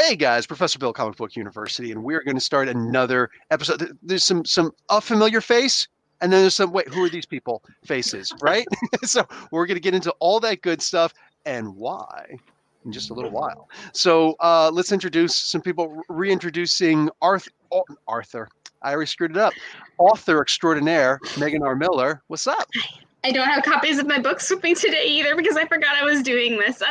Hey guys, Professor Bill, Comic Book University, and we're going to start another episode. There's some familiar face, and then there's some, wait, who are these people faces, right? So we're going to get into all that good stuff and why in just a little while. So let's introduce some people. Reintroducing Arthur. I already screwed it up. Author extraordinaire, Megan R. Miller. What's up? I don't have copies of my books with me today either because I forgot I was doing this.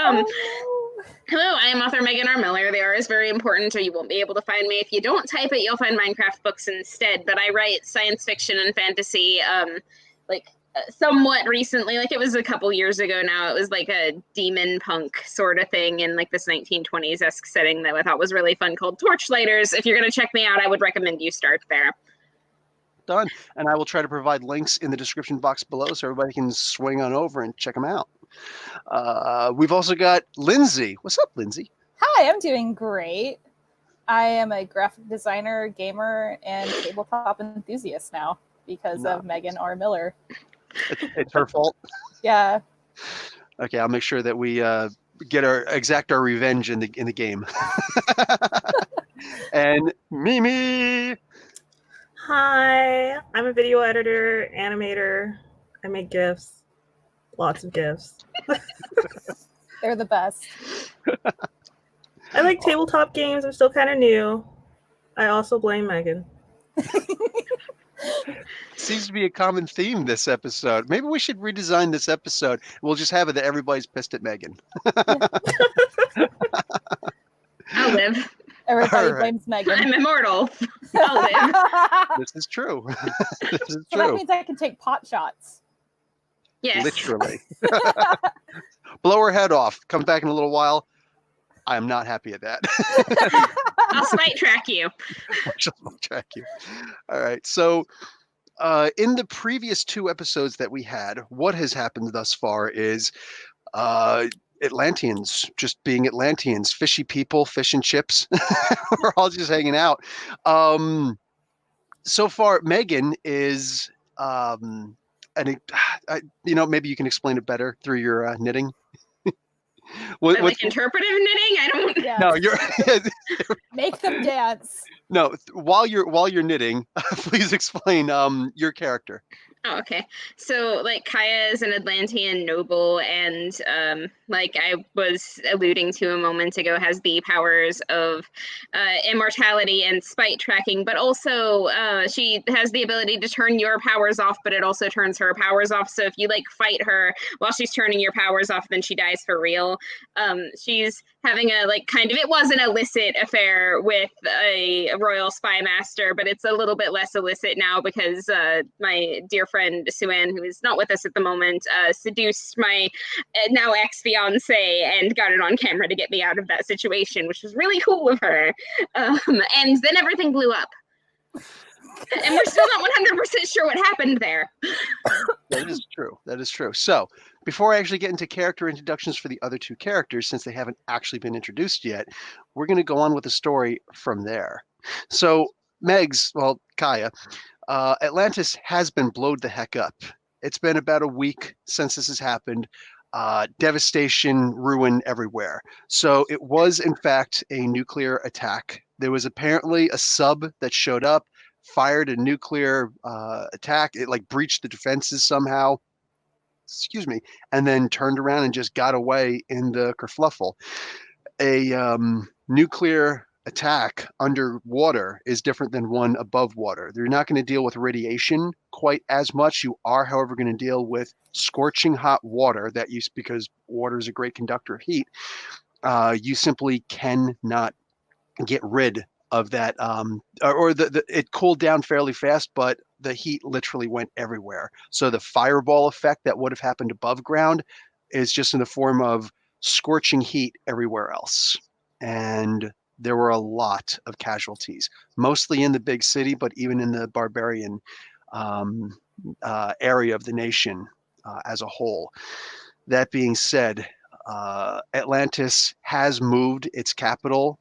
Hello, I am author Megan R. Miller. The R is very important or you won't be able to find me. If you don't type it, you'll find Minecraft books instead. But I write science fiction and fantasy somewhat recently. Like it was a couple years ago now. It was like a demon punk sort of thing in like this 1920s-esque setting that I thought was really fun called Torchlighters. If you're going to check me out, I would recommend you start there. Done. And I will try to provide links in the description box below so everybody can swing on over and check them out. We've also got Lindsay. What's up, Lindsay? Hi, I'm doing great. I am a graphic designer, gamer, and tabletop enthusiast now because of Megan R. Miller. It's her fault? Yeah. Okay, I'll make sure that we exact our revenge in the game. And Mimi. Hi, I'm a video editor, animator. I make GIFs. Lots of GIFs. They're the best. I like tabletop games. I'm still kind of new. I also blame Megan. Seems to be a common theme this episode. Maybe we should redesign this episode. We'll just have it that everybody's pissed at Megan. I'll live. Everybody blames Megan. I'm immortal. I'll live. This is true. This is so true. that means I can take pot shots. Yes. Literally. Blow her head off. Come back in a little while. I am not happy at that. I'll spite track you. I'll track you. All right. So in the previous 2 episodes that we had, what has happened thus far is Atlanteans just being Atlanteans, fishy people, fish and chips. We're all just hanging out. So far, Megan is, maybe you can explain it better through your knitting. Like interpretive knitting? I don't. Yeah. No, you're make them dance. No, while you're knitting, please explain your character. Oh, okay. So, like, Kaya is an Atlantean noble, and like I was alluding to a moment ago, has the powers of immortality and spite tracking, but also she has the ability to turn your powers off, but it also turns her powers off. So if you, like, fight her while she's turning your powers off, then she dies for real. She's having a, like, it was an illicit affair with a royal spy master, but it's a little bit less illicit now because my dear friend Suan, who is not with us at the moment, seduced my now ex-fiance and got it on camera to get me out of that situation, which was really cool of her. And then everything blew up. And we're still not 100% sure what happened there. That is true. That is true. So before I actually get into character introductions for the other 2 characters, since they haven't actually been introduced yet, we're going to go on with the story from there. So Kaya, Atlantis has been blowed the heck up. It's been about a week since this has happened. Devastation, ruin everywhere. So it was, in fact, a nuclear attack. There was apparently a sub that showed up, fired a nuclear attack. It breached the defenses somehow. Excuse me. And then turned around and just got away in the kerfluffle. A nuclear attack underwater is different than one above water. They're not going to deal with radiation quite as much. You are, however, going to deal with scorching hot water because water is a great conductor of heat. You simply cannot get rid of that, it cooled down fairly fast, but the heat literally went everywhere. So the fireball effect that would have happened above ground is just in the form of scorching heat everywhere else. And there were a lot of casualties, mostly in the big city, but even in the barbarian area of the nation as a whole. That being said, Atlantis has moved its capital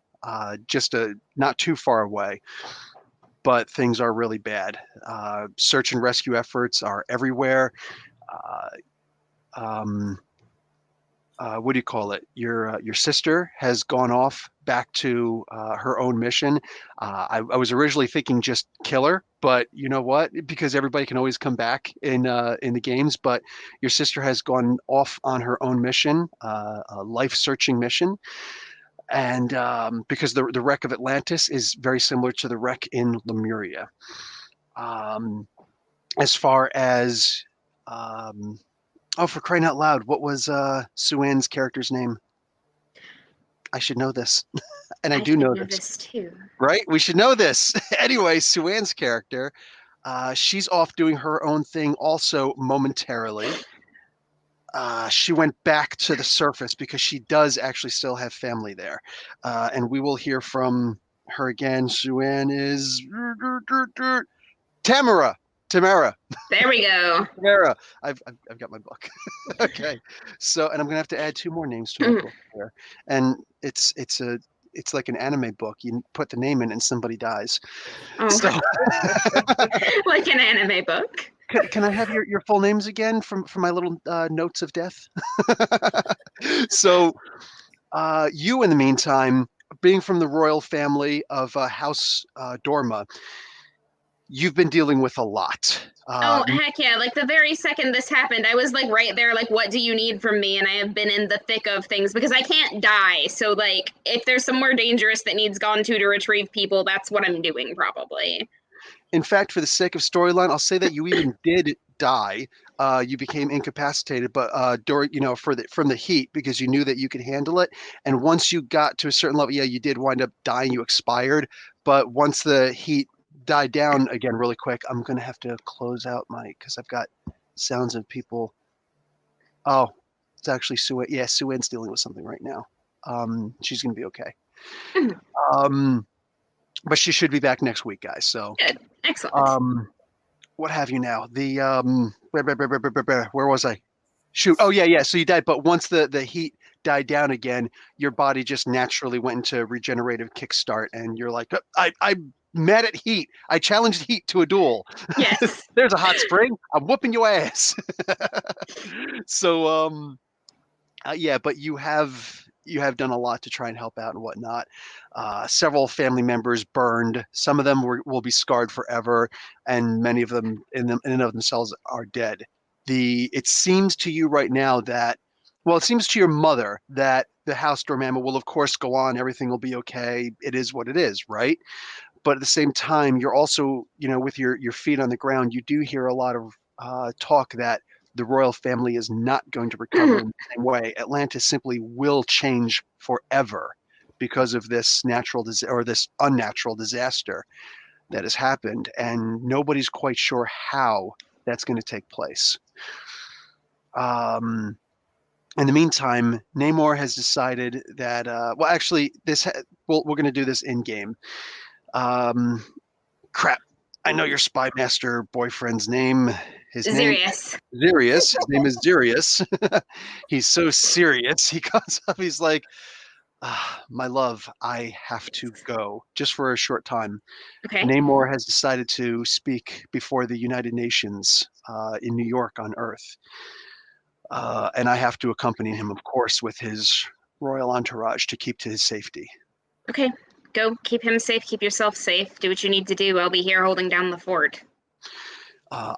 just not too far away, but things are really bad. Search and rescue efforts are everywhere. what do you call it? Your sister has gone off back to her own mission. I was originally thinking just kill her, but you know what? Because everybody can always come back in the games. But your sister has gone off on her own mission, a life-searching mission, and because the wreck of Atlantis is very similar to the wreck in Lemuria. As far as oh, for crying out loud, what was Sue-Ann's character's name? I should know this. And I do know this. Too. Right? We should know this. Anyway, Sue-Ann's character, she's off doing her own thing also momentarily. She went back to the surface because she does actually still have family there. And we will hear from her again. Sue-Ann is Tamara. There we go. Tamara. I've got my book. Okay. So, and I'm gonna have to add 2 more names to my book here. And it's like an anime book. You put the name in and somebody dies. Oh. So, like an anime book. Can I have your full names again from my little notes of death? So, you in the meantime, being from the royal family of House Dorma, you've been dealing with a lot. Oh, heck yeah. Like the very second this happened, I was like right there, like, what do you need from me? And I have been in the thick of things because I can't die. So like, if there's somewhere dangerous that needs gone to retrieve people, that's what I'm doing probably. In fact, for the sake of storyline, I'll say that you even did die. You became incapacitated, but during, from the heat because you knew that you could handle it. And once you got to a certain level, yeah, you did wind up dying. You expired. But once the heat died down again really quick, I'm going to have to close out because I've got sounds of people. Oh, it's actually Sue. Yeah, Sue-Ann's dealing with something right now. She's going to be okay. But she should be back next week, guys. So good. Excellent. What have you now? The where was I? Shoot. Oh yeah. So you died, but once the heat died down again, your body just naturally went into regenerative kickstart, and you're like, I'm mad at heat. I challenged heat to a duel. Yes. There's a hot spring. I'm whooping your ass. So yeah, but you have done a lot to try and help out and whatnot. Several family members burned. Some of them will be scarred forever, and many of them in and of themselves are dead. It seems to you right now that, well, it seems to your mother that the House Dormammu will of course go on. Everything will be okay. It is what it is, right? But at the same time, you're also, with your feet on the ground, you do hear a lot of talk that the royal family is not going to recover in the same way. Atlantis simply will change forever because of this this unnatural disaster that has happened, and nobody's quite sure how that's going to take place. In the meantime, Namor has decided that well, actually, we're going to do this in game. Crap. I know your spy master boyfriend's name. His Zirius. His name is Zirius. He's so serious. He comes up. He's like, my love, I have to go just for a short time. Okay. Namor has decided to speak before the United Nations in New York on Earth. And I have to accompany him, of course, with his royal entourage to keep to his safety. Okay. Go keep him safe. Keep yourself safe. Do what you need to do. I'll be here holding down the fort.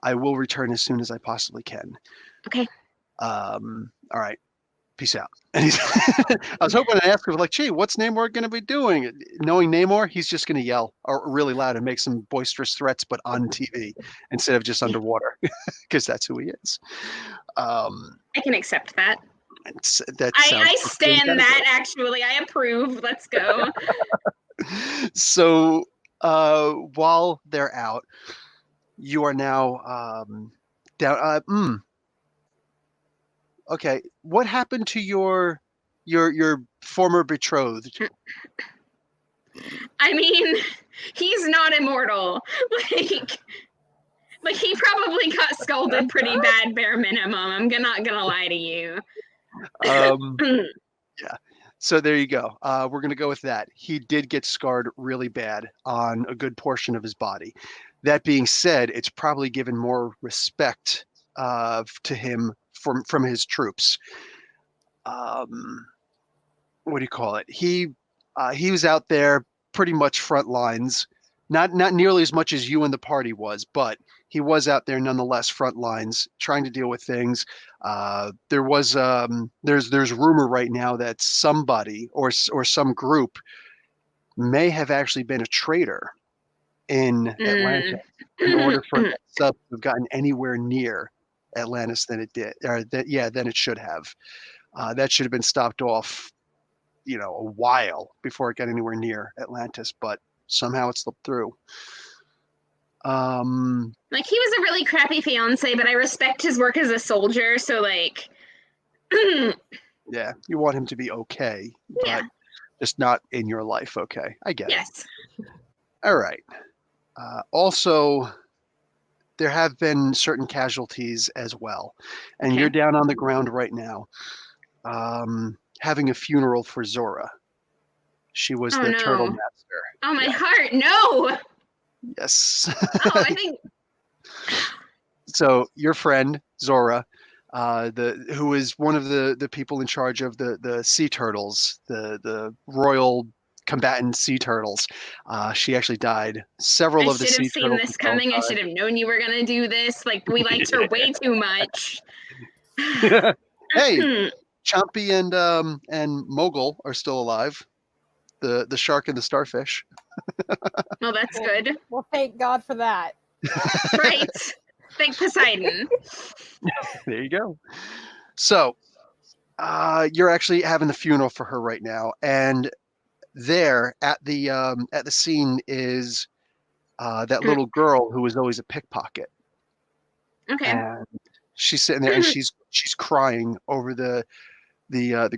I will return as soon as I possibly can. Okay. All right. Peace out. And I was hoping to ask him, like, gee, what's Namor going to be doing? Knowing Namor, he's just going to yell really loud and make some boisterous threats, but on TV instead of just underwater, because that's who he is. I can accept that. I stand that, actually. I approve. Let's go. So while they're out, you are now down. Okay, what happened to your former betrothed? I mean, he's not immortal. Like he probably got scolded pretty bad, bare minimum. I'm not gonna lie to you. Yeah. So there you go. We're going to go with that. He did get scarred really bad on a good portion of his body. That being said, it's probably given more respect to him from his troops. what do you call it? He was out there pretty much front lines, not nearly as much as you and the party was, but he was out there nonetheless front lines trying to deal with things. There's rumor right now that somebody or some group may have actually been a traitor in Atlantis in order for that sub to have gotten anywhere near Atlantis than it did, than it should have. That should have been stopped off, a while before it got anywhere near Atlantis, but somehow it slipped through. Like, he was a really crappy fiance, but I respect his work as a soldier, so like yeah, you want him to be okay, yeah. but just not in your life. Okay, I get it. Yes. All right. Also, there have been certain casualties as well, and Okay. you're down on the ground right now, having a funeral for Zora. She was the turtle no. master. Oh, my Yeah. heart, no! Yes. Oh, I think... So your friend Zora, who is one of the people in charge of the sea turtles, the royal combatant sea turtles, she actually died. Several I of the should sea have seen turtles this coming. I should have known you were going to do this. Like, we liked her way too much. Hey, Chompy and Mogul are still alive. The shark and the starfish. Well, that's good. Well, thank God for that. Right. Thank Poseidon. There you go. So, you're actually having the funeral for her right now, and there at the scene is that little girl who was always a pickpocket. Okay. And she's sitting there, and she's crying over the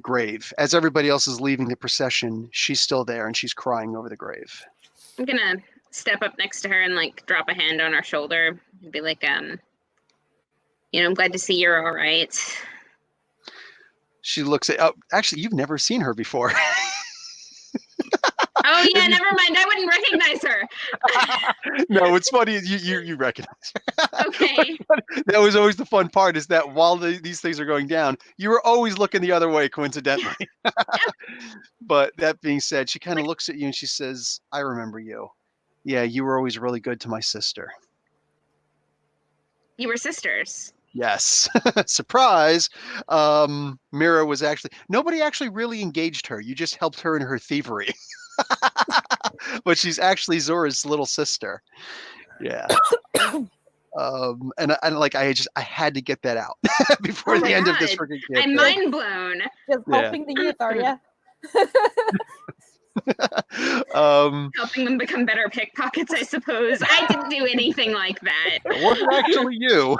grave. As everybody else is leaving the procession, she's still there, and she's crying over the grave. I'm gonna step up next to her and like drop a hand on her shoulder and be like, I'm glad to see you're all right. She looks at. Oh, actually, you've never seen her before. Oh yeah, never mind. I wouldn't recognize her. No, it's funny. You recognize her. Okay. That was always the fun part. Is that while these things are going down, you were always looking the other way, coincidentally. But that being said, she kind of looks at you and she says, "I remember you. Yeah, you were always really good to my sister." You were sisters. Yes. Surprise. Mira was nobody actually really engaged her. You just helped her in her thievery. But she's actually Zora's little sister. Yeah. And I had to get that out before the end of this freaking I'm mind blown. Just helping the youth, are you? Helping them become better pickpockets, I suppose. I didn't do anything like that. It wasn't actually you.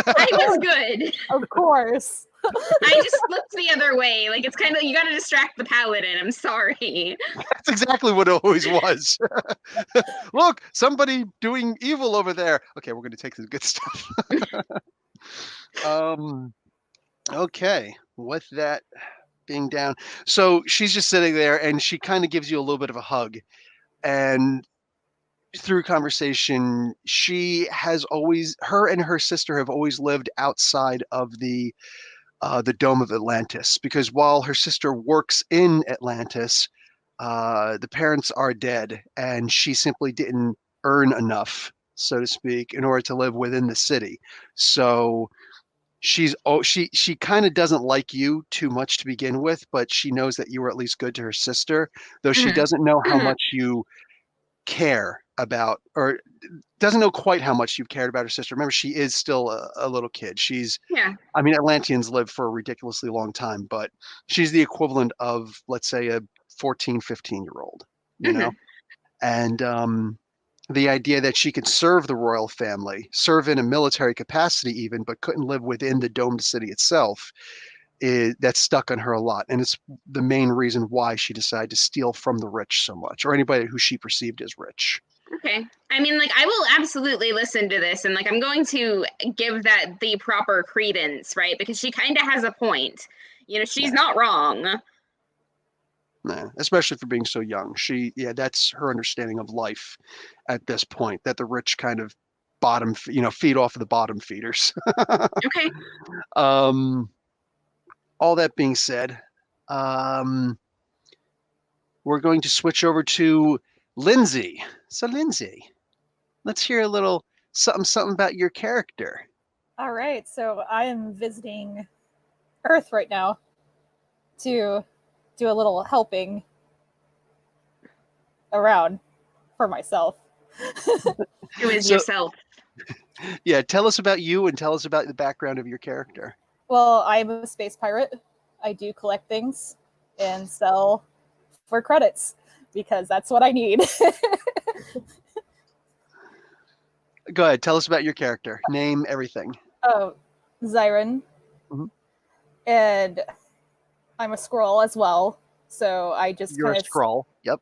I was good. Of course. I just looked the other way. Like, it's kind of, you got to distract the paladin. I'm sorry. That's exactly what it always was. Look, somebody doing evil over there. Okay, we're going to take the good stuff. Okay, with that being down. So she's just sitting there and she kind of gives you a little bit of a hug. And through conversation, her and her sister have always lived outside of the dome of Atlantis, because while her sister works in Atlantis, the parents are dead, and she simply didn't earn enough, so to speak, in order to live within the city. So she kind of doesn't like you too much to begin with, but she knows that you were at least good to her sister, though she doesn't know how much you care about, or doesn't know quite how much you've cared about her sister. Remember, she is still a little kid. I mean, Atlanteans live for a ridiculously long time, but she's the equivalent of, let's say, a 14, 15-year-old, you know? And the idea that she could serve the royal family, serve in a military capacity even, but couldn't live within the domed city itself, that's stuck on her a lot. And it's the main reason why she decided to steal from the rich so much, or anybody who she perceived as rich. Okay. I mean, like, I will absolutely listen to this, and like, I'm going to give that the proper credence, right? Because she kind of has a point. She's not wrong. Nah, especially for being so young. That's her understanding of life at this point, that the rich kind of feed off of the bottom feeders. Okay. all that being said, we're going to switch over to Lindsay. So Lindsay, let's hear a little something about your character. All right, so I am visiting Earth right now to do a little helping around for myself. Who is So- yourself? Yeah, tell us about you and tell us about the background of your character. Well, I'm a space pirate. I do collect things and sell for credits because that's what I need. Go ahead, tell us about your character. Name, everything. Oh, Zyron. Mhm. And I'm a scroll as well. So I just You're a kind of scroll. Yep.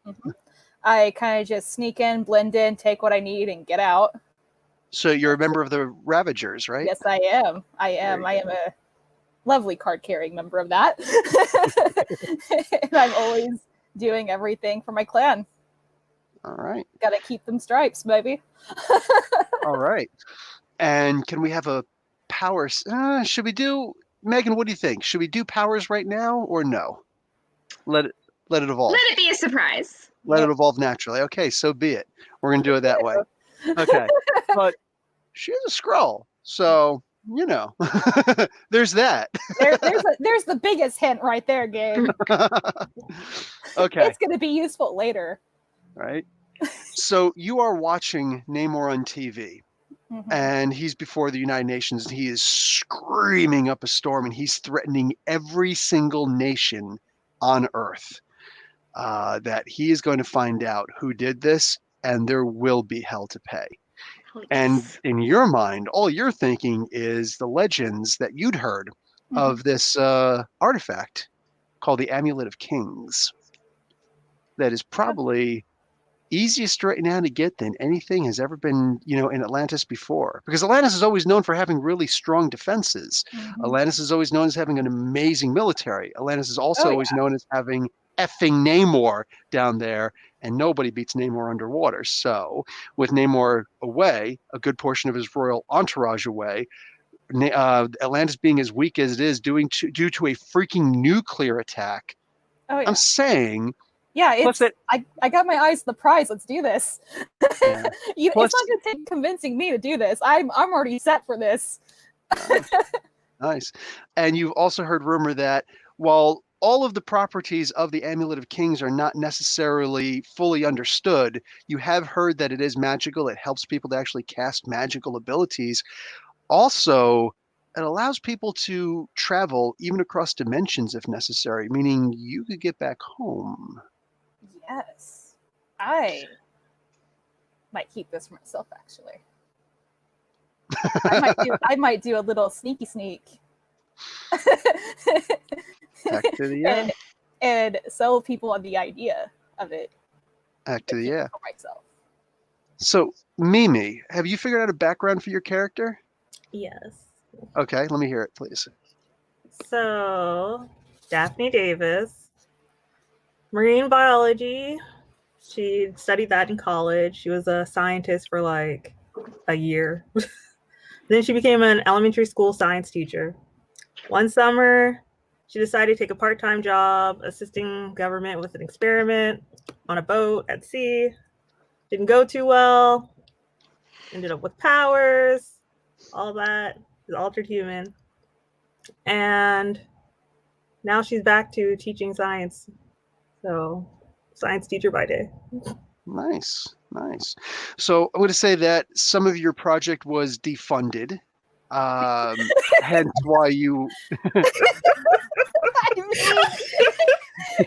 I kind of just sneak in, blend in, take what I need, and get out. So you're a member of the Ravagers, right? Yes, I am. I am. Very I am a lovely card-carrying member of that. And I'm always doing everything for my clan. All right. Gotta keep them stripes, baby. All right. And can we have a power? Should we do, Megan, what do you think? Should we do powers right now or no? Let it evolve. Let it be a surprise. Let it evolve naturally. Okay, so be it. We're going to do it that way. Okay. But she's a scroll. So, you know, there's that. There's the biggest hint right there, Gabe. Okay. It's gonna be useful later. Right. So you are watching Namor on TV. Mhm. And he's before the United Nations. And he is screaming up a storm, and he's threatening every single nation on Earth that he is going to find out who did this, and there will be hell to pay. Oh, And yes. in your mind, all you're thinking is the legends that you'd heard of this artifact called the Amulet of Kings. That is probably easiest right now to get than anything has ever been, in Atlantis before. Because Atlantis is always known for having really strong defenses. Mhm. Atlantis is always known as having an amazing military. Atlantis is also Oh, always known as having effing Namor down there, and nobody beats Namor underwater. So, with Namor away, a good portion of his royal entourage away, Atlantis being as weak as it is due to a freaking nuclear attack, Oh yeah. I'm saying, Yeah, plus it's I got my eyes on the prize. Let's do this. Yeah. It's Plus- not gonna take convincing me to do this. I'm already set for this. nice. And you've also heard rumor that while all of the properties of the Amulet of Kings are not necessarily fully understood, you have heard that it is magical. It helps people to actually cast magical abilities. Also, it allows people to travel even across dimensions if necessary, meaning you could get back home. Yes, I might keep this for myself. Actually, I might do a little sneaky sneak. Back to the yeah. and sell people on the idea of it. Back to the keep it yeah. for myself. So, Mimi, have you figured out a background for your character? Yes. Okay, let me hear it, please. So, Daphne Davis, marine biology. She studied that in college. She was a scientist for like a year. Then she became an elementary school science teacher. One summer, she decided to take a part-time job assisting government with an experiment on a boat at sea. Didn't go too well. Ended up with powers, all that. She's altered human. And now she's back to teaching science. So, science teacher by day. Nice, nice. So I'm going to say that some of your project was defunded, hence why you. I mean,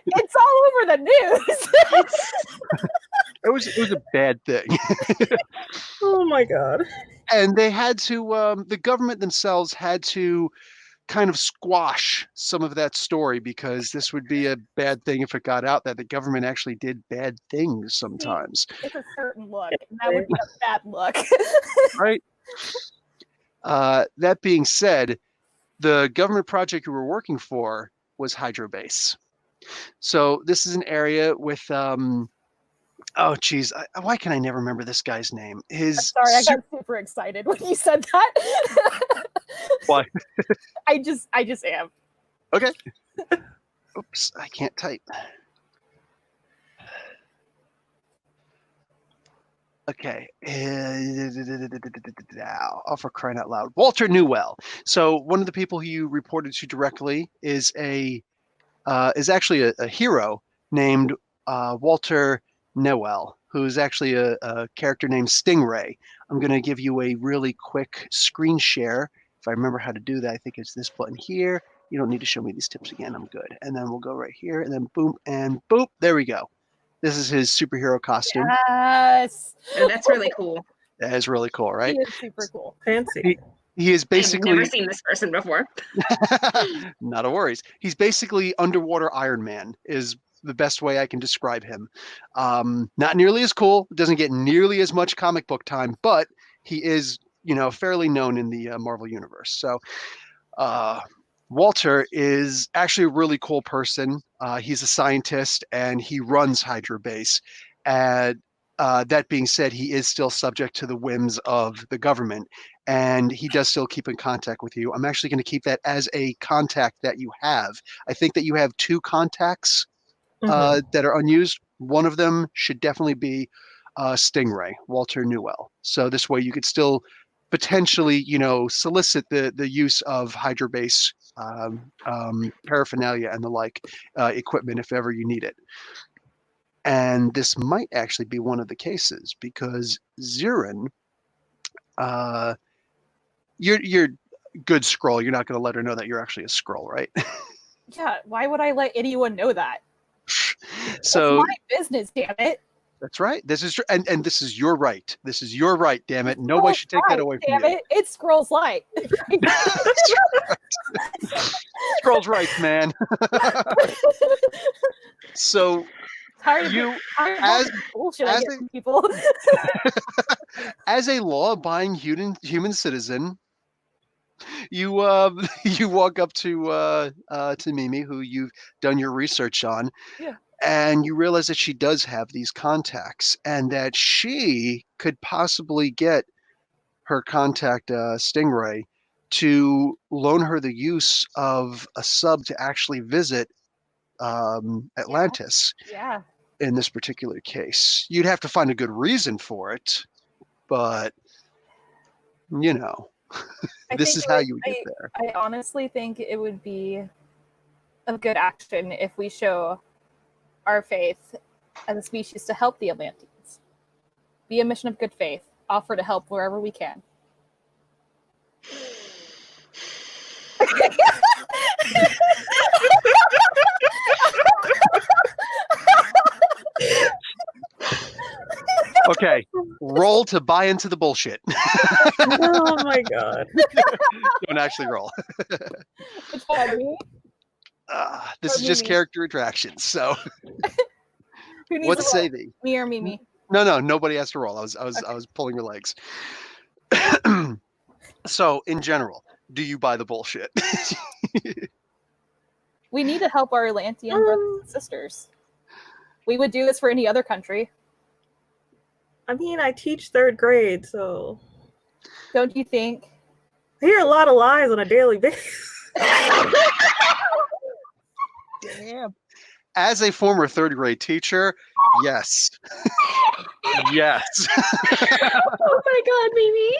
it's all over the news. It was a bad thing, Oh my god. and they had to. The government themselves had to kind of squash some of that story because this would be a bad thing if it got out that the government actually did bad things sometimes. It's a certain look, and that would be a bad look. Right. That being said, the government project you were working for was Hydrobase. So this is an area with oh geez, why can I never remember this guy's name? His Sorry, I got super excited when you said that. Why? I just am. Okay. Oops, I can't type. Okay. Oh, for crying out loud. Walter Newell. So one of the people who you reported to directly is actually a hero named Walter Newell, who's actually a character named Stingray. I'm going to give you a really quick screen share. If I remember how to do that, I think it's this button here. You don't need to show me these tips again. I'm good. And then we'll go right here, and then boom, and boop. There we go. This is his superhero costume. Yes. Oh, that's really cool. That is really cool, right? He is super cool. Fancy. He is I've never basically seen this person before. not a worries. He's basically underwater Iron Man is the best way I can describe him. Not nearly as cool, doesn't get nearly as much comic book time, but he is, fairly known in the Marvel universe. So Walter is actually a really cool person. He's a scientist and he runs Hydra Base. And that being said, he is still subject to the whims of the government, and he does still keep in contact with you. I'm actually going to keep that as a contact that you have. I think that you have 2 contacts that are unused. One of them should definitely be Stingray, Walter Newell. So this way you could still potentially, solicit the use of Hydra Base paraphernalia and the like equipment if ever you need it. And this might actually be one of the cases because Zirin, you're good Skrull. You're not going to let her know that you're actually a Skrull, right? Yeah, why would I let anyone know that? So That's my business, damn it. that's right. This is and this is your right. This is your right. Damn it! Nobody should take that away from damn you. it. It's Scroll's light. Skrull's rights, man. So you, as bullshit I get from people. as a law-abiding human citizen, you you walk up to Mimi, who you've done your research on, Yeah. and you realize that she does have these contacts, and that she could possibly get her contact Stingray to loan her the use of a sub to actually visit Atlantis. Yeah. In this particular case, you'd have to find a good reason for it, but this is how you would get there. I honestly think it would be a good action if we show our faith as a species to help the Atlanteans. Be a mission of good faith. Offer to help wherever we can. Okay, roll to buy into the bullshit. Oh my god. Don't actually roll. It's for me. This is just Mimi. character attractions. So, Who needs what to say roll? thee? Me or Mimi? No, nobody has to roll. I was pulling your legs. So, in general, do you buy the bullshit? We need to help our Atlantean brothers and sisters. We would do this for any other country. I mean, I teach 3rd grade, so Don't you think? I hear a lot of lies on a daily basis. Damn. As a former 3rd grade teacher, yes. Yes. Oh my god, Mimi.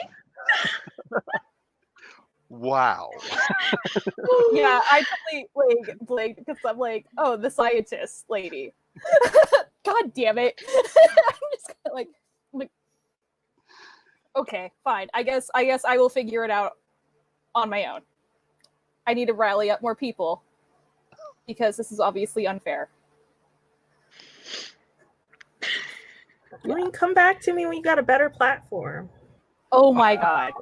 Wow. Yeah, I totally like because I'm like, oh, the scientist lady. God damn it! I'm just kinda like, okay, fine. I guess I will figure it out on my own. I need to rally up more people because this is obviously unfair. I mean, come back to me when you got a better platform. Oh my god.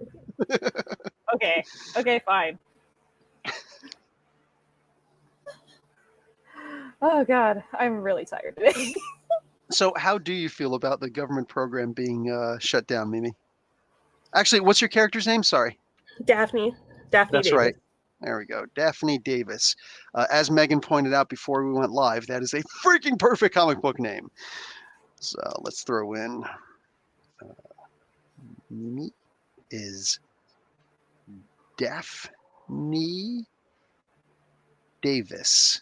Okay, fine. Oh god, I'm really tired today. So, how do you feel about the government program being shut down, Mimi? Actually, what's your character's name? Sorry. Daphne That's Davis. right. There we go. Daphne Davis. As Megan pointed out before we went live, that is a freaking perfect comic book name. So let's throw in Mimi is Daphne Davis.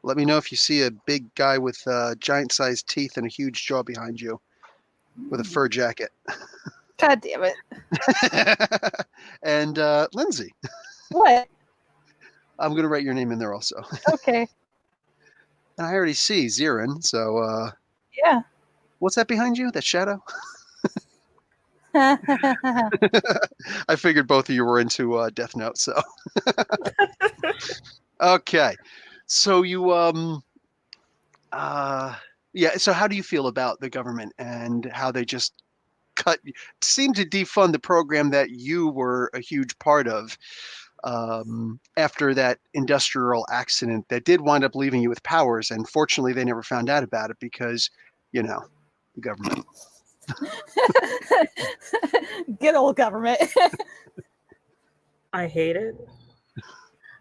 Let me know if you see a big guy with giant-sized teeth and a huge jaw behind you with a fur jacket. God damn it. And Lindsay. What? I'm going to write your name in there also. Okay. And I already see Zirin, so Yeah. what's that behind you? That shadow? Oh, I figured both of you were into Death Note, so. Okay. So you, yeah, so how do you feel about the government and how they just seem to defund the program that you were a huge part of after that industrial accident that did wind up leaving you with powers, and fortunately they never found out about it because, you know, the government. good old government. I hate it.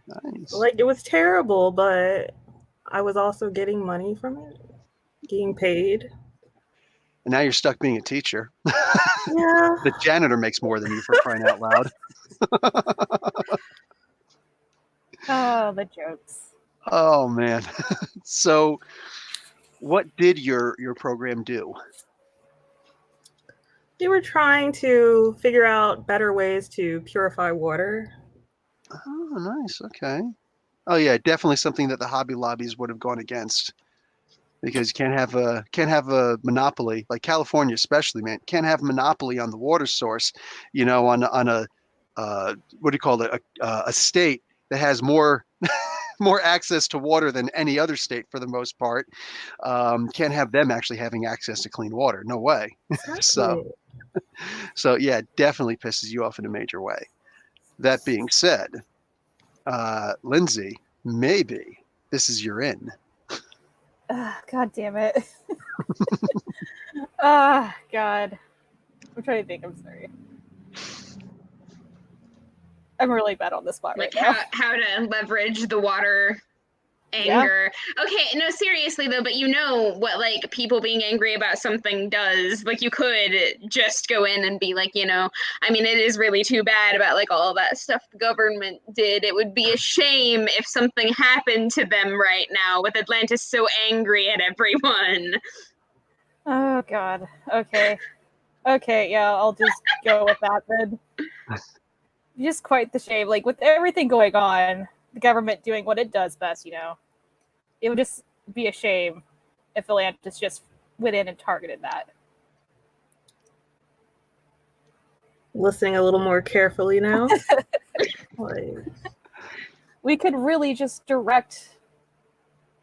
Nice. Like, it was terrible, but I was also getting money from it, getting paid. And now you're stuck being a teacher. Yeah. The janitor makes more than you, for crying out loud. Oh, the jokes. Oh man. So what did your program do? They were trying to figure out better ways to purify water. Oh, nice. Okay. Oh yeah, definitely something that the hobby lobbies would have gone against. Because you can't have a monopoly, like California especially, man. Can't have a monopoly on the water source, you know, on a what do you call it? A state that has more more access to water than any other state for the most part. Can't have them actually having access to clean water. No way. Exactly. So yeah, it definitely pisses you off in a major way. That being said, Lindsay, maybe this is your in. God damn it. Ah, God. I'm trying to think. I'm sorry. I'm really bad on the spot Like right now. how to leverage the water anger. Okay, no, seriously though, but you know what, like, people being angry about something does. Like, you could just go in and be like, you know, I mean, it is really too bad about like all that stuff the government did. It would be a shame if something happened to them right now with Atlantis so angry at everyone. Oh, God. Okay. Okay, yeah, I'll just go with that then. Just quite the shame. Like, with everything going on, the government doing what it does best, you know, it would just be a shame if Atlantis just went in and targeted that. Listening a little more carefully now. Like, We could really just direct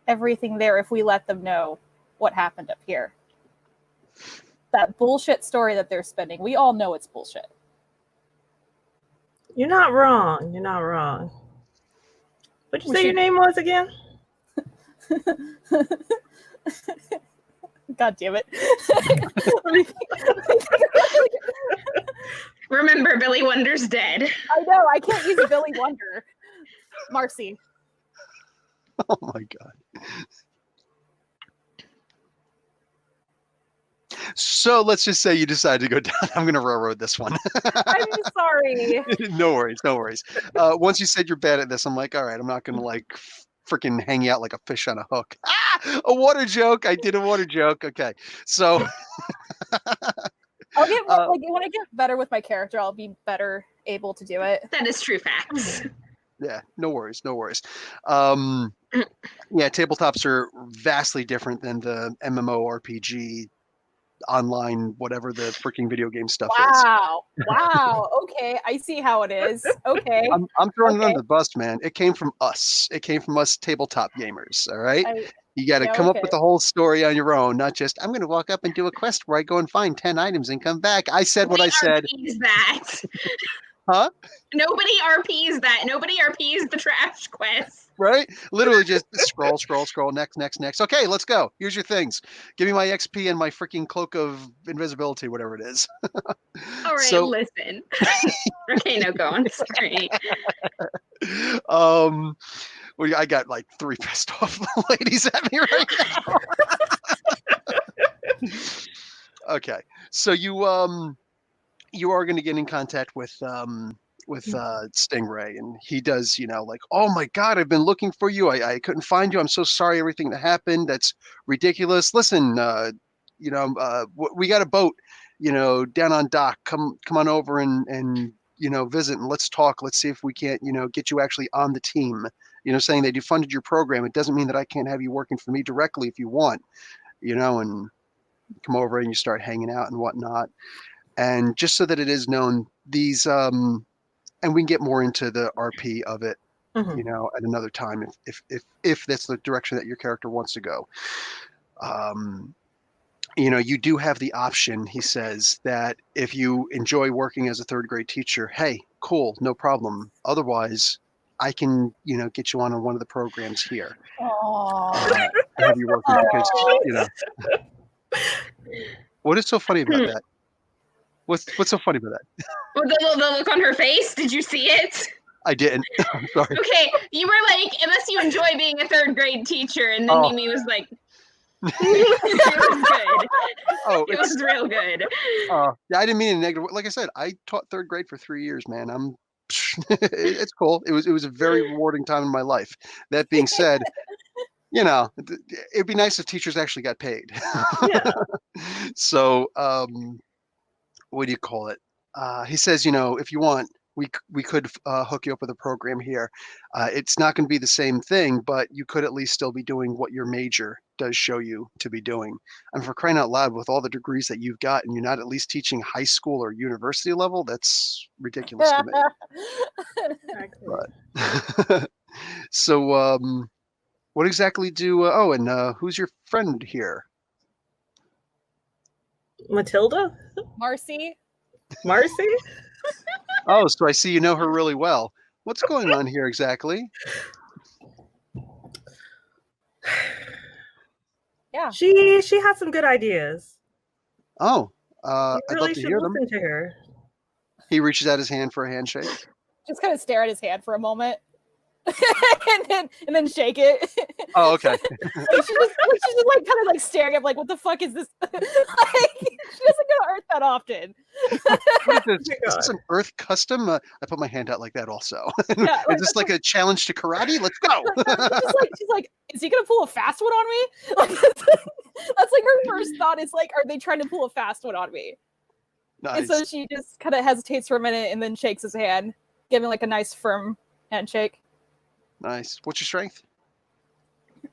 everything there if we let them know what happened up here. That bullshit story that they're spinning, we all know it's bullshit. you're not wrong. You're not wrong. What'd you We say your should- name was again? God damn it. Remember, Billy Wonder's dead. I know, I can't use Billy Wonder. Marcy. Oh my God. So let's just say you decide to go down. I'm going to railroad this one. I'm sorry. No worries, no worries. Once you said you're bad at this, I'm like, all right, I'm not going to like freaking hang out like a fish on a hook. Ah, a water joke. I did a water joke. Okay. So I'll get more, like, when I get better with my character, I'll be better able to do it. That is true facts. yeah, no worries, no worries. Yeah, tabletops are vastly different than the MMORPG online, whatever the freaking video game stuff is. Wow. Wow. Okay. I see how it is. Okay. I'm throwing it Okay. under the bus, man. It came from us. It came from us tabletop gamers. All right. You got to yeah, come up okay. with the whole story on your own, not just I'm going to walk up and do a quest where I go and find 10 items and come back. I said what I said. RPs that. Huh? Nobody RPs that. Nobody RPs the trash quest. Right? Literally just scroll, scroll, scroll, next, next, next. Okay, let's go. Here's your things. Give me my XP and my freaking cloak of invisibility, whatever it is. All right, So- listen. Okay, no, go on. Sorry. Well, I got like 3 pissed off ladies at me right now. Okay, so you are going to get in contact with Stingray, and he does, like, oh my God, I've been looking for you. I couldn't find you. I'm so sorry. Everything that happened. That's ridiculous. Listen, we got a boat, down on dock. Come on over and visit and let's talk. Let's see if we can't, get you actually on the team. Saying they defunded your program. It doesn't mean that I can't have you working for me directly if you want, and come over and you start hanging out and whatnot. And just so that it is known, these, and we can get more into the RP of it, at another time, if that's the direction that your character wants to go. You do have the option, he says, that if you enjoy working as a third grade teacher, hey, cool, no problem. Otherwise, I can, get you on one of the programs here. Have you working because, What is so funny about that? What's so funny about that? Well, the look on her face. Did you see it? I didn't. I'm sorry. Okay, you were like, unless you enjoy being a third grade teacher, and then Mimi was like, it was good. Oh, it was real good. Yeah, I didn't mean it in a negative. Like I said, I taught third grade for 3 years, man. It's cool. It was a very rewarding time in my life. That being said, it'd be nice if teachers actually got paid. Yeah. So, what do you call it? He says, if you want, we could hook you up with a program here. It's not going to be the same thing, but you could at least still be doing what your major does show you to be doing. And for crying out loud, with all the degrees that you've got, and you're not at least teaching high school or university level, that's ridiculous to me. But, so, what exactly do? And who's your friend here? Matilda? Marcy? Marcy? Oh, so I see you know her really well. What's going on here exactly? Yeah. She had some good ideas. Oh, You I'd really love to should hear them. listen to her. He reaches out his hand for a handshake. Just kind of stare at his hand for a moment. and then shake it. Oh, okay. she's just like kind of like staring at like, what the fuck is this? Like, she doesn't go to Earth that often. What is this? Is this an Earth custom? I put my hand out like that also. Yeah, Is this like a challenge to karate? Let's go. she's like, is he gonna pull a fast one on me? Like, that's like her first thought is like, are they trying to pull a fast one on me? Nice. And so she just kind of hesitates for a minute and then shakes his hand, giving like a nice firm handshake. Nice. What's your strength?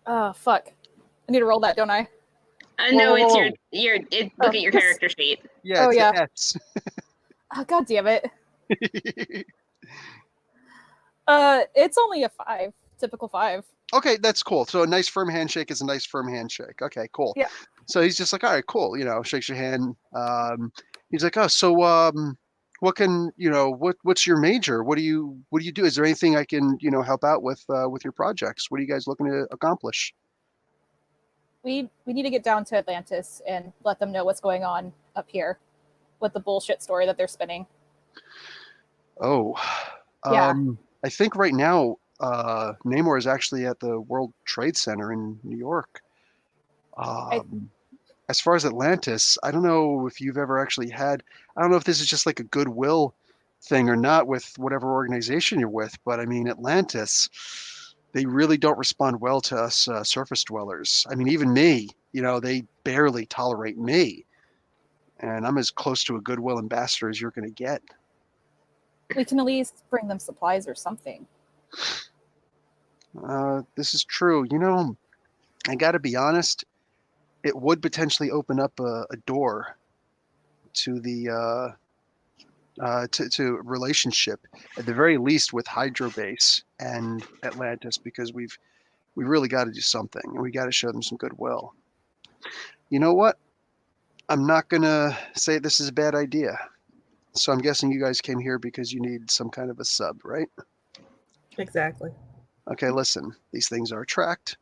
Oh fuck! I need to roll that, don't I? No, it's Whoa. look at your character sheet. Yeah. Oh, It's yeah. an S. Oh god damn it! It's only a 5, typical 5. Okay, that's cool. So a nice firm handshake is a nice firm handshake. Okay, cool. Yeah. So he's just like, all right, cool. Shakes your hand. He's like, oh, so what can what's your major? What do you do? Is there anything I can help out with your projects? What are you guys looking to accomplish? We need to get down to Atlantis and let them know what's going on up here with the bullshit story that they're spinning. Oh, Yeah. I think right now Namor is actually at the World Trade Center in New York. As far as Atlantis, I don't know if you've ever actually had. I don't know if this is just like a goodwill thing or not with whatever organization you're with, but I mean Atlantis, they really don't respond well to us surface dwellers. I mean, even me, they barely tolerate me, and I'm as close to a goodwill ambassador as you're going to get. We can at least bring them supplies or something. This is true. I got to be honest. It would potentially open up a door to the to relationship, at the very least, with Hydrobase and Atlantis, because we really got to do something, and we got to show them some goodwill. You know what? I'm not gonna say this is a bad idea. So I'm guessing you guys came here because you need some kind of a sub, right? Exactly. Okay, listen, these things are tracked.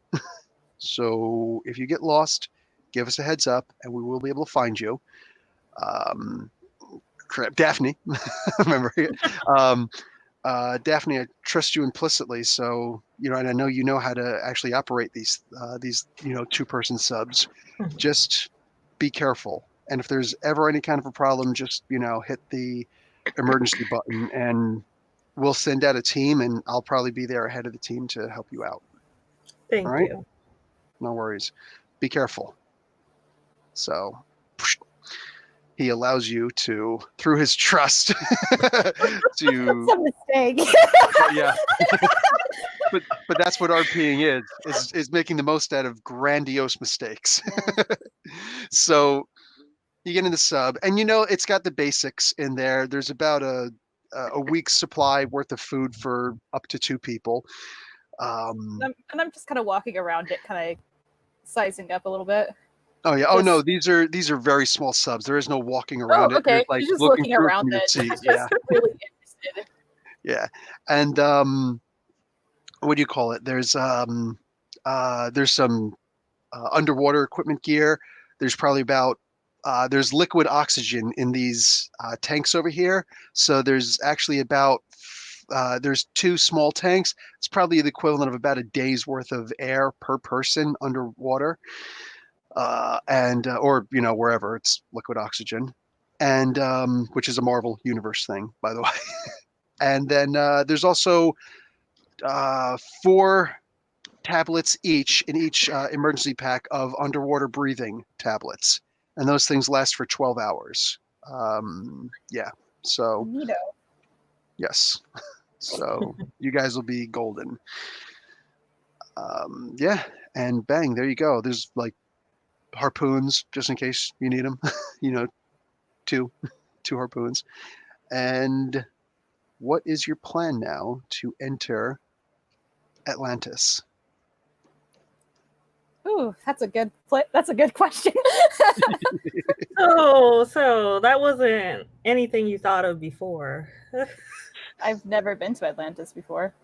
So if you get lost, give us a heads up and we will be able to find you. Daphne, remember, Daphne, I trust you implicitly. So, and I know you know how to actually operate these 2-person subs. Just be careful. And if there's ever any kind of a problem, just, hit the emergency button and we'll send out a team, and I'll probably be there ahead of the team to help you out. Thank All right. you. No worries. Be careful. So he allows you to, through his trust, to It's a mistake. yeah. but that's what RPing is making the most out of grandiose mistakes. So you get in the sub, and it's got the basics in there. There's about a week's supply worth of food for up to 2 people. And I'm just kind of walking around it, kind of sizing up a little bit. Oh yeah. Oh no, these are very small subs. There is no walking around it. Okay. There's like You're just looking looking through around from your it. seat. Just Yeah. really interested. Yeah. And what do you call it? There's some underwater equipment gear. There's probably about there's liquid oxygen in these tanks over here. So there's actually about there's 2 small tanks. It's probably the equivalent of about a day's worth of air per person underwater. And or wherever it's liquid oxygen, and which is a Marvel Universe thing, by the way. And then there's also 4 tablets each in each emergency pack of underwater breathing tablets, and those things last for 12 hours. Yeah, so Neato. yes, so you guys will be golden. Yeah, and bang, there you go. There's like harpoons just in case you need them. 2 harpoons. And what is your plan now to enter Atlantis? Ooh, that's a good question. So that wasn't anything you thought of before. I've never been to Atlantis before.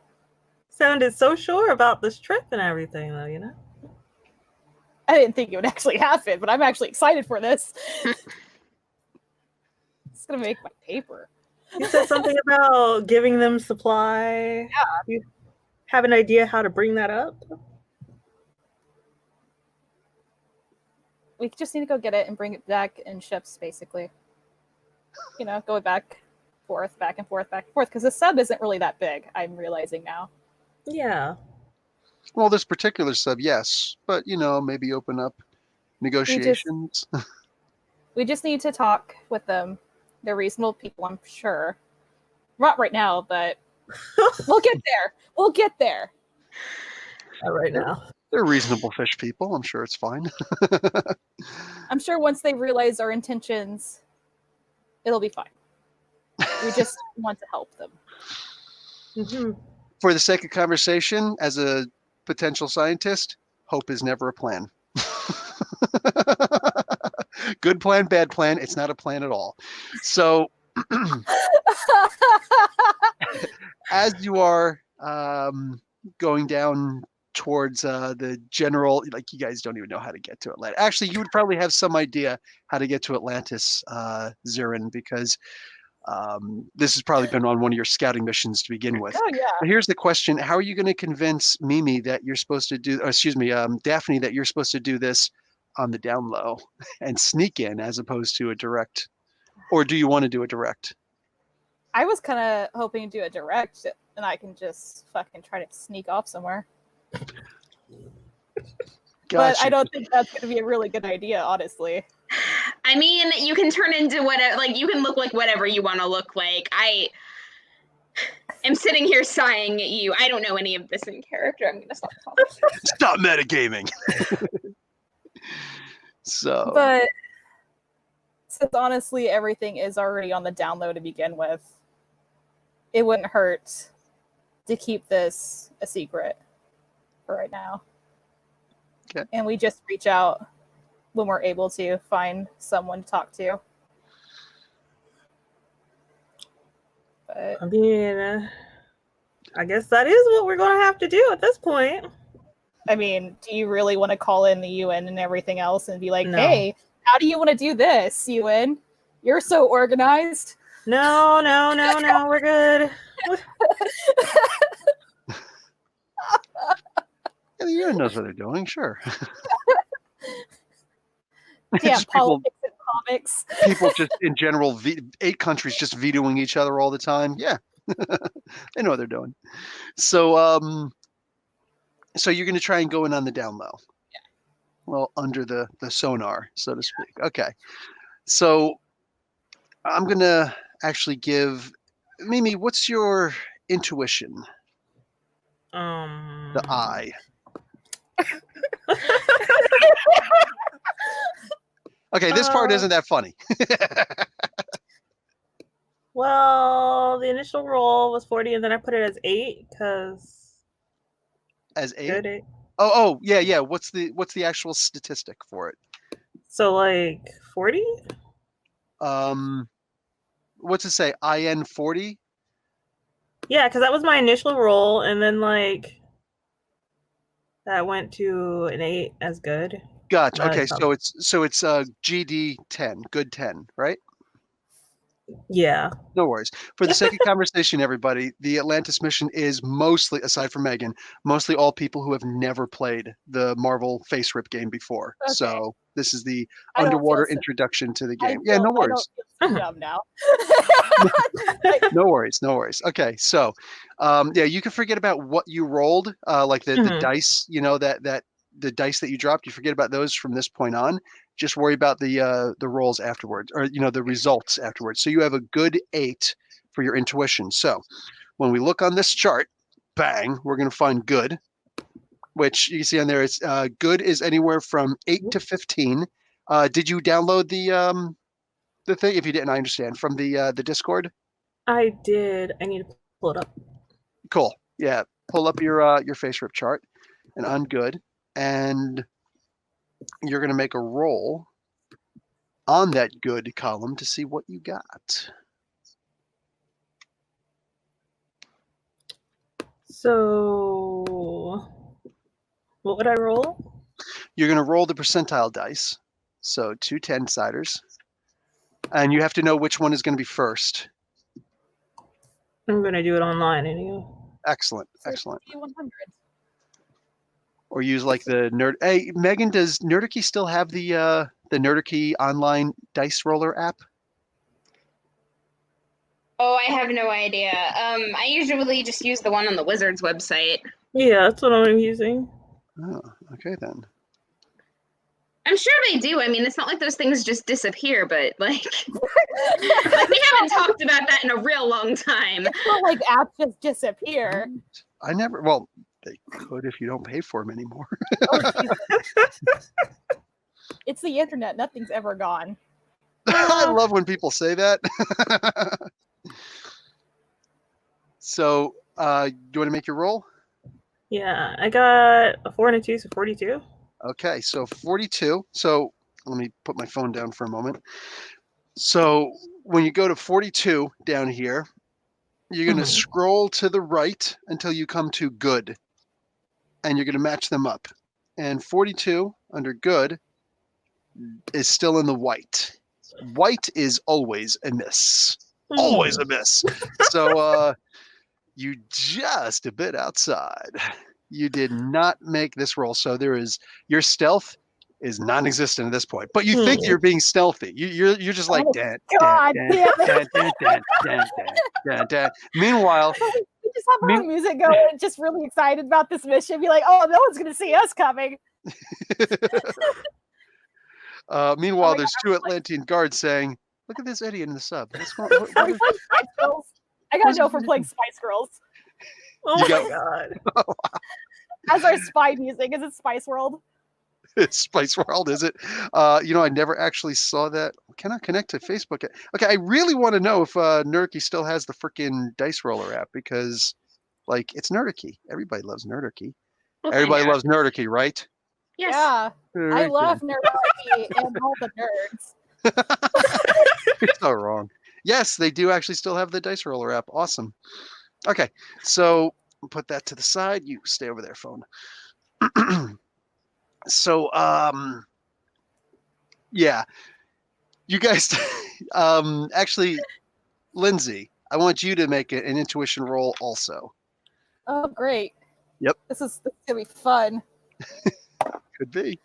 Sounded so sure about this trip and everything, though. I didn't think it would actually happen, but I'm actually excited for this. It's gonna make my paper. You said something about giving them supply. Yeah. You have an idea how to bring that up? We just need to go get it and bring it back in ships, basically. Going back and forth, because the sub isn't really that big, I'm realizing now. Yeah. Well, this particular sub, yes, but maybe open up negotiations. We just need to talk with them. They're reasonable people, I'm sure. Not right now, but we'll get there. We'll get there. Not right now. They're reasonable fish people. I'm sure it's fine. I'm sure once they realize our intentions, it'll be fine. We just want to help them. Mm-hmm. For the sake of conversation, as a potential scientist, hope is never a plan. Good plan, bad plan. It's not a plan at all. So as you are going down towards the general, like you guys don't even know how to get to Atlantis. Actually, you would probably have some idea how to get to Atlantis, Zirin, because this has probably been on one of your scouting missions to begin with. Oh, yeah. But here's the question. How are you going to convince Mimi that you're supposed to do, Daphne, that you're supposed to do this on the down low and sneak in as opposed to a direct? Or do you want to do a direct? I was kind of hoping to do a direct, and I can just fucking try to sneak off somewhere. But I don't think that's going to be a really good idea, honestly. I mean, you can turn into whatever, like, you can look like whatever you want to look like. I am sitting here sighing at you. I don't know any of this in character. I'm going to stop talking. Stop metagaming. So. But since honestly everything is already on the down low to begin with, it wouldn't hurt to keep this a secret for right now. Okay. And we just reach out when we're able to find someone to talk to. But I mean, I guess that is what we're going to have to do at this point. I mean, do you really want to call in the UN and everything else and be like, No. hey, how do you want to do this, UN? You're so organized. No, we're good. Yeah, the UN knows what they're doing, sure. Yeah, Just people- politics and comics. People just in general, 8 countries just vetoing each other all the time. Yeah, They know what they're doing. So so you're going to try and go in on the down low. Yeah. Well, under the sonar, so to speak. Okay. So I'm going to actually give Mimi, what's your intuition? The eye. Okay, this part isn't that funny. Well, the initial roll was 40, and then I put it as 8 because As 8? good 8. Oh, yeah. What's the actual statistic for it? So like 40? What's it say? IN 40? Yeah, because that was my initial roll, and then like that went to an 8 as good. Gotcha. No, Okay, it's not. so it's GD 10, good 10, right? Yeah. No worries. For the sake of conversation, everybody, the Atlantis mission is mostly, aside from Megan, mostly all people who have never played the Marvel FASERIP game before. Okay. So this is the I don't feel underwater so- introduction to the I game. Yeah, no don't worries. feel so dumb now. No worries. Okay, so yeah, you can forget about what you rolled, like the Mhm. dice, that the dice that you dropped. You forget about those from this point on. Just worry about the rolls afterwards, or the results afterwards. So you have a good 8 for your intuition. So when we look on this chart, bang, we're going to find good, which you can see on there. It's good is anywhere from 8 to 15. Did you download the thing? If you didn't, I understand, from the Discord. I did. I need to pull it up. Cool. Yeah, pull up your FASERIP chart, and on good, and you're going to make a roll on that good column to see what you got. So what would I roll? You're going to roll the percentile dice, so 2 10-siders, and you have to know which one is going to be first. I'm gonna do it online anyway. Excellent. So it's 100. Or use like the nerd. Hey, Megan, does Nerdicy still have the Nerdicy online dice roller app? Oh, I have no idea. I usually just use the one on the Wizards website. Yeah, that's what I'm using. Oh, okay then. I'm sure they do. I mean, it's not like those things just disappear, but like, like we haven't talked about that in a real long time. It's not like apps just disappear. I never. Well, they could if you don't pay for them anymore. Oh, Jesus. It's the internet. Nothing's ever gone. I love when people say that. So, do you want to make your roll? Yeah, I got a 4 and a 2, so 42. Okay, so 42. So let me put my phone down for a moment. So when you go to 42 down here, you're going to scroll to the right until you come to good, and you're going to match them up. And 42 under good is still in the white. White is always a miss. Always a miss. So you just a bit outside. You did not make this roll. So your stealth is non-existent at this point. But you think you're being stealthy. You're just like God damn dan. Meanwhile, we just have our music going, just really excited about this mission. Be like, oh, no one's gonna see us coming. Meanwhile, there's 2 Atlantean guards saying, "Look at this idiot in the sub." Are we playing Spice Girls? I gotta know if we're playing Spice Girls. Oh my god. As our spy music, is it Spice World? Spice World, is it? I never actually saw that. Can I connect to Facebook? Okay, I really want to know if Nerdicy still has the freaking dice roller app, because, like, it's Nerdicy. Everybody loves Nerdicy. Everybody loves Nerdicy, right? Yes. Yeah, I love Nerdicy and all the nerds. You're so wrong. Yes, they do actually still have the dice roller app. Awesome. Okay, so put that to the side. You stay over there, phone. So, yeah, you guys, actually, Lindsay, I want you to make an intuition roll also. Oh, great. Yep. This is gonna be fun. Could be.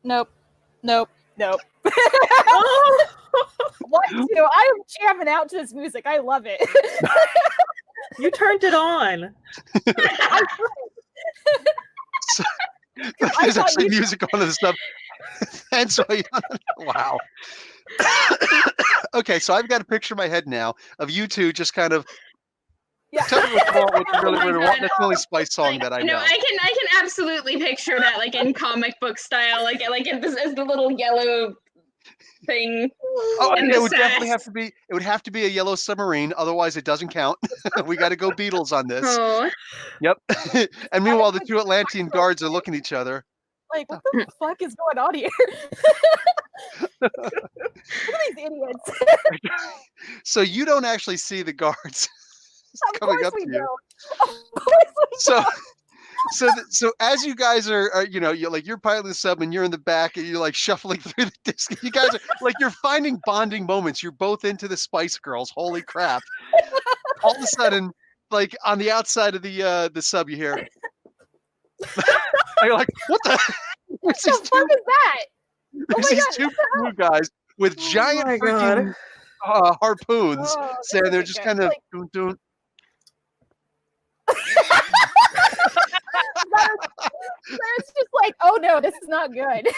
Nope. What do? I am jamming out to this music. I love it. You turned it on. So, there's actually music on the sub. And so, wow. Okay, so I've got a picture in my head now of you two just kind of. Tell me what you really want. That's the only Spice song that I know. I can absolutely picture that, like in comic book style, like as the little yellow thing. Oh, and it would definitely have to be. It would have to be a yellow submarine, otherwise it doesn't count. We got to go Beatles on this. Oh. Yep. And meanwhile, the two Atlantean guards are looking at each other. Like, what the fuck is going on here? Look at these idiots. So you don't actually see the guards coming up to you. Of course we know. So as you guys are you're piloting the sub and you're in the back and you're like shuffling through the disc. You guys are like, you're finding bonding moments. You're both into the Spice Girls. Holy crap! All of a sudden, like on the outside of the sub, you hear. You're like, what the? What the fuck is that? There's these two blue guys with giant freaking harpoons, saying they're just kind of doing. It's just like, oh no, this is not good.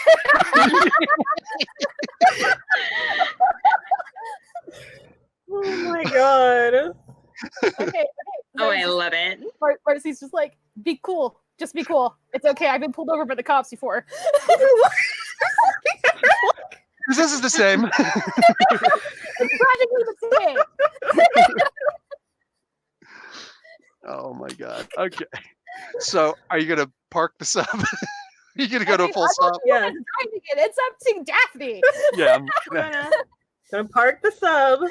Oh my god. Okay. Oh, I love it. Marcy's just like, be cool. Just be cool. It's okay. I've been pulled over by the cops before. This is the same. It's practically the same. Oh my god. Okay. So are you gonna park the sub? Are you gonna go to a full stop? Yeah. It's up to Daphne. Yeah. I'm gonna park the sub.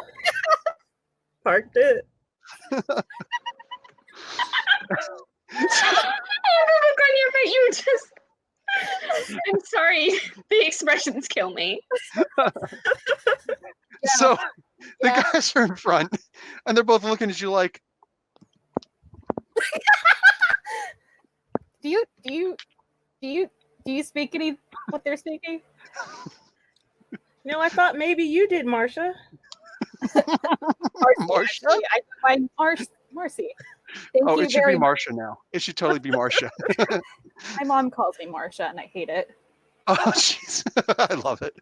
Parked it. Look on your face. You just. I'm sorry. The expressions kill me. So the guys are in front, and they're both looking at you like. Do you speak any what they're speaking? I thought maybe you did, Marcia. Marcia? I'm Marcy. Thank you it should very be Marcia now. It should totally be Marcia. My mom calls me Marcia, and I hate it. Oh, jeez. I love it.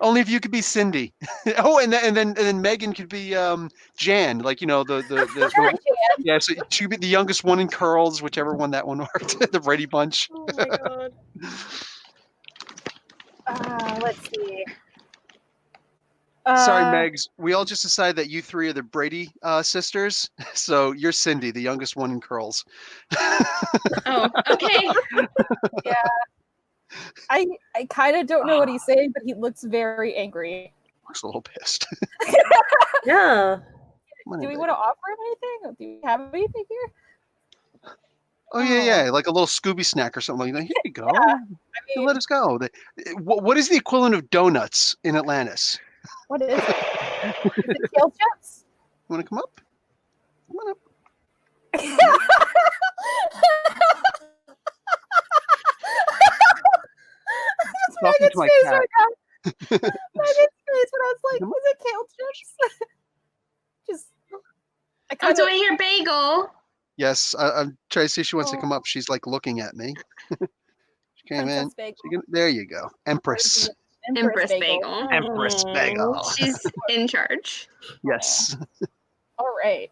Only if you could be Cindy. Oh, and then Megan could be Jan, like the yeah. So she'd be the youngest one in curls, whichever one that one worked. The Brady Bunch. Oh my god. Let's see. Sorry, Megs. We all just decided that you three are the Brady sisters. So you're Cindy, the youngest one in curls. Oh, okay. Yeah. I kind of don't know what he's saying, but he looks very angry. Looks a little pissed. Yeah. Do we want to offer him anything? Do we have anything here? Oh yeah, like a little Scooby snack or something like that. Here you go. Yeah. Let us go. What is the equivalent of donuts in Atlantis? What is it? Is it kale chips? You want to come up? Come on up. Talking to my cat. Right now. Megan's face when I was like, "Was it kale chips?" Just. I'm doing your bagel. Yes, I'm trying to see if she wants to come up. She's like looking at me. She came in. There you go, Empress. Empress bagel. Empress bagel. She's in charge. Yes. All right.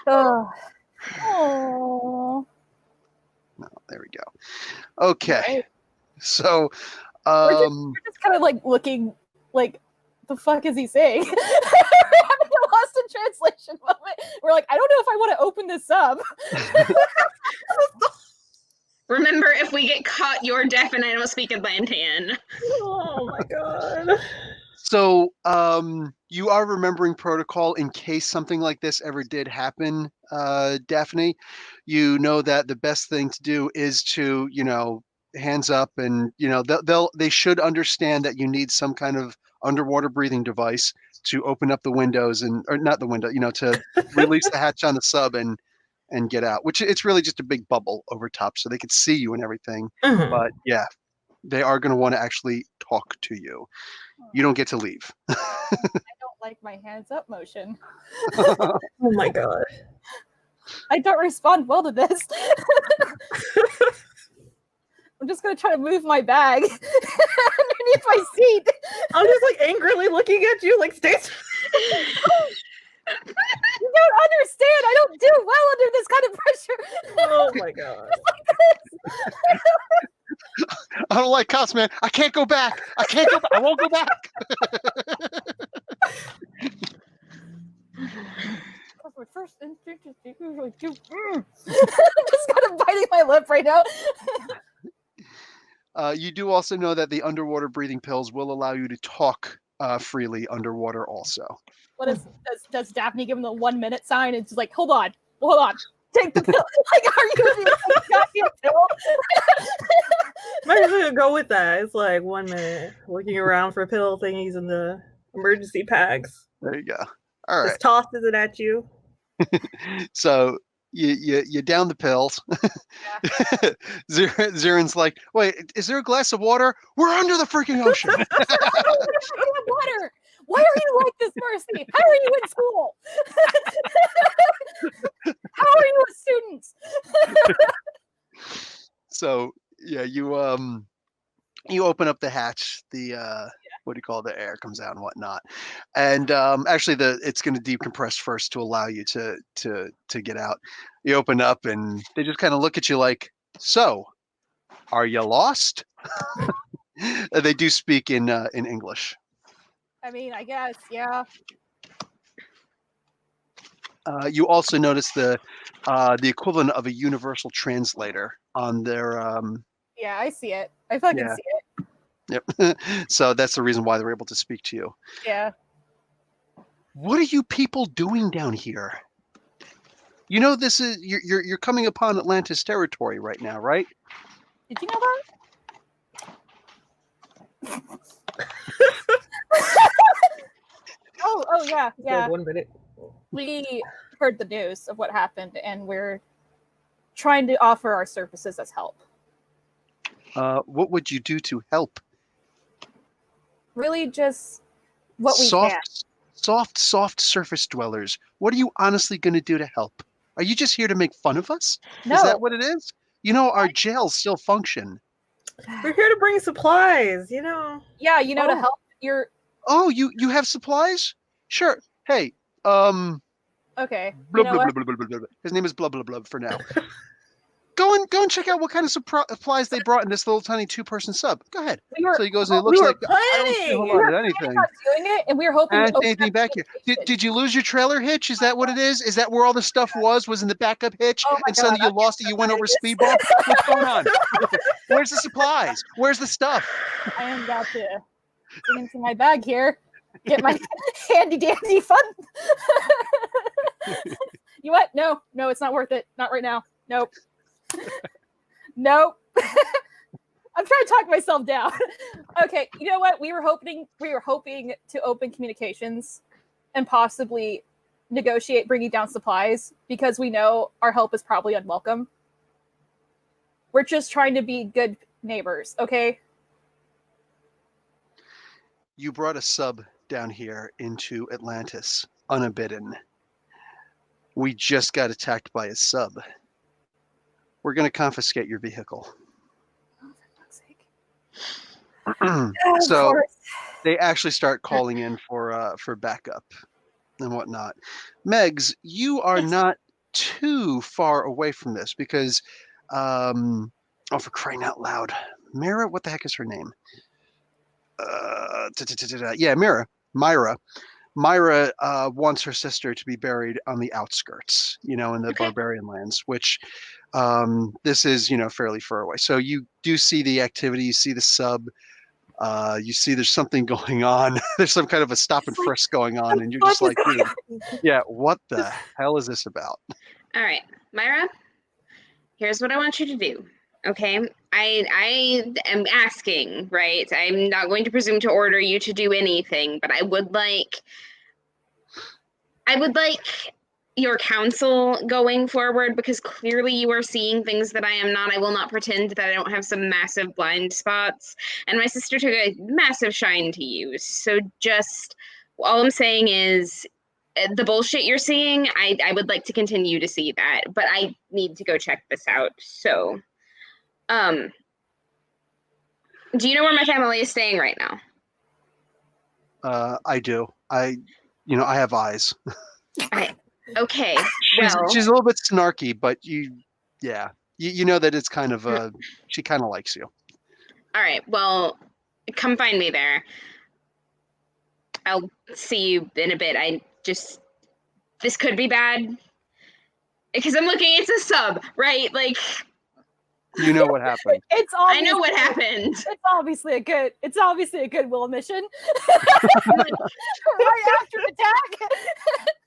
Oh. No, there we go. Okay. Right. So, we're just kind of like looking like, the fuck is he saying? We're having a lost in translation moment. We're like, I don't know if I want to open this up. Remember, if we get caught, you're deaf and I don't speak Atlantean. Oh my god. So, you are remembering protocol in case something like this ever did happen, Daphne. You know that the best thing to do is to, hands up, and they should understand that you need some kind of underwater breathing device to open up the windows or not the window, to release the hatch on the sub and get out, which it's really just a big bubble over top so they could see you and everything. Mm-hmm. But yeah. They are going to want to actually talk to you. You don't get to leave. I don't like my hands up motion. Oh my god. I don't respond well to this. I'm just gonna try to move my bag underneath my seat. I'm just like angrily looking at you, like stay. You don't understand. I don't do well under this kind of pressure. Oh my god. I don't like cops, man. I can't go back. I can't go back. I won't go back. My first instinct is to usually do. I'm just kind of biting my lip right now. You do also know that the underwater breathing pills will allow you to talk freely underwater also. What does Daphne give him the 1 minute sign? It's just like, hold on, take the pill. Like, are you gonna be like, goddamn pill? Might as well go with that. It's like 1 minute looking around for pill thingies in the emergency packs. There you go. All right. Just tosses it at you. So you down the pills. Zirin's like, wait, is there a glass of water? We're under the freaking ocean. Water. Why are you like this, Mercy? How are you in school? How are you a student? So yeah, you open up the hatch. The what do you call it? The air comes out and whatnot. And actually, it's going to decompress first to allow you to get out. You open up and they just kind of look at you like, so, are you lost? They do speak in English. I mean, I guess, yeah. You also notice the equivalent of a universal translator on their. Yeah, I see it. I fucking see it. Yep. So that's the reason why they're able to speak to you. Yeah. What are you people doing down here? You know, this is you're coming upon Atlantis territory right now, right? Did you know that? Oh yeah. Like 1 minute. We heard the news of what happened, and we're trying to offer our services as help. What would you do to help? Really, just what we can. Soft surface dwellers. What are you honestly going to do to help? Are you just here to make fun of us? No. Is that what it is? You know, our jails still function. We're here to bring supplies, you know. Yeah, you know, to help your. Oh, you have supplies? Sure. Hey, Okay. blah, You know blah, what? blah, blah, blah, blah, blah. His name is blah blah blah for now. Go and check out what kind of supplies they brought in this little tiny 2-person sub. Go ahead. So he goes and it looks like I don't see a whole lot of anything. Not doing it, and we were hoping. I to don't see open anything up back here. Did you lose your trailer hitch? Is that what it is? Is that where all the stuff was in the backup hitch? Oh my And suddenly God, you lost it. You went over speed bump. What's going on? Where's the supplies? Where's the stuff? I am about to dig into my bag here. Get my handy dandy fun. You what? No, it's not worth it. Not right now. Nope. Nope. I'm trying to talk myself down. Okay, you know what? We were hoping to open communications and possibly negotiate bringing down supplies because we know our help is probably unwelcome. We're just trying to be good neighbors, okay? You brought a sub down here into Atlantis unbidden. We just got attacked by a sub. We're going to confiscate your vehicle. Oh, for fuck's sake. So they actually start calling in for backup and whatnot. Megs, you are not too far away from this because, oh, for crying out loud, Mira, what the heck is her name? Yeah, Myra. Myra wants her sister to be buried on the outskirts, in the barbarian lands, which this is, fairly far away. So you do see the activity, you see the sub, you see there's something going on. There's some kind of a stop and frisk going on, and you're just like, dude, yeah, what the hell is this about? All right, Myra, here's what I want you to do. Okay, I am asking, right? I'm not going to presume to order you to do anything, but I would like your counsel going forward, because clearly you are seeing things that I am not. I will not pretend that I don't have some massive blind spots, and my sister took a massive shine to you. So just all I'm saying is the bullshit you're seeing, I would like to continue to see that, but I need to go check this out. So do you know where my family is staying right now? I do. I have eyes. Okay. She's Well, a little bit snarky, but you know that it's kind of she kind of likes you. all right. Well, come find me there. I'll see you in a bit. This could be bad because I'm looking. It's a sub, right? Like, You know what happened. It's I obviously, know what happened. It's obviously a goodwill mission. Right after attack.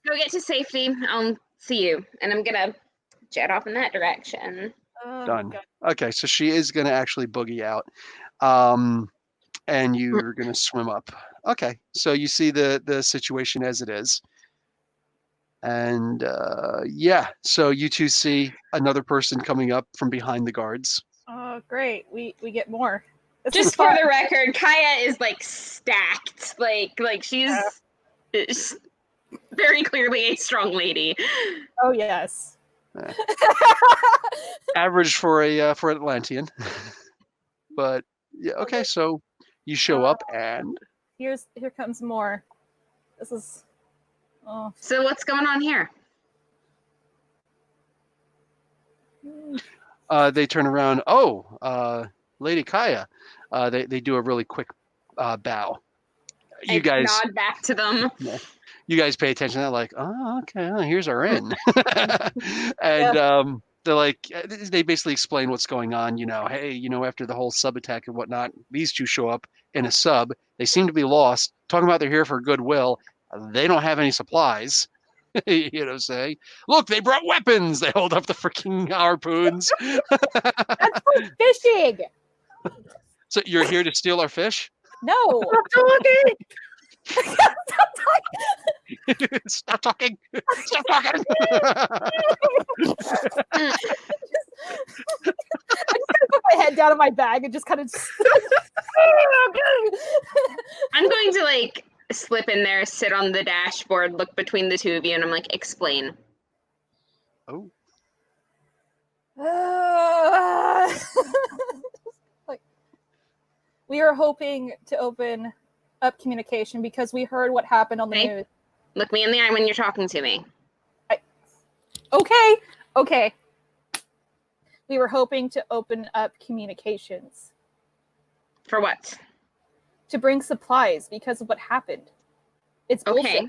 Go get to safety. I'll see you, and I'm gonna jet off in that direction. Oh, Done. God. Okay, so she is going to actually boogie out, and you're going to swim up. Okay, so you see the situation as it is, and yeah, so you two see another person coming up from behind the guards. Oh, great. We get more. This Just is for fun. the record, Kaya is like stacked. Like she's is very clearly a strong lady. Oh, yes. Average for an Atlantean, but yeah. Okay, so you show up, and Here comes more. This is. Oh. So what's going on here? they turn around. Oh, Lady Kaya. They do a really quick bow. You I guys nod back to them. You guys pay attention. They're like, oh, okay, well, here's our inn. And they're like, they basically explain what's going on. Hey, after the whole sub attack and whatnot, these two show up in a sub. They seem to be lost. Talking about they're here for goodwill. They don't have any supplies. Say, look, they brought weapons. They hold up the freaking harpoons. That's for fishing. So you're here to steal our fish? No. Stop talking. Stop talking. I just kind of put my head down in my bag and just kind of. I'm going to like slip in there, sit on the dashboard, look between the two of you, and I'm like, explain. Oh. Like, we are hoping to open up communication because we heard what happened on the Okay. news. Look me in the eye when you're talking to me. Okay. We were hoping to open up communications For what? to bring supplies because of what happened. It's bullshit. Okay.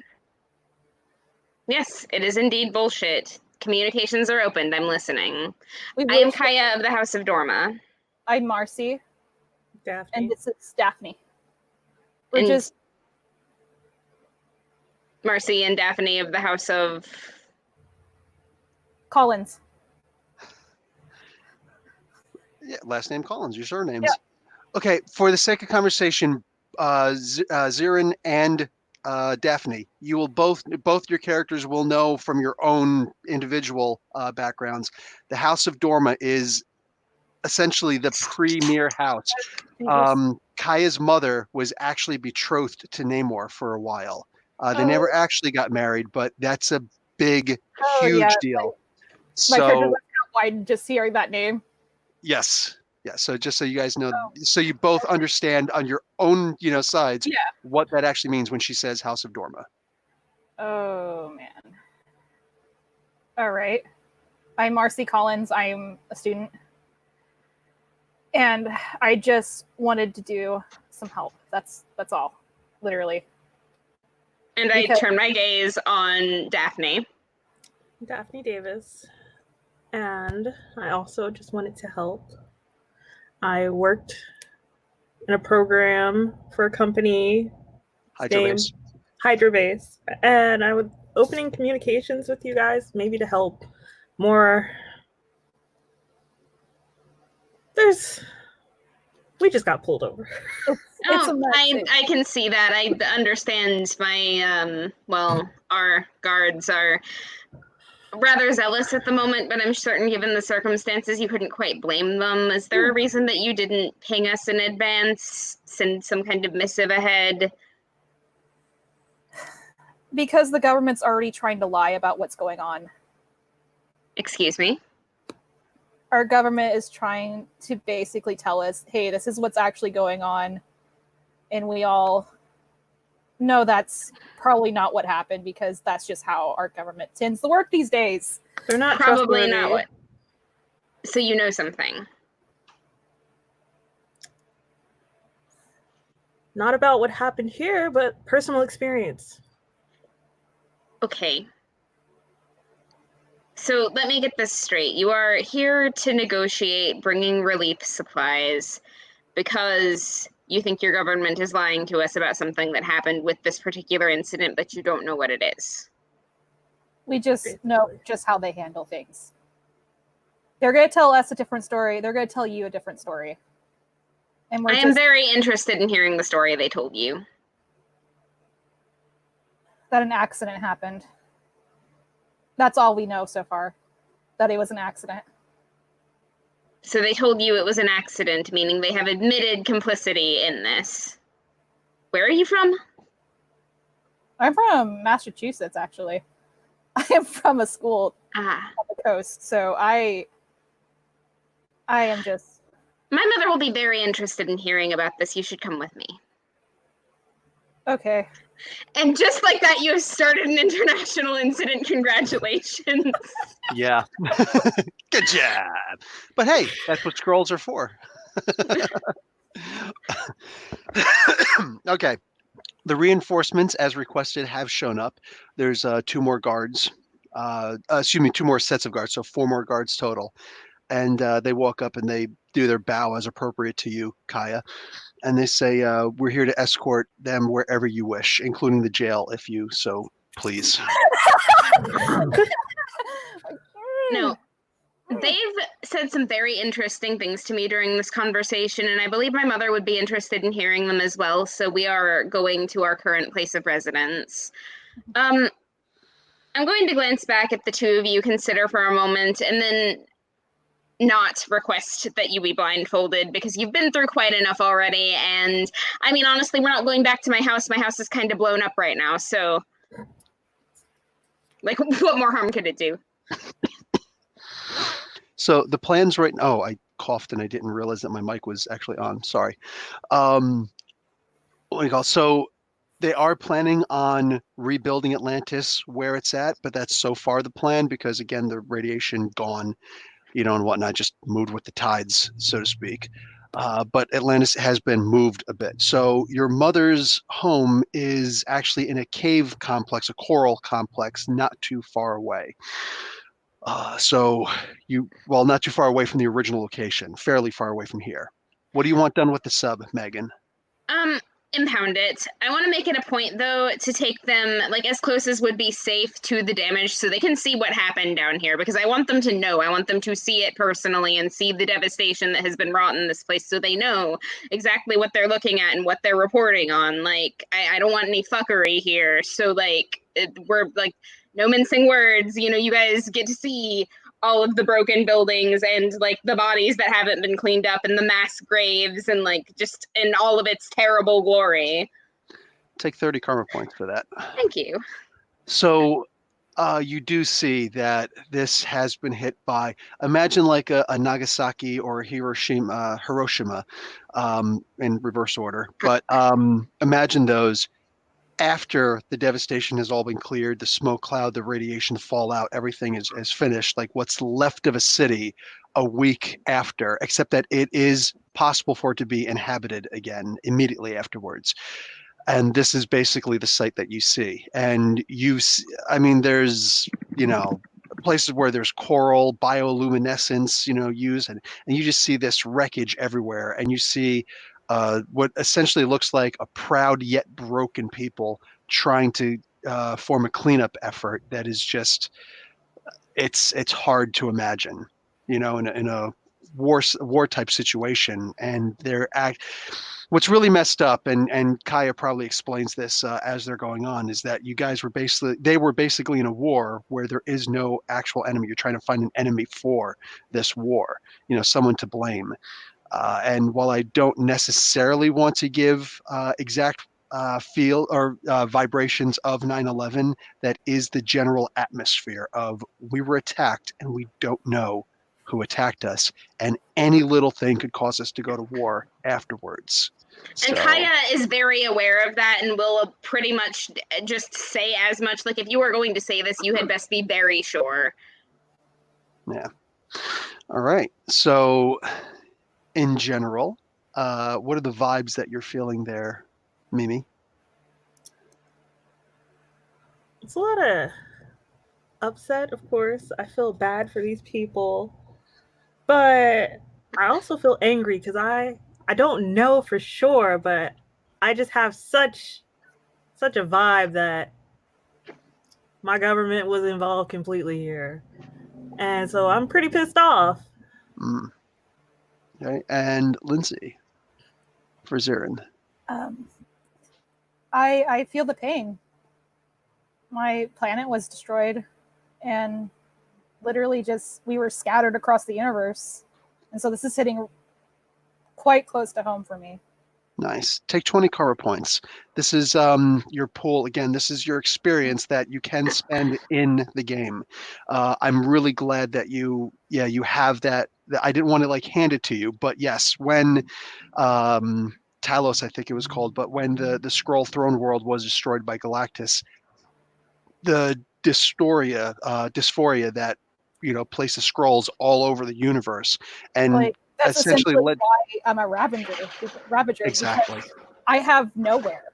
Yes, it is indeed bullshit. Communications are opened. I'm listening. We I am will- Kaya of the House of Dorma. I'm Marcy, Daphne. and this is Daphne. We're And just Marcy and Daphne of the House of... Collins. Yeah, last name Collins, your surnames. Yeah. Okay, for the sake of conversation, Zirin and Daphne, you will both your characters will know from your own individual backgrounds. The House of Dorma is essentially the premier house. Kaya's mother was actually betrothed to Namor for a while. They never actually got married, but that's a big, huge deal. My character So was wide just hearing that name. yes. Yeah, so just so you guys know, so you both understand on your own, sides, what that actually means when she says House of Dorma. Oh, man. All right. I'm Marcy Collins. I'm a student. And I just wanted to do some help. That's all, literally. And I turn my gaze on Daphne. Daphne Davis. And I also just wanted to help. I worked in a program for a company Hydrobase. Hydrobase, and I was opening communications with you guys, maybe to help more. We just got pulled over. It's a mess. I can see that. I understand my our guards are rather zealous at the moment, but I'm certain given the circumstances you couldn't quite blame them. Is there a reason that you didn't ping us in advance, send some kind of missive ahead? Because the government's already trying to lie about what's going on. Excuse me? Our government is trying to basically tell us, hey, this is what's actually going on. And we all know that's probably not what happened, because that's just how our government tends to work these days. They're not Probably trustworthy. not what. So you know something. Not about what happened here, but personal experience. Okay. So let me get this straight. You are here to negotiate bringing relief supplies because you think your government is lying to us about something that happened with this particular incident, but you don't know what it is. We just know just how they handle things. They're going to tell us a different story. They're going to tell you a different story. And I am very interested in hearing the story they told you. That an accident happened. That's all we know so far. That it was an accident. So they told you it was an accident, meaning they have admitted complicity in this. Where are you from? I'm from Massachusetts, actually. I am from a school on the coast, so I am just... My mother will be very interested in hearing about this. You should come with me. Okay. And just like that, you have started an international incident. Congratulations. Yeah. Good job. But hey, that's what scrolls are for. Okay. The reinforcements, as requested, have shown up. There's 2 more guards. 2 more sets of guards, so 4 more guards total. And they walk up and they do their bow as appropriate to you, Kaya. And they say, we're here to escort them wherever you wish, including the jail, if you so please. No, they've said some very interesting things to me during this conversation, and I believe my mother would be interested in hearing them as well, so we are going to our current place of residence. I'm going to glance back at the 2 of you, consider for a moment, and then not request that you be blindfolded, because you've been through quite enough already, and I mean, honestly, we're not going back to my house. My house is kind of blown up right now, so like, what more harm could it do? So the plans right now, oh, I coughed and I didn't realize that my mic was actually on. Sorry. What do you call it? So they are planning on rebuilding Atlantis where it's at, but that's so far the plan because, again, the radiation gone, and whatnot, just moved with the tides, so to speak. But Atlantis has been moved a bit. So your mother's home is actually in a cave complex, a coral complex, not too far away. So not too far away from the original location, fairly far away from here. What do you want done with the sub, Megan? Impound it. I want to make it a point, though, to take them, like, as close as would be safe to the damage so they can see what happened down here, because I want them to know. I want them to see it personally and see the devastation that has been wrought in this place so they know exactly what they're looking at and what they're reporting on. Like, I don't want any fuckery here. So, like, we're, like, no mincing words. You guys get to see all of the broken buildings and like the bodies that haven't been cleaned up and the mass graves and like just in all of its terrible glory. Take 30 karma points for that. Thank you. So you do see that this has been hit by, imagine like a Nagasaki or a Hiroshima in reverse order. But imagine those after the devastation has all been cleared, the smoke cloud, the radiation, the fallout, everything is finished. Like what's left of a city a week after, except that it is possible for it to be inhabited again immediately afterwards. And this is basically the site that you see. And there's, places where there's coral, bioluminescence, used, and you just see this wreckage everywhere. And you see what essentially looks like a proud yet broken people trying to form a cleanup effort that is just, it's hard to imagine, in a war type situation, and what's really messed up, and Kaya probably explains this as they're going on, is that they were basically in a war where there is no actual enemy. You're trying to find an enemy for this war, someone to blame. And while I don't necessarily want to give exact feel or vibrations of 9/11, that is the general atmosphere of we were attacked and we don't know who attacked us, and any little thing could cause us to go to war afterwards. And Kaya is very aware of that and will pretty much just say as much. Like, if you are going to say this, you had best be very sure. Yeah. All right. So, in general, what are the vibes that you're feeling there, Mimi? It's a lot of upset, of course. I feel bad for these people, but I also feel angry because I don't know for sure, but I just have such a vibe that my government was involved completely here, and so I'm pretty pissed off. Okay. And Lindsay, for Zarin. I feel the pain. My planet was destroyed, and literally we were scattered across the universe. And so this is hitting quite close to home for me. Nice. Take 20 karma points. This is your pool. Again, this is your experience that you can spend in the game. I'm really glad that you have that. I didn't want to hand it to you, but yes, when Talos, I think it was called, but when the Skrull throne world was destroyed by Galactus, the dysphoria that places Skrulls all over the universe, and that's essentially why I'm a Ravager. Exactly. I have nowhere.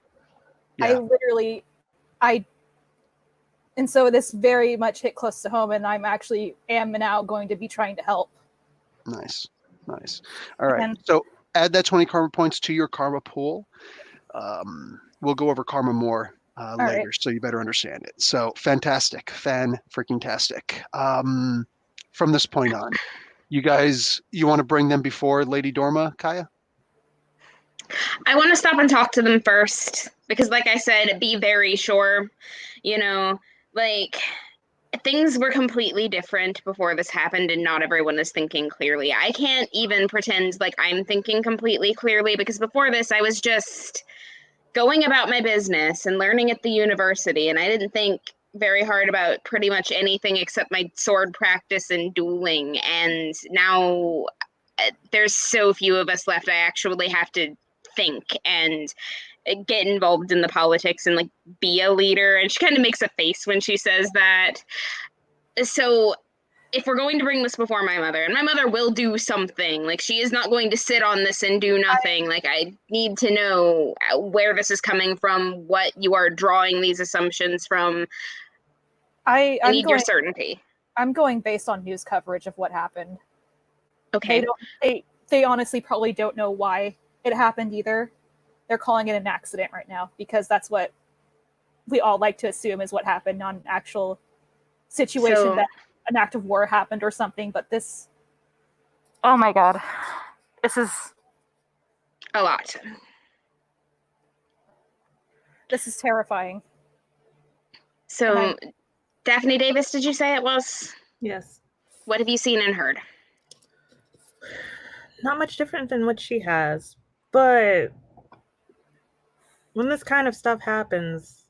Yeah. And so this very much hit close to home, and I'm now going to be trying to help. Nice. All right. So add that 20 karma points to your karma pool. We'll go over karma more later, right, so you better understand it. So fantastic. Fan-freaking-tastic. From this point on, you want to bring them before Lady Dorma, Kaya? I want to stop and talk to them first, because like I said, be very sure, things were completely different before this happened, and not everyone is thinking clearly. I can't even pretend like I'm thinking completely clearly, because before this, I was just going about my business and learning at the university, and I didn't think very hard about pretty much anything except my sword practice and dueling. And now there's so few of us left. I actually have to think and get involved in the politics and be a leader. And she kind of makes a face when she says that. So if we're going to bring this before my mother, and my mother will do something, she is not going to sit on this and do nothing. I need to know where this is coming from, what you are drawing these assumptions from. I need your certainty. I'm going based on news coverage of what happened. Okay. They honestly probably don't know why it happened either. They're calling it an accident right now, because that's what we all like to assume is what happened, not an actual situation that an act of war happened or something. But this, oh my god, this is a lot. This is terrifying. So, Daphne Davis, did you say it was? Yes. What have you seen and heard? Not much different than what she has, but when this kind of stuff happens,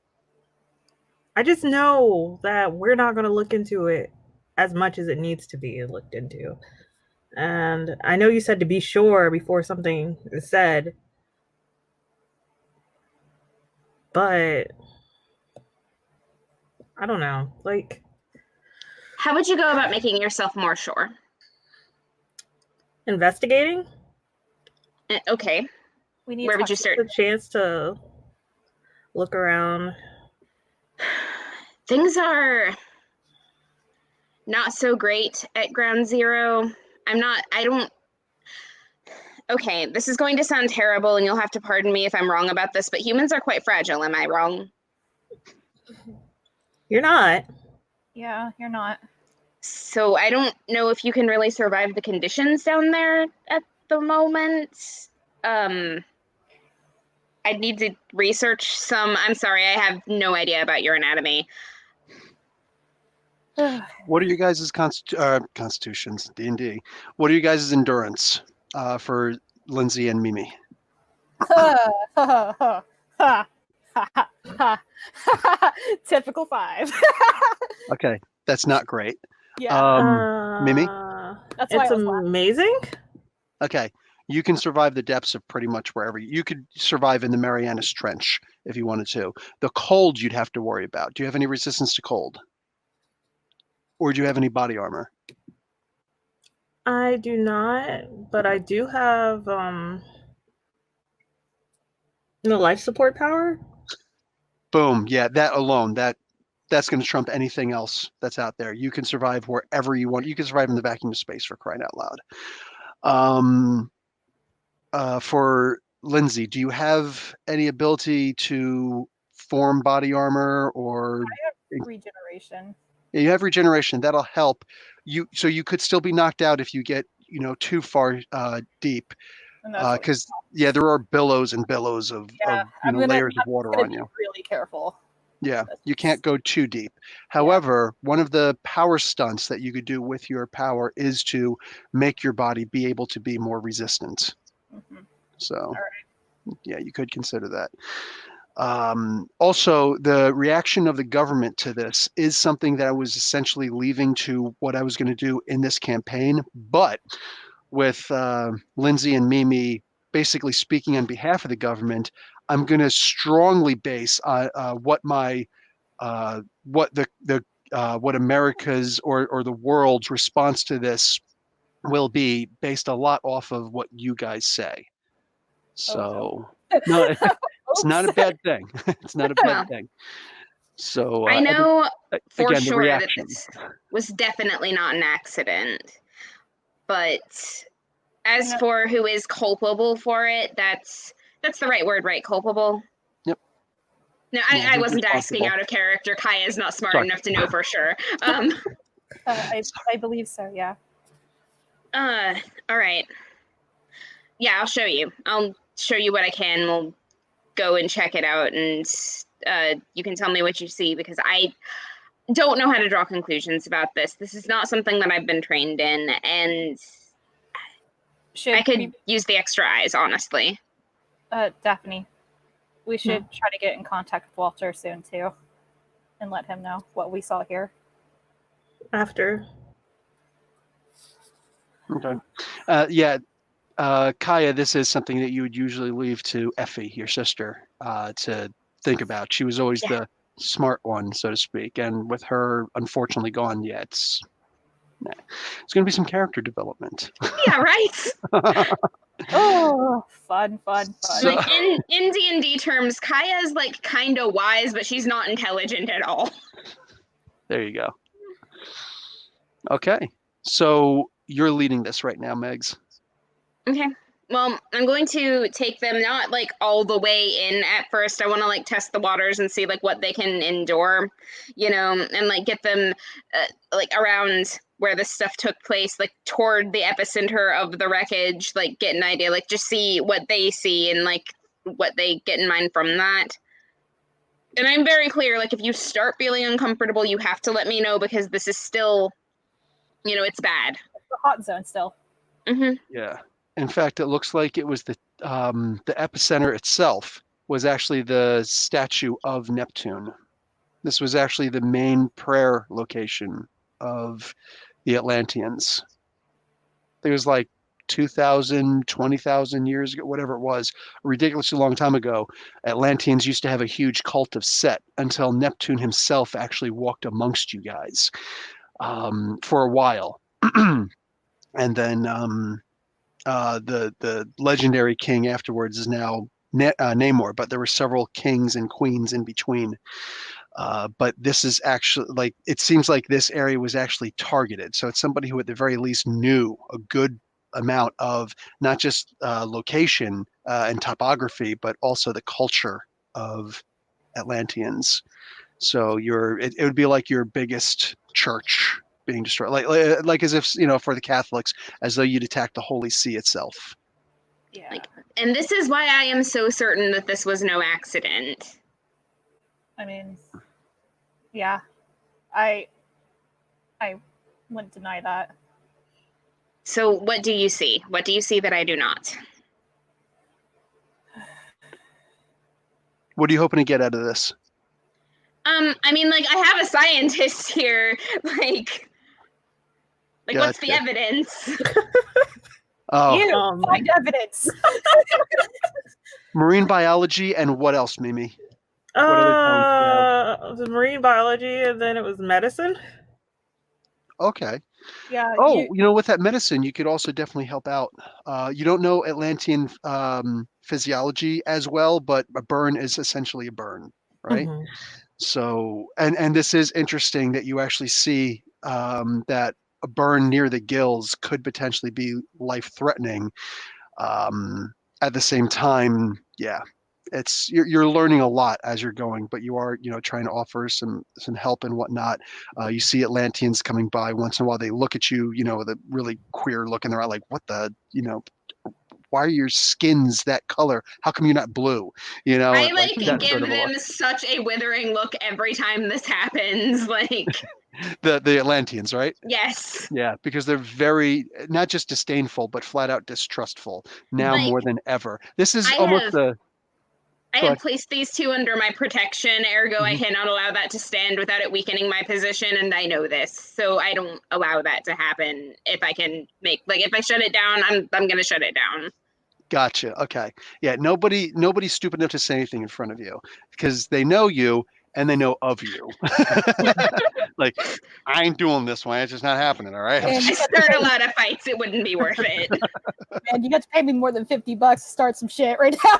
I just know that we're not going to look into it as much as it needs to be looked into. And I know you said to be sure before something is said, but I don't know. How would you go about making yourself more sure? Investigating? Okay. Where would you start? A chance to look around. Things are not so great at Ground Zero. Okay, this is going to sound terrible, and you'll have to pardon me if I'm wrong about this, but humans are quite fragile. Am I wrong? You're not. Yeah, you're not. So I don't know if you can really survive the conditions down there at the moment. I'd need to research some. I'm sorry, I have no idea about your anatomy. What are you guys' constitutions, D&D? What are you guys' endurance for Lindsay and Mimi? Typical 5. Okay, that's not great. Yeah. Mimi? That's why It's I was laughing. amazing. Okay, you can survive the depths of pretty much wherever. You could survive in the Marianas Trench if you wanted to. The cold you'd have to worry about. Do you have any resistance to cold? Or do you have any body armor? I do not, but I do have life support power. Boom. Yeah, that alone, that's going to trump anything else that's out there. You can survive wherever you want. You can survive in the vacuum of space, for crying out loud. For Lindsay, do you have any ability to form body armor or Regeneration. you have regeneration? That'll help you. So you could still be knocked out if you get, too far deep. And that's what Because there are billows and billows of I'm layers of I'm water gonna on be you. really careful. Yeah, you can't go too deep. However, one of the power stunts that you could do with your power is to make your body be able to be more resistant. Mhm. So, yeah, you could consider that. Also, the reaction of the government to this is something that I was essentially leaving to what I was going to do in this campaign. But with Lindsay and Mimi basically speaking on behalf of the government, I'm going to strongly base what my what America's or the world's response to this will be based a lot off of what you guys say. So no, it's not a bad thing. It's not a bad thing. So I know for again, the sure that reaction. this was definitely not an accident. But as for who is culpable for it, that's the right word, right? Culpable. Yep. No, I wasn't asking out of character. Kaya is not smart enough to know for sure. I believe so. Yeah. All right. Yeah, I'll show you. I'll show you what I can. We'll go and check it out, and you can tell me what you see, because I don't know how to draw conclusions about this. This is not something that I've been trained in, and I could use the extra eyes, honestly. Daphne, we should try to get in contact with Walter soon too, and let him know what we saw here. After. Okay. Kaya, this is something that you would usually leave to Effie, your sister, to think about. She was always the smart one, so to speak. And with her unfortunately gone, it's going to be some character development. Yeah, right? Oh, fun. So, like in D&D terms, Kaya's like kind of wise, but she's not intelligent at all. There you go. Okay. So you're leading this right now, Megs. Okay. Well, I'm going to take them not like all the way in at first. I want to like test the waters and see like what they can endure, and like get them like around where this stuff took place, like toward the epicenter of the wreckage, like get an idea, like just see what they see and like what they get in mind from that. And I'm very clear, like if you start feeling uncomfortable, you have to let me know, because this is still, it's bad. It's a hot zone still. Mm-hmm. Yeah. In fact, it looks like it was the epicenter itself was actually the statue of Neptune. This was actually the main prayer location of the Atlanteans. It was like 2,000, 20,000 years ago, whatever it was, a ridiculously long time ago. Atlanteans used to have a huge cult of Set until Neptune himself actually walked amongst you guys for a while. And then the legendary king afterwards is now Namor, but there were several kings and queens in between. But this is actually like, it seems like this area was actually targeted. So it's somebody who at the very least knew a good amount of not just location and topography, but also the culture of Atlanteans. So it would be like your biggest church being destroyed, like as if for the Catholics, as though you'd attack the Holy See itself. Yeah. Like, and this is why I am so certain that this was no accident. I mean, yeah, I wouldn't deny that. So what do you see? What do you see that I do not? What are you hoping to get out of this? I mean, like, I have a scientist here. Like what's the Gotcha. evidence? Oh, You find evidence. marine biology and what else, Mimi? What are they It was marine biology, and then it was medicine. Okay. Yeah. Oh, with that medicine, you could also definitely help out. You don't know Atlantean physiology as well, but a burn is essentially a burn, right? Mhm. So, and this is interesting that you actually see that a burn near the gills could potentially be life-threatening. At the same time, yeah, you're learning a lot as you're going, but you are trying to offer some help and whatnot. You see Atlanteans coming by once in a while. They look at you, with a really queer look in their eye, like, what the, why are your skins that color? How come you're not blue? I like that give sort of a them look. such a withering look every time this happens. Like, The Atlanteans, right? yes. Yeah, because they're very not just disdainful, but flat out distrustful now Like, more than ever. This is I almost have- the. I Go have ahead. placed these two under my protection, ergo I Mhm. cannot allow that to stand without it weakening my position, and I know this. So I don't allow that to happen. If I can if I shut it down, I'm gonna shut it down. Gotcha. Okay. Yeah. Nobody's stupid enough to say anything in front of you because they know you and they know of you. Like, I ain't doing this one. It's just not happening. All right. And I start a lot of fights, it wouldn't be worth it. man, you got to pay me more than $50 to start some shit right now.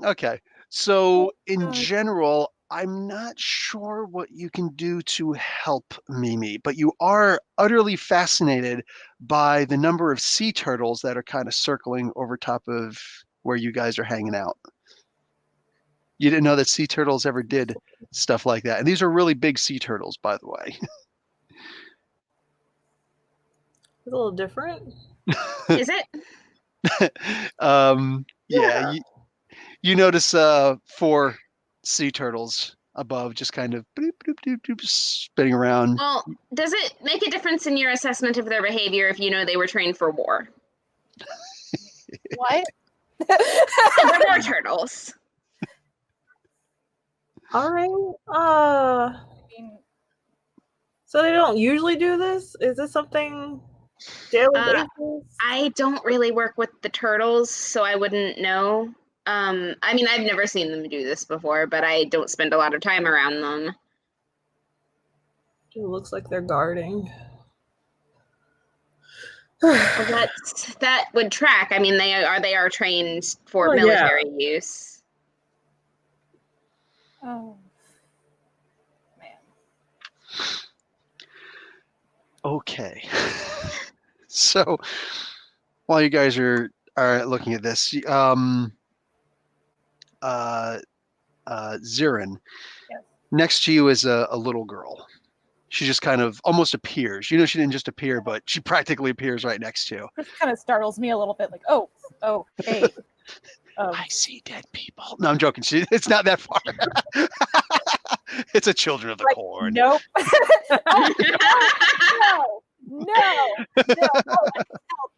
Okay. So in general, I'm not sure what you can do to help Mimi, but you are utterly fascinated by the number of sea turtles that are kind of circling over top of where you guys are hanging out. You didn't know that sea turtles ever did stuff like that. And these are really big sea turtles, by the way. It's a little different. Is it? Yeah. You notice 4 sea turtles above just kind of bloop, bloop, bloop, bloop, spinning around. Well, does it make a difference in your assessment of their behavior if you know they were trained for war? What? They're war turtles. All right. I mean, So they don't usually do this? Is this something daily basis? I don't really work with the turtles, so I wouldn't know. I mean, I've never seen them do this before, but I don't spend a lot of time around them. It looks like they're guarding. Well, that would track. I mean, they are trained for Well, yeah. military use. oh man. Okay. So while you guys are looking at this, Zirin, Yes. next to you is a little girl. She just kind of almost appears. She didn't just appear, but she practically appears right next to you. This kind of startles me a little bit. Like, oh, hey. I see dead people. No, I'm joking. It's not that far. It's a Children of the Like, Corn. nope. No.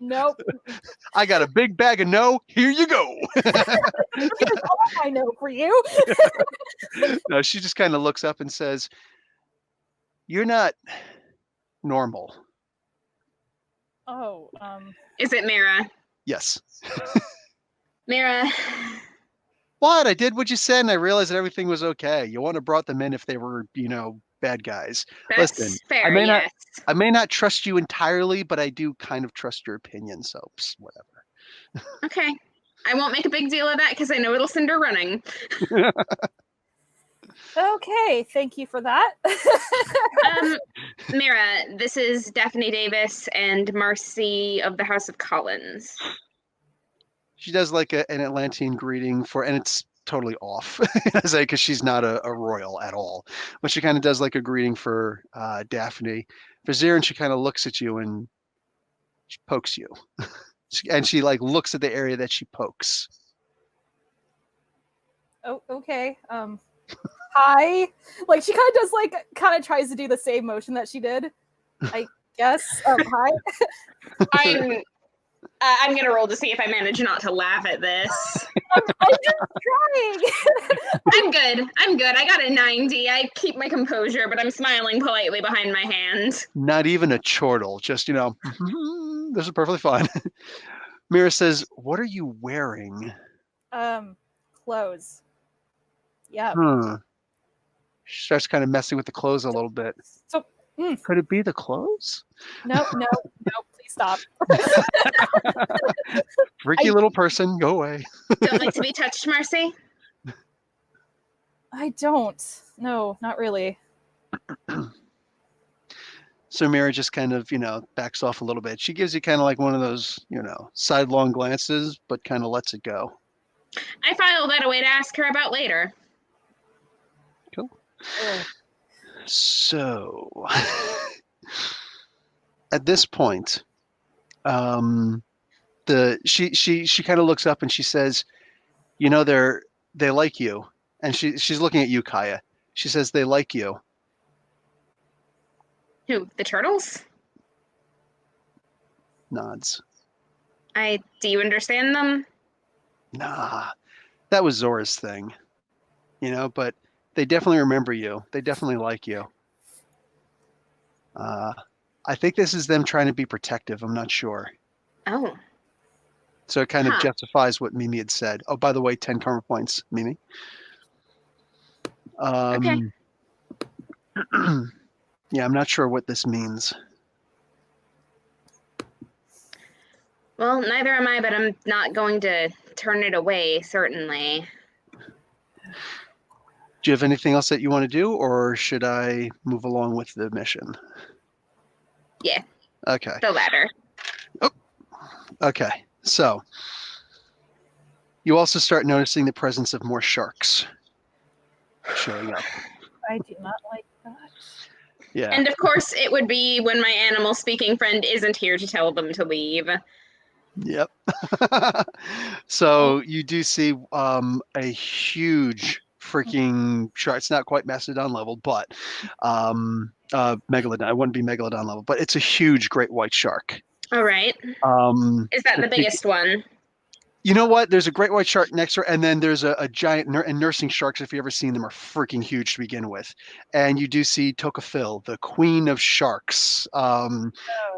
Nope. I got a big bag of no. Here you go. Here's all I know for you. No, she just kind of looks up and says, "You're not normal." Oh, Is it Mara? Yes. Mara, What? I did what you said, and I realized that everything was okay. You wouldn't have brought them in if they were, bad guys. that's Listen, fair, I may not- yes. I may not trust you entirely, but I do kind of trust your opinion. So whatever. Okay. I won't make a big deal of that because I know it'll send her running. okay. Thank you for that. Mara, this is Daphne Davis and Marcy of the House of Collins. She does like an Atlantean greeting and it's totally off, because she's not a royal at all. But she kind of does like a greeting for Daphne. For Zirin, she kind of looks at you and she pokes you. And she like looks at the area that she pokes. Oh, okay. Hi. Like she kind of tries to do the same motion that she did. I guess. Hi. I'm gonna roll to see if I manage not to laugh at this. I'm just trying. I'm good. I got a 90. I keep my composure, but I'm smiling politely behind my hand. Not even a chortle, just, this is perfectly fine. Mira says, "What are you wearing?" Clothes. Yeah. She starts kind of messing with the clothes a little bit. So, could it be the clothes? No, please stop. Freaky little person, go away. Don't like to be touched, Marcy? I don't. No, not really. So Mira just kind of, backs off a little bit. She gives you kind of like one of those, sidelong glances, but kind of lets it go. I filed that away to ask her about later. Cool. Oh. So at this point, she kind of looks up and she says, they like you. And she's looking at you, Kaya. She says they like you. Who, the turtles? Nods. Do you understand them? Nah, that was Zora's thing, but they definitely remember you. They definitely like you. I think this is them trying to be protective. I'm not sure. Oh. So it kind of justifies what Mimi had said. Oh, by the way, 10 karma points, Mimi. Okay. Yeah, I'm not sure what this means. Well, neither am I, but I'm not going to turn it away, certainly. Do you have anything else that you want to do, or should I move along with the mission? Yeah. Okay. The latter. Oh. Okay. So you also start noticing the presence of more sharks showing up. I do not like that. Yeah. And of course, it would be when my animal speaking friend isn't here to tell them to leave. Yep. So you do see a huge freaking shark. It's not quite Mastodon level, but Megalodon. It wouldn't be Megalodon level, but it's a huge great white shark. All right. Is that the biggest one? You know what? There's a great white shark next to her, and then there's a giant and nursing sharks, if you've ever seen them, are freaking huge to begin with. And you do see Tocqueville, the queen of sharks,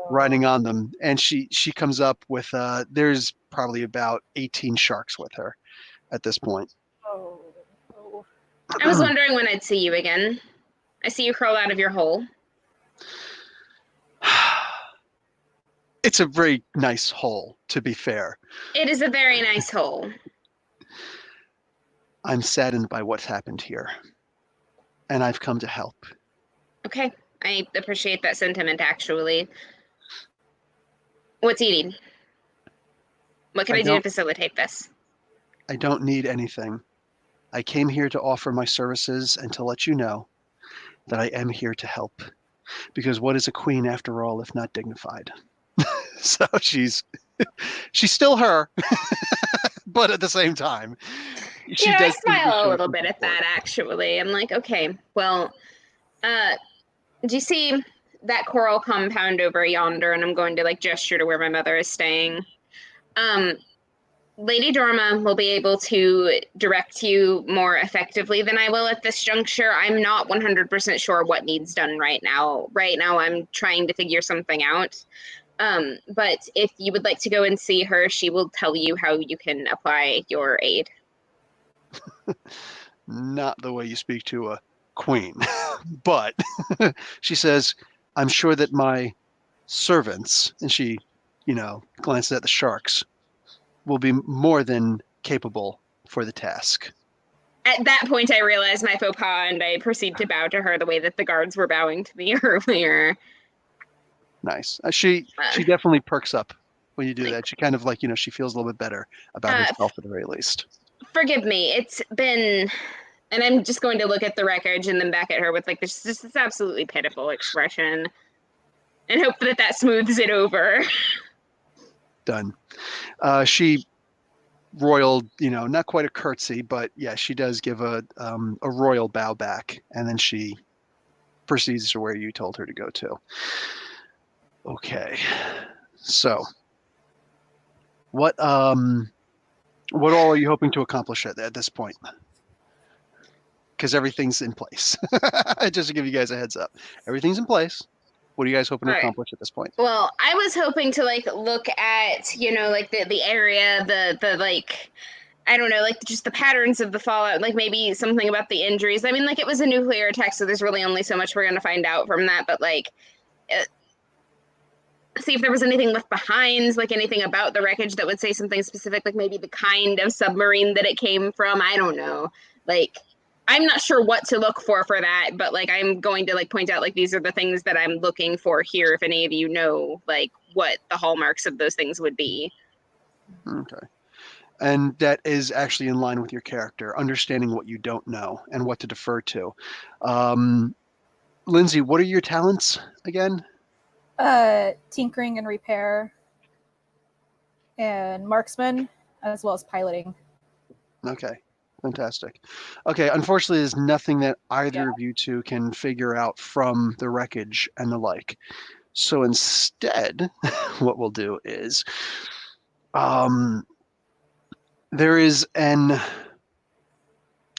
riding on them. And she comes up with, there's probably about 18 sharks with her at this point. Oh. I was wondering when I'd see you again. I see you crawl out of your hole. It's a very nice hole, to be fair. It is a very nice hole. I'm saddened by what's happened here, and I've come to help. Okay, I appreciate that sentiment, actually. What's needed? What can I do to facilitate this? I don't need anything. I came here to offer my services and to let you know that I am here to help. Because what is a queen, after all, if not dignified? So she's still her, but at the same time, she does. I smile a little bit at that, actually. I'm like, okay, well, do you see that coral compound over yonder? And I'm going to gesture to where my mother is staying. Lady Dorma will be able to direct you more effectively than I will at this juncture. I'm not 100% sure what needs done right now. Right now, I'm trying to figure something out. But if you would like to go and see her, she will tell you how you can apply your aid. Not the way you speak to a queen, but she says, I'm sure that my servants, and she, glances at the sharks, will be more than capable for the task. At that point, I realize my faux pas, and I proceed to bow to her the way that the guards were bowing to me earlier. Nice. She definitely perks up when you do that. She kind of she feels a little bit better about herself at the very least. forgive me. It's been, and I'm just going to look at the wreckage and then back at her with like this absolutely pitiful expression, and hope that that smooths it over. Done. She royal, not quite a curtsy, but yeah, she does give a royal bow back, and then she proceeds to where you told her to go to. Okay, so what all are you hoping to accomplish at this point? Because everything's in place. Just to give you guys a heads up, everything's in place. What are you guys hoping to accomplish at this point? Well, I was hoping to like look at, like the area, the like, I don't know, like just the patterns of the fallout, like maybe something about the injuries. I mean, like it was a nuclear attack, so there's really only so much we're going to find out from that. But like, see if there was anything left behind, like anything about the wreckage that would say something specific, like maybe the kind of submarine that it came from. I don't know. Like, I'm not sure what to look for that, but like I'm going to like point out like these are the things that I'm looking for here. If any of you know like what the hallmarks of those things would be. Okay. And that is actually in line with your character, understanding what you don't know and what to defer to. Lindsay, what are your talents again? Tinkering and repair, and marksman, as well as piloting. Okay, fantastic. Okay, unfortunately, there's nothing that either of you two can figure out from the wreckage and the like. So instead, what we'll do is, there is an,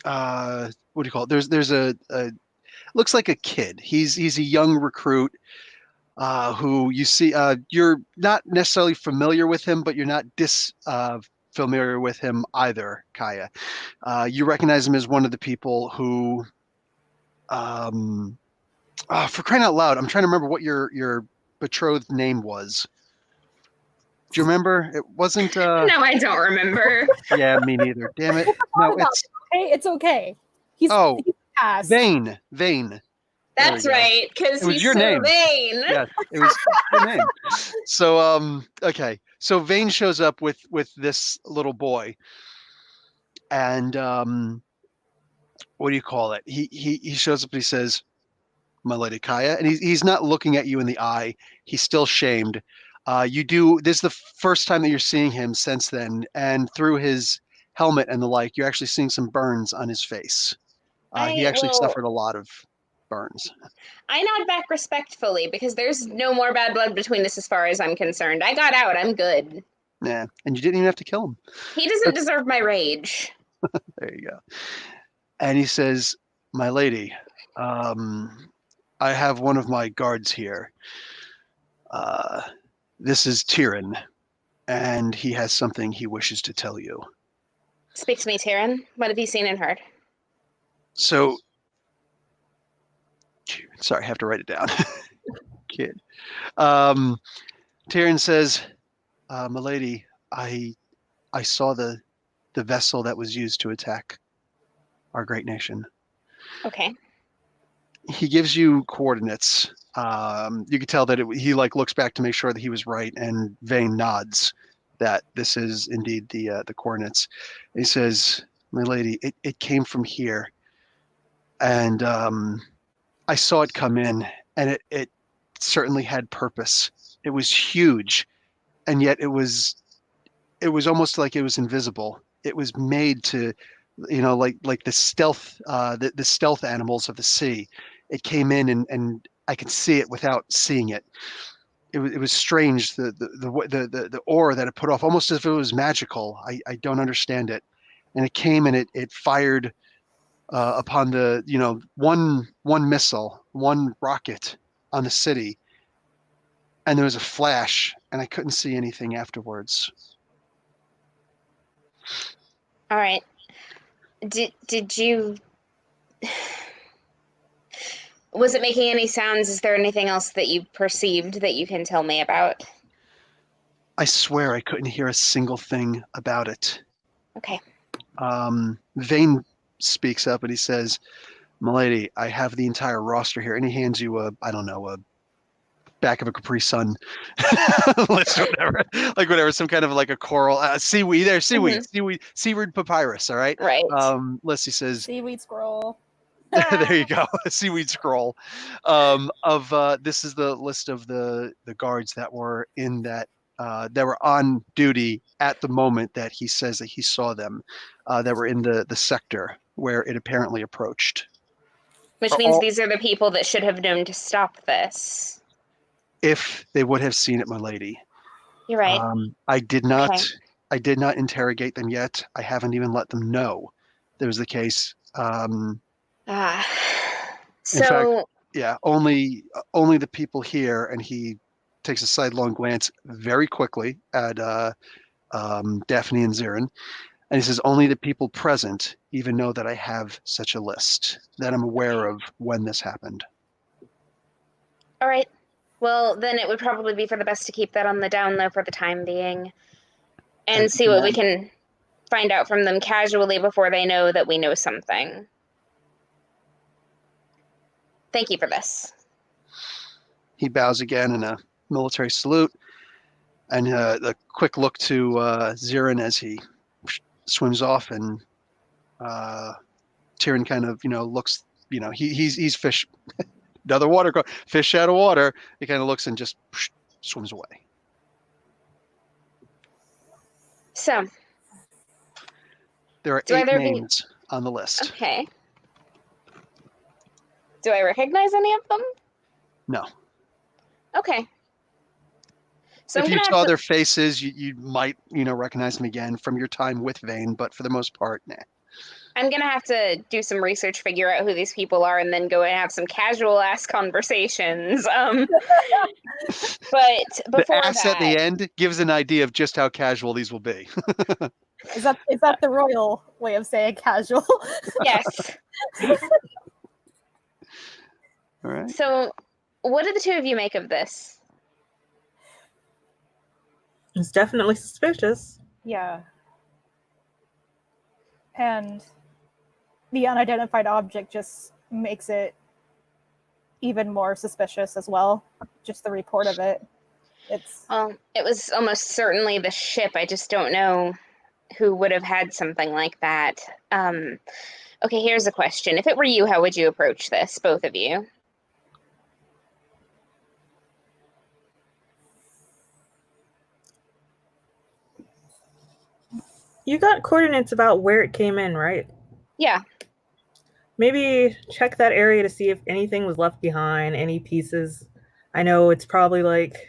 what do you call it? There's a looks like a kid. He's a young recruit. Who you see, you're not necessarily familiar with him, but you're not familiar with him either, Kaya. You recognize him as one of the people who, for crying out loud, I'm trying to remember what your betrothed name was. Do you remember? It wasn't. No, I don't remember. Yeah, me neither. Damn it. No, it's okay. He's passed. Vane. That's right, because he's so name. vain. Yeah, it was your name. So, okay. So Vane shows up with this little boy, and what do you call it? He shows up and he says, "My lady Kaya," and he's not looking at you in the eye. He's still shamed. This is the first time that you're seeing him since then, and through his helmet and the like, you're actually seeing some burns on his face. He actually suffered a lot of burns. I nod back respectfully because there's no more bad blood between us as far as I'm concerned. I got out. I'm good. Yeah, and you didn't even have to kill him. He doesn't deserve my rage. There you go. And he says, "My lady, I have one of my guards here. This is Tyrion, and he has something he wishes to tell you." Speak to me, Tyrion. What have you seen and heard? So, sorry, I have to write it down. Kid. Tyrion says, "My lady, I saw the vessel that was used to attack our great nation." Okay. He gives you coordinates. You can tell that he like looks back to make sure that he was right, and Vane nods that this is indeed the coordinates. He says, "My lady, it came from here, and I saw it come in, and it certainly had purpose. It was huge, and yet it was almost like it was invisible. It was made to, like the stealth animals of the sea. It came in, and I could see it without seeing it. It was strange. The aura that it put off, almost as if it was magical. I don't understand it. And it came and it fired upon the one missile, one rocket on the city, and there was a flash, and I couldn't see anything afterwards." All right. Did you? Was it making any sounds? Is there anything else that you perceived that you can tell me about? I swear I couldn't hear a single thing about it. Okay. Vane speaks up and he says, "My lady, I have the entire roster here," and he hands you a back of a Capri Sun list or whatever, like whatever, some kind of like a coral, seaweed, seaweed papyrus. All right. Right. Leslie says, Seaweed scroll. there you go, a seaweed scroll. This is the list of the guards that were in that that were on duty at the moment that he says that he saw them, that were in the sector where it apparently approached. Which means these are the people that should have known to stop this. If they would have seen it, my lady. You're right. I did not. Okay. I did not interrogate them yet. I haven't even let them know there was the case. So In fact, yeah, only the people here, and he takes a sidelong glance very quickly at Daphne and Zirin, and he says, only the people present even know that I have such a list, that I'm aware of when this happened. all right. Well, then it would probably be for the best to keep that on the down low for the time being, and see what we can find out from them casually before they know that we know something. Thank you for this. He bows again in a military salute, and a quick look to Zirin as he swims off, and Tyrion kind of, looks, he's fish, another fish out of water. He kind of looks and just swims away. So there are 8 names on the list. Okay. Do I recognize any of them? No. Okay. So if you saw their faces, you might, recognize them again from your time with Vane, but for the most part, nah. I'm going to have to do some research, figure out who these people are, and then go and have some casual-ass conversations. But before the ass at the end gives an idea of just how casual these will be. Is that the royal way of saying casual? Yes. All right. So what do the two of you make of this? It's definitely suspicious. Yeah. And the unidentified object just makes it even more suspicious as well. Just the report of it. It was almost certainly the ship. I just don't know who would have had something like that. Okay, here's a question. If it were you, how would you approach this, both of you? You got coordinates about where it came in, right? Yeah. Maybe check that area to see if anything was left behind, any pieces. I know it's probably like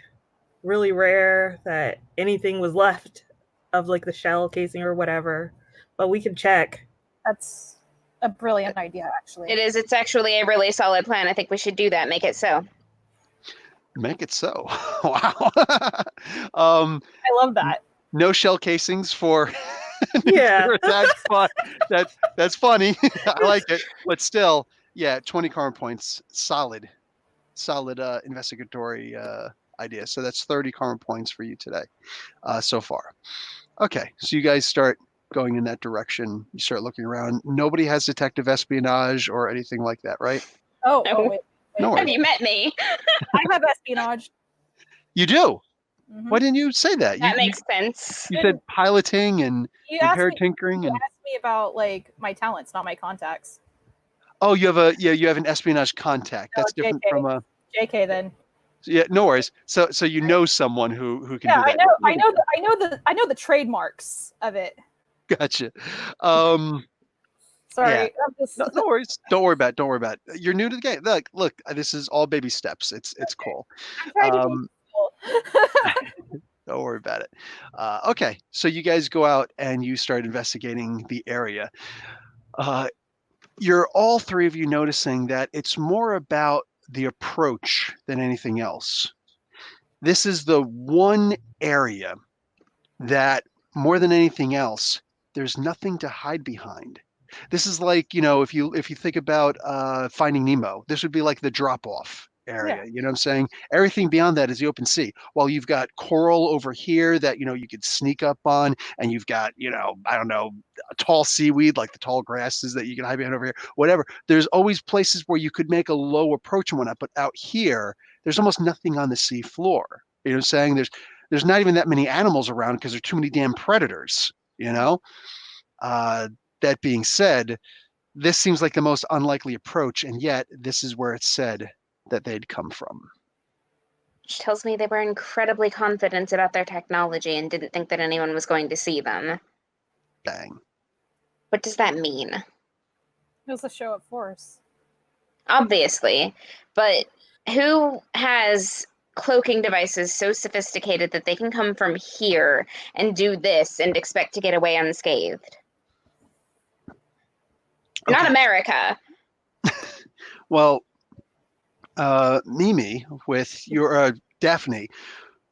really rare that anything was left of like the shell casing or whatever, but we can check. That's a brilliant idea, actually. It is. It's actually a really solid plan. I think we should do that. Make it so. Make it so. Wow. I love that. No shell casings for. Yeah. That's fun. That's funny. I like it. But still, yeah, 20 karma points. Solid investigatory idea. So that's 30 karma points for you today so far. Okay, so you guys start going in that direction. You start looking around. Nobody has detective espionage or anything like that, right? Oh, No. wait. No Have you met me? I have espionage. You do? Mm-hmm. Why didn't you say that? That makes sense. You said piloting and repair tinkering. You and asked me about like my talents, not my contacts. Oh, you have an espionage contact. That's different JK. from a JK then. Yeah, no worries. So you know someone who can do that. I know the trademarks of it. Gotcha. Sorry. Yeah. No worries. Don't worry about it. You're new to the game. Look, this is all baby steps. It's cool. I'm trying to be cool. Don't worry about it. Okay, so you guys go out and you start investigating the area. You're all three of you noticing that it's more about the approach than anything else. This is the one area that, more than anything else, there's nothing to hide behind. This is like, if you think about Finding Nemo, this would be like the drop-off area. You know what I'm saying? Everything beyond that is the open sea. While you've got coral over here that, you could sneak up on, and you've got, I don't know, a tall seaweed, like the tall grasses that you can hide behind over here, whatever. There's always places where you could make a low approach and whatnot, but out here, there's almost nothing on the sea floor. You know what I'm saying? There's not even that many animals around because there are too many damn predators, you know? That being said, this seems like the most unlikely approach, and yet this is where it's said that they'd come from. Which tells me they were incredibly confident about their technology and didn't think that anyone was going to see them. Bang. What does that mean? It was a show of force. Obviously, but who has cloaking devices so sophisticated that they can come from here and do this and expect to get away unscathed? Okay. Not America. Well, Mimi, with your Daphne,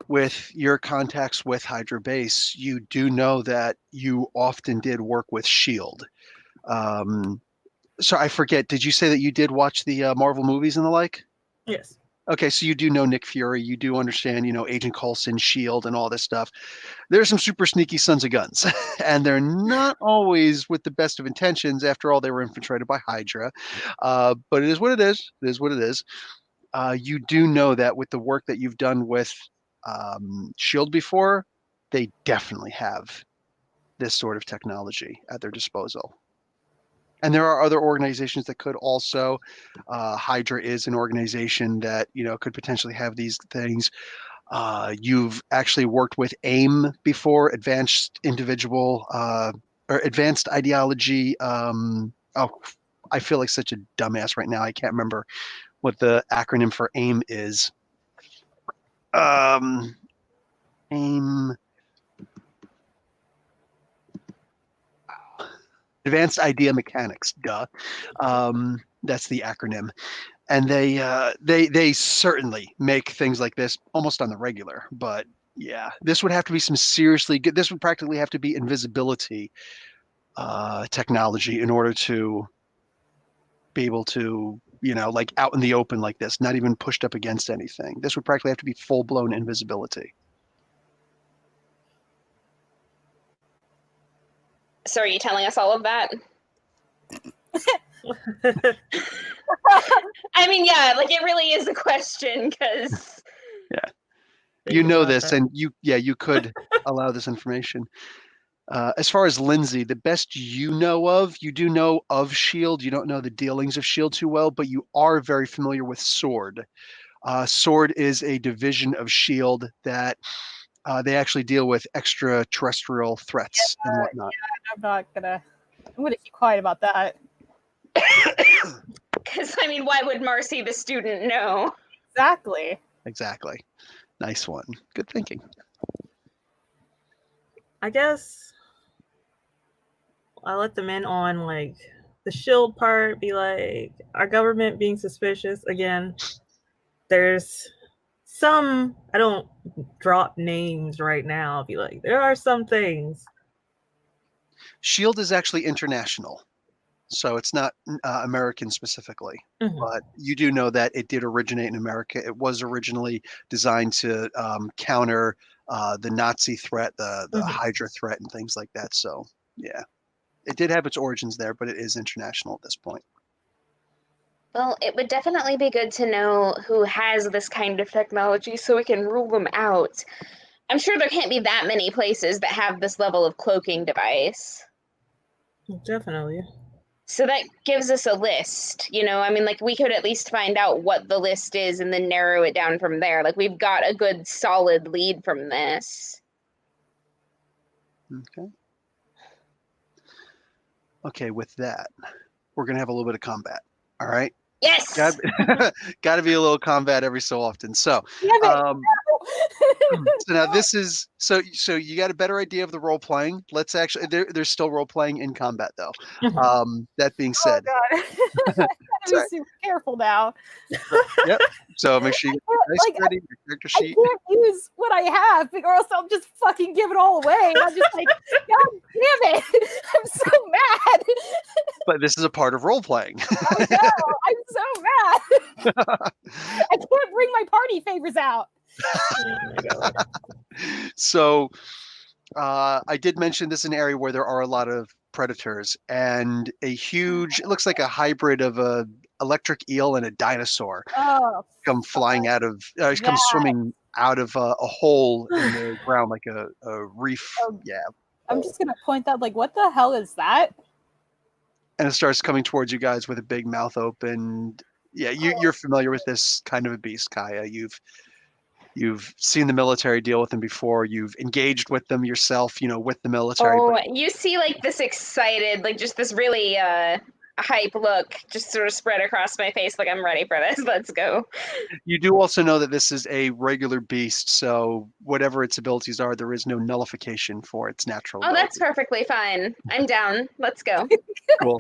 with your contacts with Hydra Base, you do know that you often did work with Shield. So I forget. Did you say that you did watch the Marvel movies and the like? Yes. Okay, so you do know Nick Fury. You do understand, Agent Coulson, Shield, and all this stuff. There's some super sneaky sons of guns, and they're not always with the best of intentions. After all, they were infiltrated by Hydra. But it is what it is. It is what it is. You do know that with the work that you've done with Shield before, they definitely have this sort of technology at their disposal. And there are other organizations that could also. Hydra is an organization that could potentially have these things. You've actually worked with AIM before, Advanced Individual or Advanced Ideology. I feel like such a dumbass right now. I can't remember what the acronym for AIM is. AIM. Advanced Idea Mechanics, duh. That's the acronym. And they certainly make things like this almost on the regular. But yeah, this would have to be some seriously good. This would practically have to be invisibility technology in order to be able to, like out in the open like this, not even pushed up against anything. This would practically have to be full-blown invisibility. So are you telling us all of that? I mean, yeah, like it really is a question because yeah, Think about this, that. and you could allow this information. As far as Lindsay, the best you do know of Shield. You don't know the dealings of Shield too well, but you are very familiar with Sword. Sword is a division of Shield that they actually deal with extraterrestrial threats and whatnot. I'm gonna keep quiet about that. because I mean, why would Marcy the student know? Exactly. Nice one. Good thinking. I guess I let them in on like the Shield part, be like our government being suspicious. Again, there's some, I don't drop names right now. I'll be like, there are some things. Shield is actually international, so it's not American specifically. Mhm. But you do know that it did originate in America. It was originally designed to counter the Nazi threat, the Mhm. Hydra threat, and things like that. So yeah, it did have its origins there, but it is international at this point. Well, it would definitely be good to know who has this kind of technology so we can rule them out. I'm sure there can't be that many places that have this level of cloaking device. Definitely. So that gives us a list, I mean, like, we could at least find out what the list is and then narrow it down from there. Like, we've got a good, solid lead from this. Okay. Okay, with that, we're going to have a little bit of combat. All right? Yes! Got to be a little combat every so often. So, Damn it. so now this is so you got a better idea of the role playing. Let's actually there's still role playing in combat though. That being Oh said, god. I gotta be super careful now. yep. So make sure you get your dice ready, your character I sheet. can't use what I have, or else I'll just fucking give it all away. And I'm just like, God damn it! I'm so mad. But this is a part of role playing. I know. I'm so mad. I can't bring my party favors out. Oh my God. So I did mention this is an area where there are a lot of predators and a huge, it looks like a hybrid of a electric eel and a dinosaur Oh, come flying out of, come that. swimming out of a hole in the ground like a reef. Oh. Yeah. I'm just gonna point out, like, what the hell is that? And it starts coming towards you guys with a big mouth open. Yeah, you're familiar with this kind of a beast, Kaya. You've seen the military deal with them before. You've engaged with them yourself, with the military. Oh, you see like this excited, like just this really hype look just sort of spread across my face, like I'm ready for this. Let's go. You do also know that this is a regular beast, so whatever its abilities are, there is no nullification for its natural Oh, that's abilities. perfectly fine. I'm down. Let's go. Cool.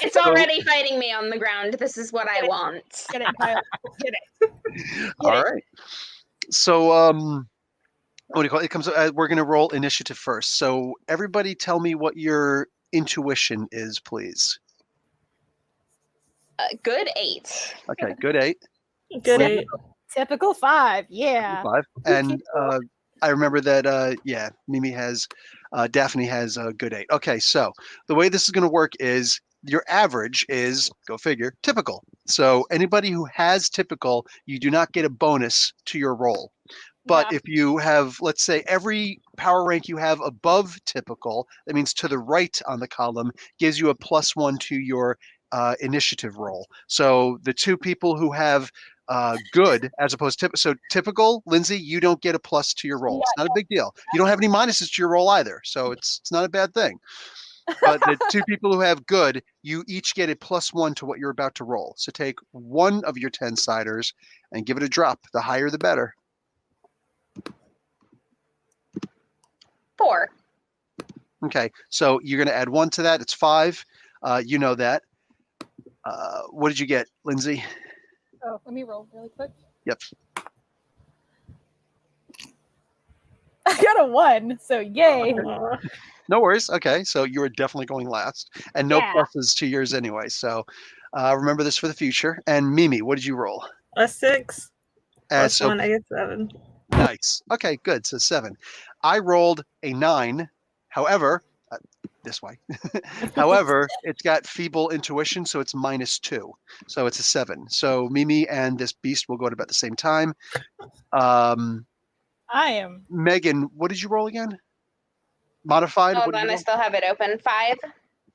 It's already fighting me on the ground. This is what I want. Get it, Kyle. Get it. All right. So, what do you call it? It comes. We're going to roll initiative first. So, everybody, tell me what your intuition is, please. Good 8. Okay, good 8. Good 8. Typical 5. Yeah. 5. And I remember that. Yeah, Mimi has. Daphne has a good 8. Okay, so the way this is going to work is your average is, go figure, typical. So anybody who has typical, you do not get a bonus to your roll. But if you have, let's say, every power rank you have above typical, that means to the right on the column, gives you a +1 to your initiative roll. So the two people who have good as opposed to so typical, Lindsay, you don't get a plus to your roll. It's not a big deal. You don't have any minuses to your roll either, so it's not a bad thing. But the two people who have good, you each get a +1 to what you're about to roll. So take one of your 10 siders and give it a drop. The higher, the better. 4. Okay, so you're going to add 1 to that. It's 5. You know that. What did you get, Lindsay? Oh, let me roll really quick. Yep. I got a 1, so yay. No worries. Okay, so you were definitely going last, and no Yeah. pluses to yours anyway. So remember this for the future. And Mimi, what did you roll? A 6. Plus So 1, I get 7. nice. Okay, good. So 7. I rolled a 9. However, this way. However, it's got feeble intuition, so it's -2. So it's a 7. So Mimi and this beast will go at about the same time. I am. Megan, what did you roll again? Modified? Hold What did on, you I roll? still have it open. 5.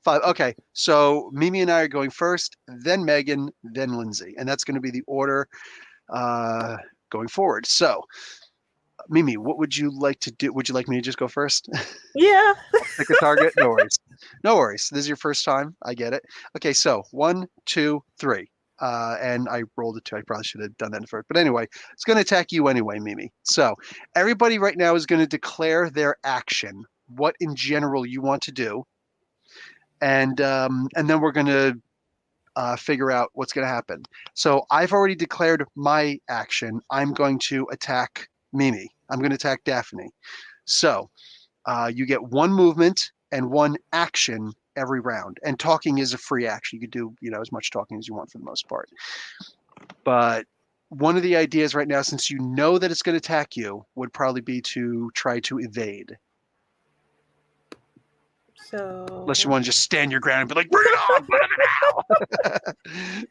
5. Okay, so Mimi and I are going first, then Megan, then Lindsay, and that's going to be the order going forward. So, Mimi, what would you like to do? Would you like me to just go first? Yeah. Pick a target? No worries. No worries. This is your first time. I get it. Okay, so 1, 2, 3. And I rolled a 2. I probably should have done that first. But anyway, it's going to attack you anyway, Mimi. So everybody right now is going to declare their action, what in general you want to do. And then we're going to figure out what's going to happen. So I've already declared my action. I'm going to attack Mimi. I'm going to attack Daphne. So you get 1 movement and 1 action every round. And talking is a free action. You can do as much talking as you want for the most part. But one of the ideas right now, since you know that it's going to attack you, would probably be to try to evade. So. Unless you want to just stand your ground and be like, bring it on!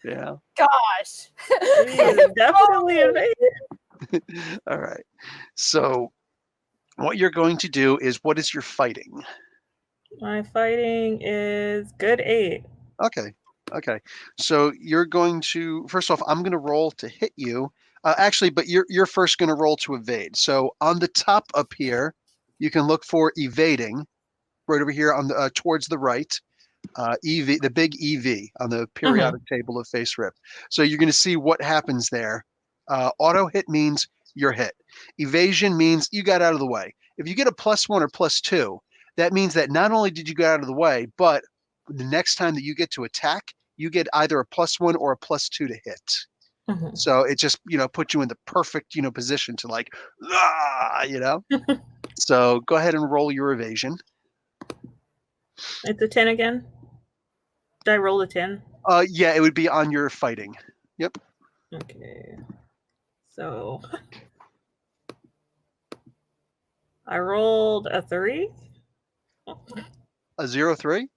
Yeah. Gosh. Please, definitely evade. All right. So what you're going to do is, what is your fighting? My fighting is good 8. Okay. So you're going to, first off, I'm going to roll to hit you. Actually, but you're first going to roll to evade. So on the top up here, you can look for evading. Right over here on the towards the right, EV, the big EV on the periodic table of FASERIP. So you're going to see what happens there. Auto hit means you're hit. Evasion means you got out of the way. If you get a +1 or +2, that means that not only did you get out of the way, but the next time that you get to attack, you get either a +1 or a +2 to hit. So it just puts you in the perfect position to like So go ahead and roll your evasion. It's a 10 again. Did I roll a 10? Yeah, it would be on your fighting. Yep. Okay. So I rolled a 3. A 0-3?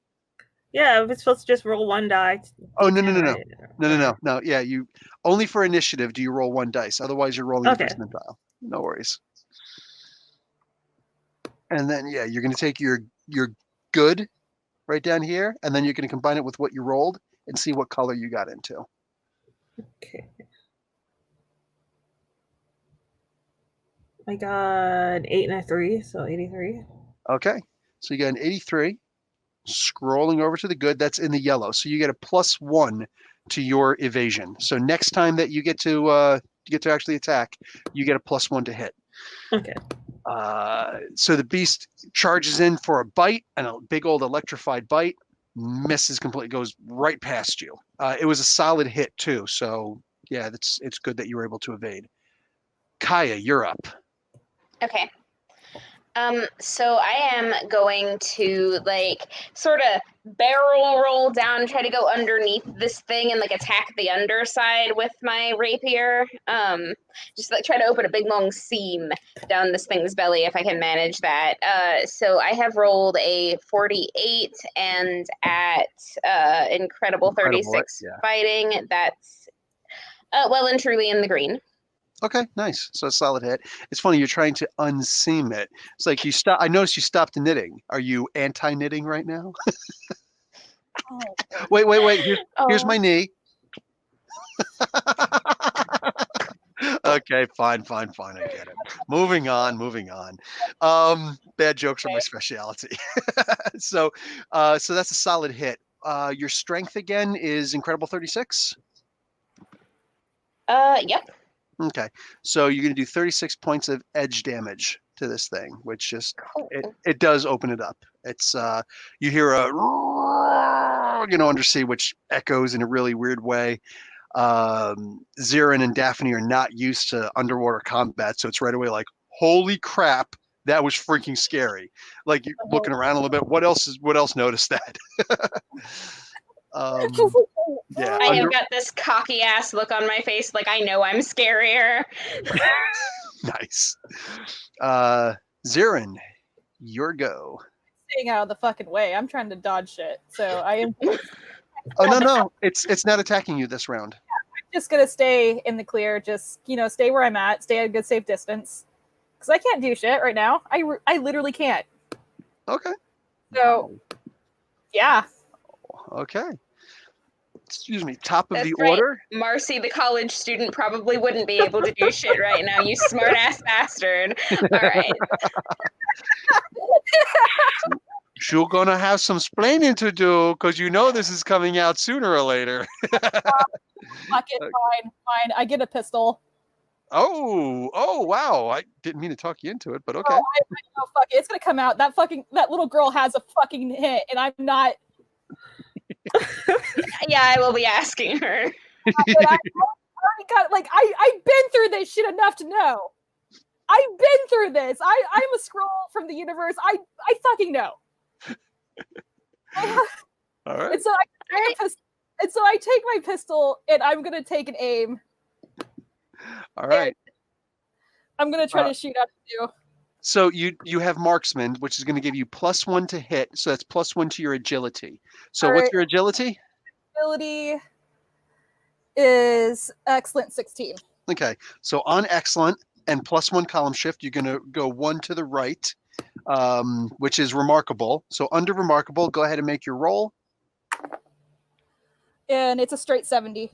Yeah, it's supposed to just roll one die. Oh, no, D10, no, no, no. right? No. Yeah, you only for initiative do you roll one dice. Otherwise, you're rolling Okay. the percentile. No worries. And then, yeah, you're going to take your good right down here, and then you're going to combine it with what you rolled and see what color you got into. Okay. I got 8 and a 3, so 83. Okay, so you got an 83. Scrolling over to the good, that's in the yellow. So you get a +1 to your evasion. So next time that you get to actually attack, you get a +1 to hit. Okay. So the beast charges in for a bite, and a big old electrified bite. Misses completely, goes right past you. It was a solid hit too. So yeah, it's good that you were able to evade. Kaya, you're up. Okay. So I am going to like sort of barrel roll down, try to go underneath this thing and like attack the underside with my rapier. Just like try to open a big long seam down this thing's belly if I can manage that. So I have rolled a 48 and at incredible 36 yeah. fighting. That's well and truly in the green. Okay, nice. So a solid hit. It's funny, you're trying to unseam it. It's like you stop. I noticed you stopped knitting. Are you anti-knitting right now? Oh, Wait. Here's my Oh. knee. Okay, fine. I get it. Moving on. Bad jokes are my specialty. So that's a solid hit. Your strength again is incredible 36. Yep. Okay, so you're going to do 36 points of edge damage to this thing, which just Cool. it does open it up. It's you hear a undersea, which echoes in a really weird way. Zirin and Daphne are not used to underwater combat, so it's right away like, holy crap, that was freaking scary. Like you're looking around a little bit. What else noticed that? Yeah, I have got this cocky ass look on my face, like I know I'm scarier. Nice. Zirin, your go. staying out of the fucking way. I'm trying to dodge shit. So I am Oh no, it's not attacking you this round. just gonna stay in the clear. Just stay where I'm at. Stay at a good safe distance. Because I can't do shit right now. I literally can't. Okay. So yeah. Okay. Excuse me. Top of That's the right. order. Marcy, the college student, probably wouldn't be able to do shit right now, you smart ass bastard. All right. You're gonna have some splaining to do because this is coming out sooner or later. Fuck it, fine. I get a pistol. Oh, wow. I didn't mean to talk you into it, but okay. Oh, fuck it. It's gonna come out. That little girl has a fucking hit, and I'm not. Yeah, I will be asking her. I've been through this shit enough to know. I've been through this. I'm a scroll from the universe. I fucking know. All right. And so I take my pistol and I'm gonna take an aim. All right. I'm gonna try to shoot at you. So you have marksman, which is going to give you +1 to hit. So that's +1 to your agility. So what's your agility? Agility is excellent 16. Okay. So on excellent and +1 column shift, you're going to go 1 to the right, which is remarkable. So under remarkable, go ahead and make your roll. And it's a straight 70.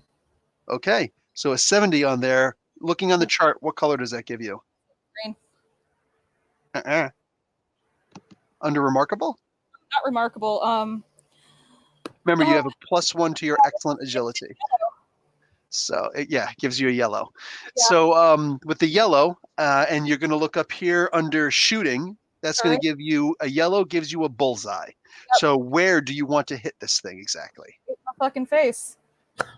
Okay. So a 70 on there. Looking on the chart, what color does that give you? Green. Under remarkable? Not remarkable. Remember, you have a +1 to your excellent agility. So it gives you a yellow. Yeah. So with the yellow, and you're going to look up here under shooting, that's going to give you a yellow, gives you a bullseye. Yep. So where do you want to hit this thing exactly? Hit my fucking face.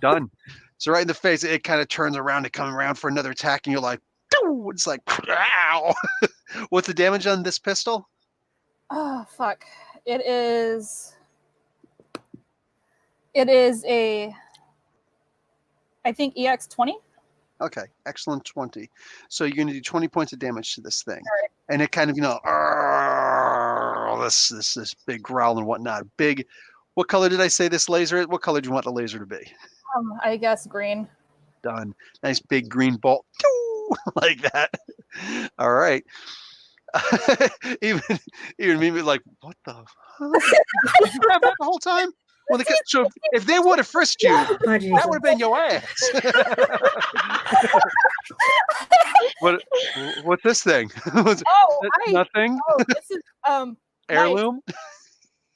Done. So right in the face, it kind of turns around to come around for another attack, and you're like, Doo! It's like, ow. What's the damage on this pistol? Oh, fuck. It is a, I think, EX20. Okay, excellent 20. So you're going to do 20 points of damage to this thing. Right. And it kind of, this big growl and whatnot. Big What color did I say this laser is? What color do you want the laser to be? I guess green. Done. Nice big green bolt. Like that. All right. even me be like, what the fuck? Did you grab that the whole time? Well, so if they would have frisked you, Oh, that Jesus. would have been your ass. What's this thing? Oh, Nothing? Oh, this is Heirloom?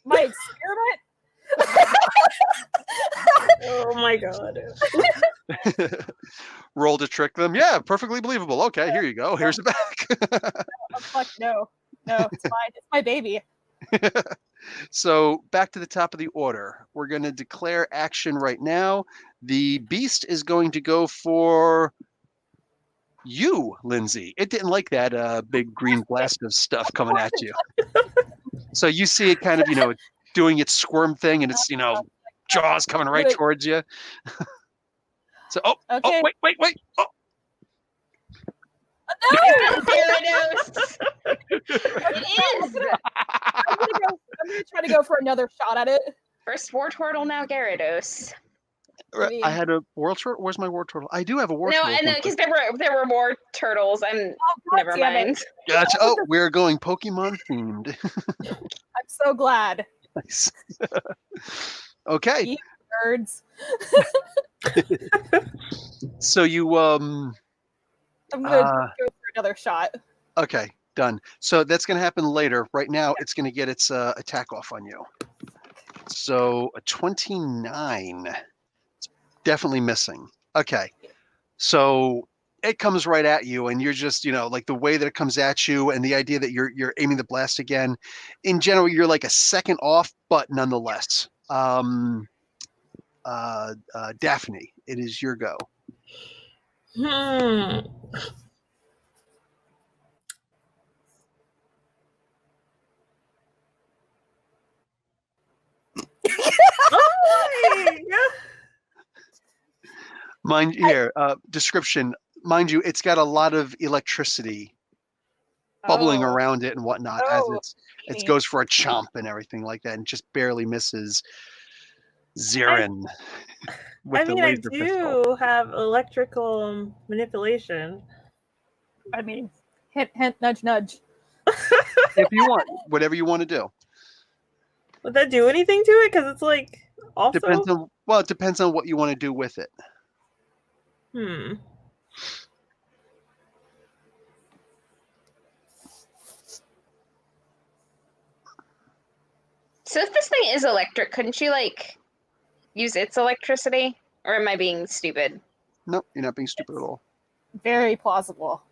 my experiment. Oh my god. Roll to trick them. Yeah, perfectly believable. Okay, here you go. Here's the back. Oh, fuck no, it's mine. It's my baby. So back to the top of the order. We're going to declare action right now. The beast is going to go for you, Lindsay. It didn't like that big green blast of stuff coming at you. So you see it kind of, doing its squirm thing, and its, jaws coming right towards you. So, Okay. Wait. Oh. Gyarados. It is. I'm gonna try to go for another shot at it. First war turtle, now Gyarados. I had a war turtle. Where's my war turtle? I do have a war No, turtle. I know, because there were more turtles. Never damn it. mind. Gotcha. Oh, we're going Pokemon themed. I'm so glad. Nice. Okay. You nerds. So you I'm gonna go for another shot. okay, done. So that's gonna happen later. Right now, it's gonna get its attack off on you. So a 29. It's definitely missing. Okay. So it comes right at you, and you're just, like the way that it comes at you, and the idea that you're aiming the blast again. In general, you're like a second off, but nonetheless. Daphne, it is your go. Mind here, description. Mind you, it's got a lot of electricity bubbling around it and whatnot as it goes for a chomp and everything like that, and just barely misses Zirin. I mean, I do have electrical manipulation. I mean, hint, hint, nudge, nudge. If you want, whatever you want to do. Would that do anything to it? Because it's like also it depends on what you want to do with it. So if this thing is electric, couldn't you use its electricity? Or am I being stupid? Nope, you're not being stupid at all. Very plausible.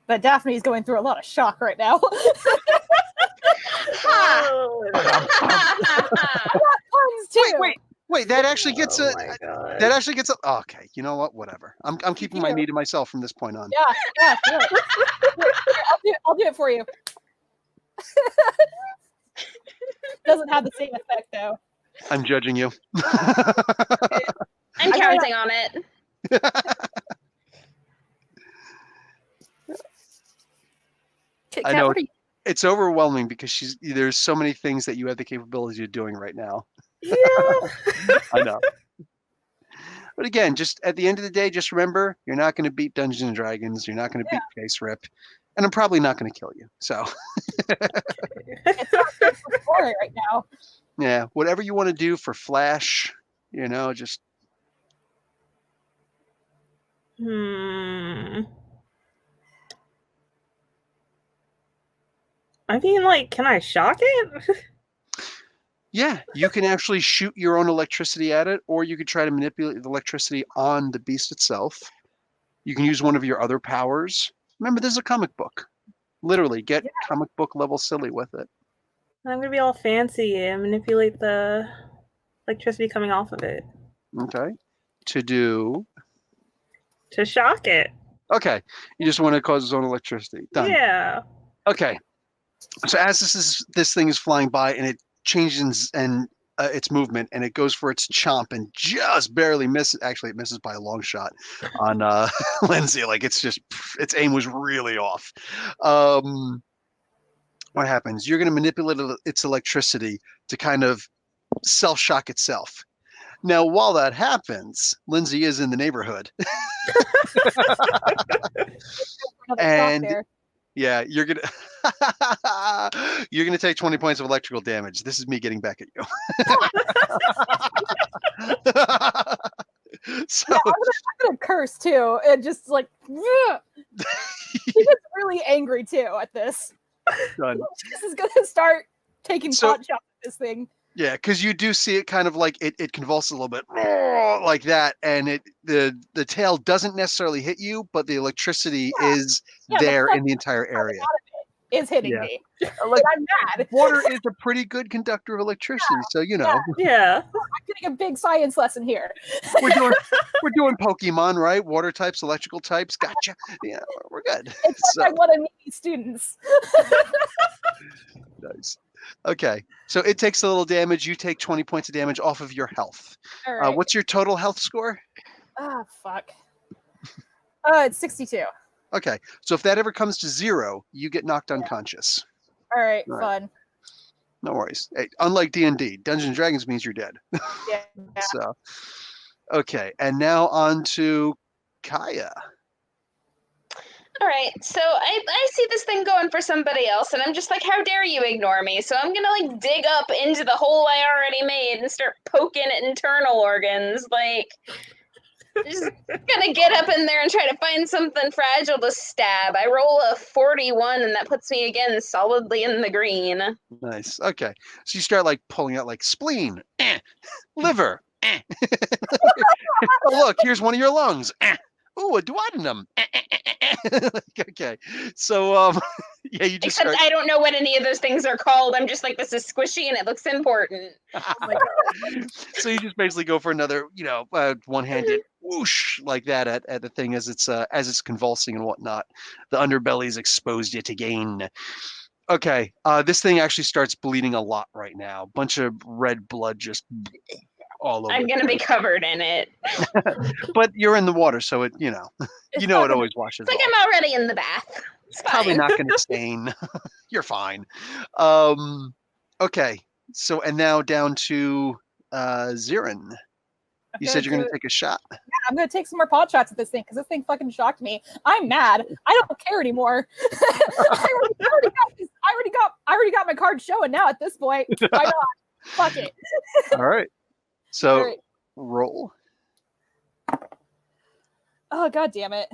But Daphne's going through a lot of shock right now. Wait! That actually gets That actually gets a. Okay, you know what? Whatever. I'm keeping my knee to myself from this point on. Yeah. Do it. I'll do it for you. Doesn't have the same effect though. I'm judging you. I'm counting on it. I know it's overwhelming because there's so many things that you have the capability of doing right now. Yeah. I know. But again, just at the end of the day, just remember, you're not going to beat Dungeons and Dragons. You're not going to beat FASERIP. And I'm probably not going to kill you. So. It's not good for story right now. Yeah, whatever you want to do for Flash, just. I mean, can I shock it? Yeah, you can actually shoot your own electricity at it, or you could try to manipulate the electricity on the beast itself. You can use one of your other powers. Remember, this is a comic book. Literally, get comic book level silly with it. I'm going to be all fancy and manipulate the electricity coming off of it. Okay. To shock it. Okay. You just want to cause its own electricity. Done. Yeah. Okay. So as this thing is flying by and it changes its movement and it goes for its chomp and just barely misses. Actually, it misses by a long shot on Lindsay. Its aim was really off. what happens? You're going to manipulate its electricity to kind of self-shock itself. Now, while that happens, Lindsay is in the neighborhood. Another shock And there. yeah, you're gonna take 20 points of electrical damage. This is me getting back at you. So Yeah, I'm gonna curse too, and just like he gets really angry too at this. done. This is gonna start taking So- pot shots at this thing. Yeah, because you do see it kind of like it convulses a little bit like that, and the tail doesn't necessarily hit you, but the electricity is Yeah, the there fuck in the entire area. Is hitting Yeah. me. Like, And I'm mad. water is a pretty good conductor of electricity, so you know Yeah. I'm getting a big science lesson here. we're doing Pokemon, right? Water types, electrical types. Gotcha. Yeah, we're good. It's So, like I want to meet these students. nice. Okay, so it takes a little damage. You take 20 points of damage off of your health. All right. What's your total health score? Ah, fuck. It's 62. Okay, so if that ever comes to 0, you get knocked unconscious. All right, All right. fun. No worries. Hey, unlike D&D, Dungeons and Dragons means you're dead. Yeah. So, okay, and now on to Kaya. All right, so I see this thing going for somebody else, and I'm just like, how dare you ignore me? So I'm gonna like dig up into the hole I already made and start poking at internal organs, like just gonna get up in there and try to find something fragile to stab. I roll a 41, and that puts me again solidly in the green. Nice. Okay, so you start like pulling out like spleen, liver. Oh, look, here's one of your lungs. Ooh, a duodenum. Okay, so yeah, you just Except start. I don't know what any of those things are called. I'm just like, this is squishy and it looks important. So you just basically go for another, one-handed whoosh like that at the thing as it's convulsing and whatnot. The underbelly is exposed yet again. Okay, this thing actually starts bleeding a lot right now. Bunch of red blood just all over. I'm gonna be covered in it. But you're in the water, so it It's it not gonna- always washes It's like off. I'm already in the bath. It's Probably fine. not going to stain. You're fine. Okay. So and now down to Zirin. You said you're going to take a shot. Yeah, I'm gonna take some more pot shots at this thing because this thing fucking shocked me. I'm mad. I don't care anymore. I already got my card showing now. At this point, why not? Fuck it. All right. So All right. roll. Oh god damn it.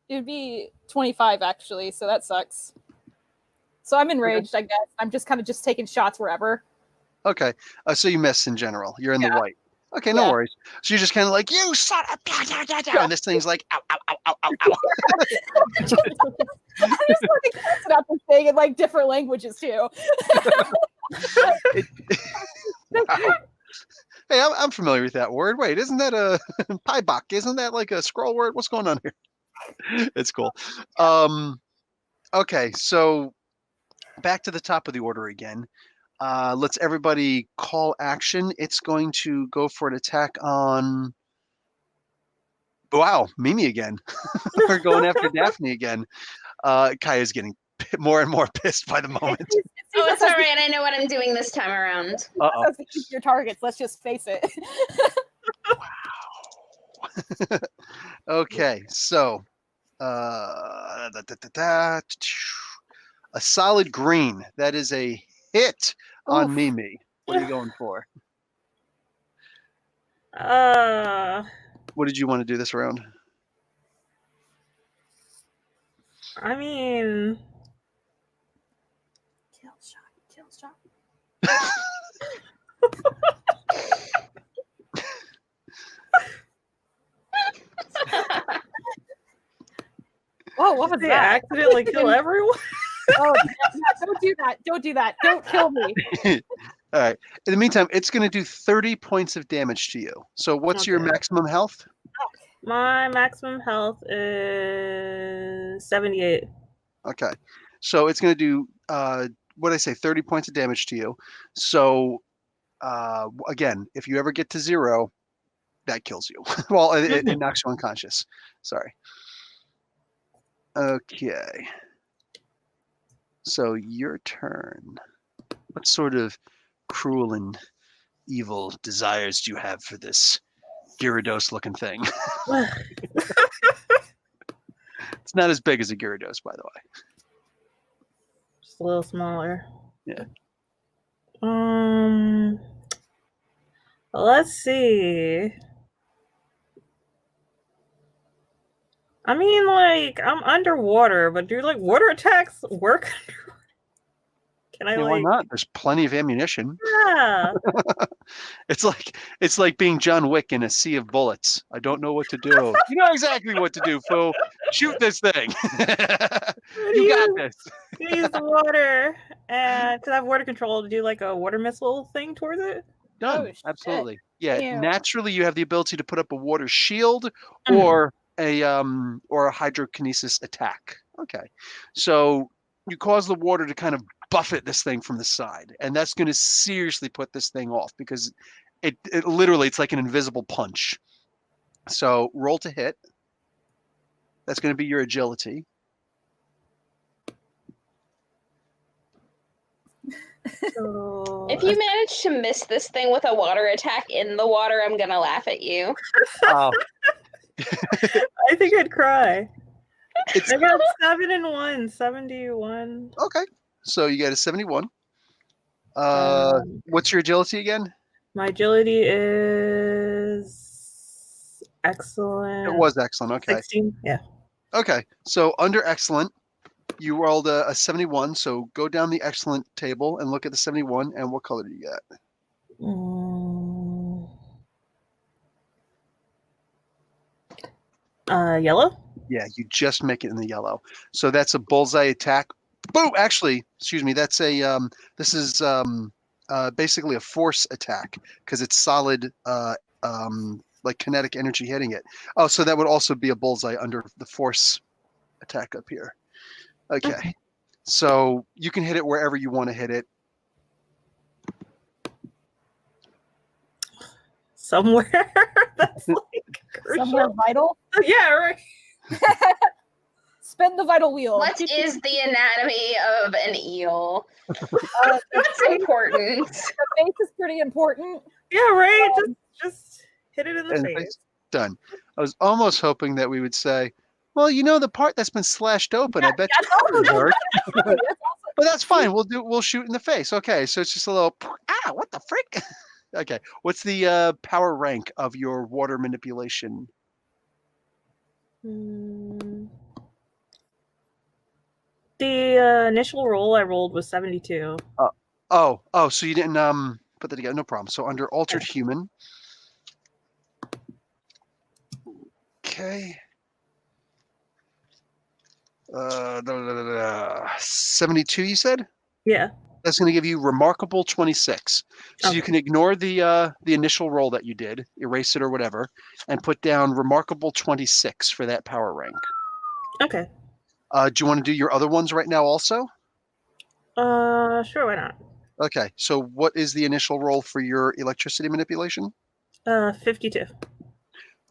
It would be 25 actually, so that sucks. So I'm enraged, I guess. I'm just kind of taking shots wherever. Okay. So you miss in general. You're in the white. Okay, no Yeah. worries. So you're just kind of like, you son of and this thing's like, ow, ow, ow, ow, ow, ow. I'm just fucking cursing out this thing in like different languages too. Wow. Hey, I'm familiar with that word. Wait, isn't that a piebok? Isn't that like a scroll word? What's going on here? It's cool. Okay, so back to the top of the order again. Let's everybody call action. It's going to go for an attack on. Wow, Mimi again. We're going after Daphne again. Kaya's getting more and more pissed by the moment. Oh, it's all right. I know what I'm doing this time around. Uh-oh. That's your targets. Let's just face it. Okay, so a solid green. That is a hit on Oof. Mimi. What are you going for? I What did you want to do this round? mean, Kill shot. Whoa, what was they that? accidentally kill everyone. Oh, don't do that. Don't do that. Don't kill me. All right. In the meantime, it's going to do 30 points of damage to you. So what's your Okay. maximum health? My maximum health is 78. Okay. So it's going to do, what did I say, 30 points of damage to you. So again, if you ever get to 0, that kills you. Well, it knocks you unconscious. Sorry. Okay. So your turn. What sort of cruel and evil desires do you have for this Gyarados-looking thing? It's not as big as a Gyarados, by the way. Just a little smaller. Yeah. Let's see. I mean, like, I'm underwater, but do like water attacks work? Can I Yeah, why not? There's plenty of ammunition. Yeah. It's like being John Wick in a sea of bullets. I don't know what to do. You know exactly what to do, Foo. Shoot this thing. You got this. Use the water, and because I have water control, to do like a water missile thing towards it. Done. Oh, shit. Absolutely. Yeah. Ew. Naturally, you have the ability to put up a water shield Mhm. or a hydrokinesis attack. Okay. So you cause the water to kind of buffet this thing from the side, and that's going to seriously put this thing off because it literally, it's like an invisible punch. So roll to hit. That's going to be your agility. So If you manage to miss this thing with a water attack in the water, I'm gonna laugh at you. Oh, I think I'd cry. it's I got 7 and 1, 71. okay. So you got a 71. Um, What's your agility again? My agility is excellent. It was excellent. Okay. 16. Yeah. Okay. So under excellent, you rolled a 71. So go down the excellent table and look at the 71. And what color do you get? Yellow. Yeah, you just make it in the yellow. So that's a bullseye attack. Boom! Actually, excuse me. That's a this is basically a force attack because it's solid like kinetic energy hitting it. Oh, so that would also be a bullseye under the force attack up here. Okay. So you can hit it wherever you want to hit it. Somewhere. That's like crucial. Somewhere vital. Yeah, right. Spin the vital wheel. What is the anatomy of an eel? The That's important. face is pretty important. Yeah, right. Just hit it in the And face. done. I was almost hoping that we would say, well, you know, the part that's been slashed open, I bet That's you also- would work. that's also- But that's fine. We'll shoot in the face. Okay, so it's just a little what the frick? Okay. What's the power rank of your water manipulation? The initial roll I rolled was 72. Oh, so you didn't put that together. No problem. So under altered human. Okay. 72 you said? Yeah. That's going to give you remarkable 26. So you Okay. can ignore the initial roll that you did, erase it or whatever, and put down remarkable 26 for that power rank. Okay. Do you want to do your other ones right now also? Sure, why not? Okay. So what is the initial roll for your electricity manipulation? 52.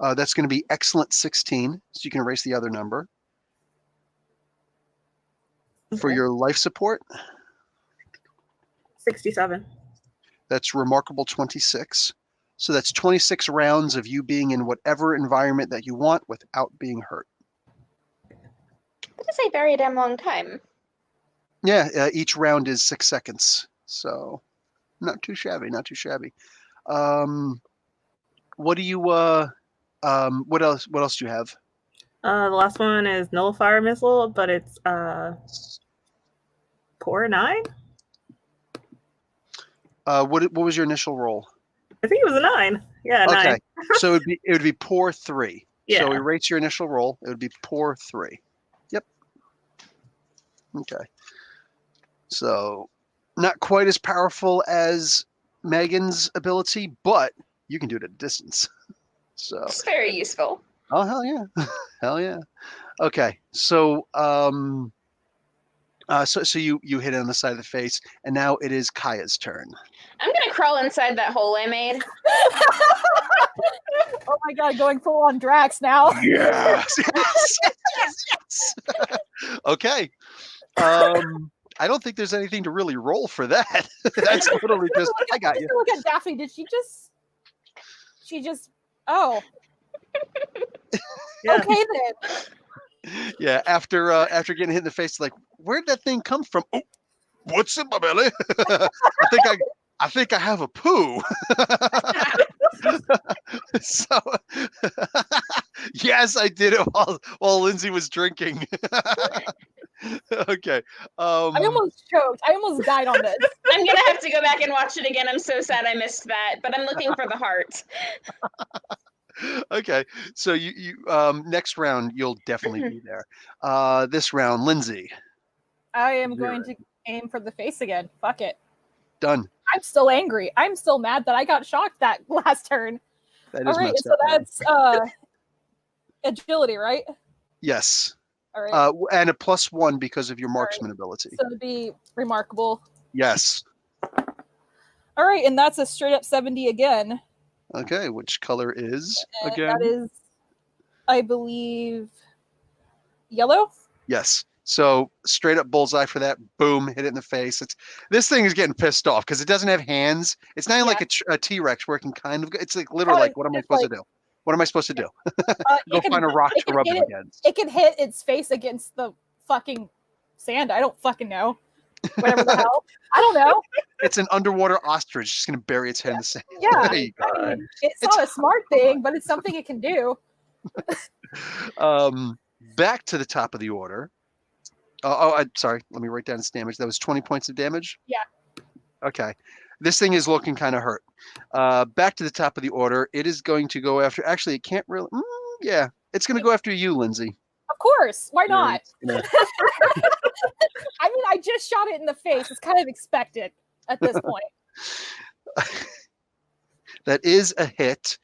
That's going to be excellent 16. So you can erase the other number. For Okay. your life support, 67. that's remarkable 26. So that's 26 rounds of you being in whatever environment that you want without being hurt. That is a very damn long time. Yeah, each round is 6 seconds. So not too shabby, not too shabby. What do you what else do you have? The last one is nullifier missile, but it's core 9. What was your initial roll? I think it was a 9. Yeah, 9. Okay, so it would be pour 3. Yeah. So erase your initial roll. It would be pour 3. Yep. Okay. So not quite as powerful as Megan's ability, but you can do it at a distance. So It's very useful. oh hell yeah, hell yeah. Okay, so so you hit it on the side of the face, and now it is Kaya's turn. I'm gonna crawl inside that hole I made. Oh my god, going full on Drax now. Yes, yes, yes, yes. Okay. I don't think there's anything to really roll for that. That's totally just. I got you. Look at Daphne. Did she just? She just. Oh. Yeah. Okay then. Yeah. After getting hit in the face, like, where'd that thing come from? Oh, what's in my belly? I think I have a poo. So, yes, I did it while Lindsay was drinking. Okay. I almost choked. I almost died on this. I'm gonna have to go back and watch it again. I'm so sad I missed that, but I'm looking for the heart. Okay. So you next round you'll definitely be there. This round, Lindsay. I am going to aim for the face again. Fuck it. Done. I'm still angry. I'm still mad that I got shocked that last turn. That is All right, messed so up, man. that's agility, right? Yes. All right. And a +1 because of your marksman ability. So it'd be remarkable. Yes. All right, and that's a straight up 70 again. Okay, which color is And again? that is, I believe, yellow. Yes. So straight up bullseye for that. Boom, hit it in the face. This thing is getting pissed off because it doesn't have hands. It's not even like a T-Rex where it can kind of. It's like literally like, what am I supposed to do? What am I supposed to do? Go find a rock to rub it against. It can hit its face against the fucking sand. I don't fucking know. Whatever the hell. I don't know. It's an underwater ostrich just gonna bury its head in the sand. Yeah. There you go. I mean, it's not a smart thing, but it's something it can do. Back to the top of the order. I'm sorry. Let me write down its damage. That was 20 points of damage? Yeah. Okay. This thing is looking kind of hurt. Back to the top of the order. It is going to go after. Actually, it can't really. Yeah. It's going to go after you, Lindsay. Of course. Why not? Yeah. I mean, I just shot it in the face. It's kind of expected at this point. That is a hit.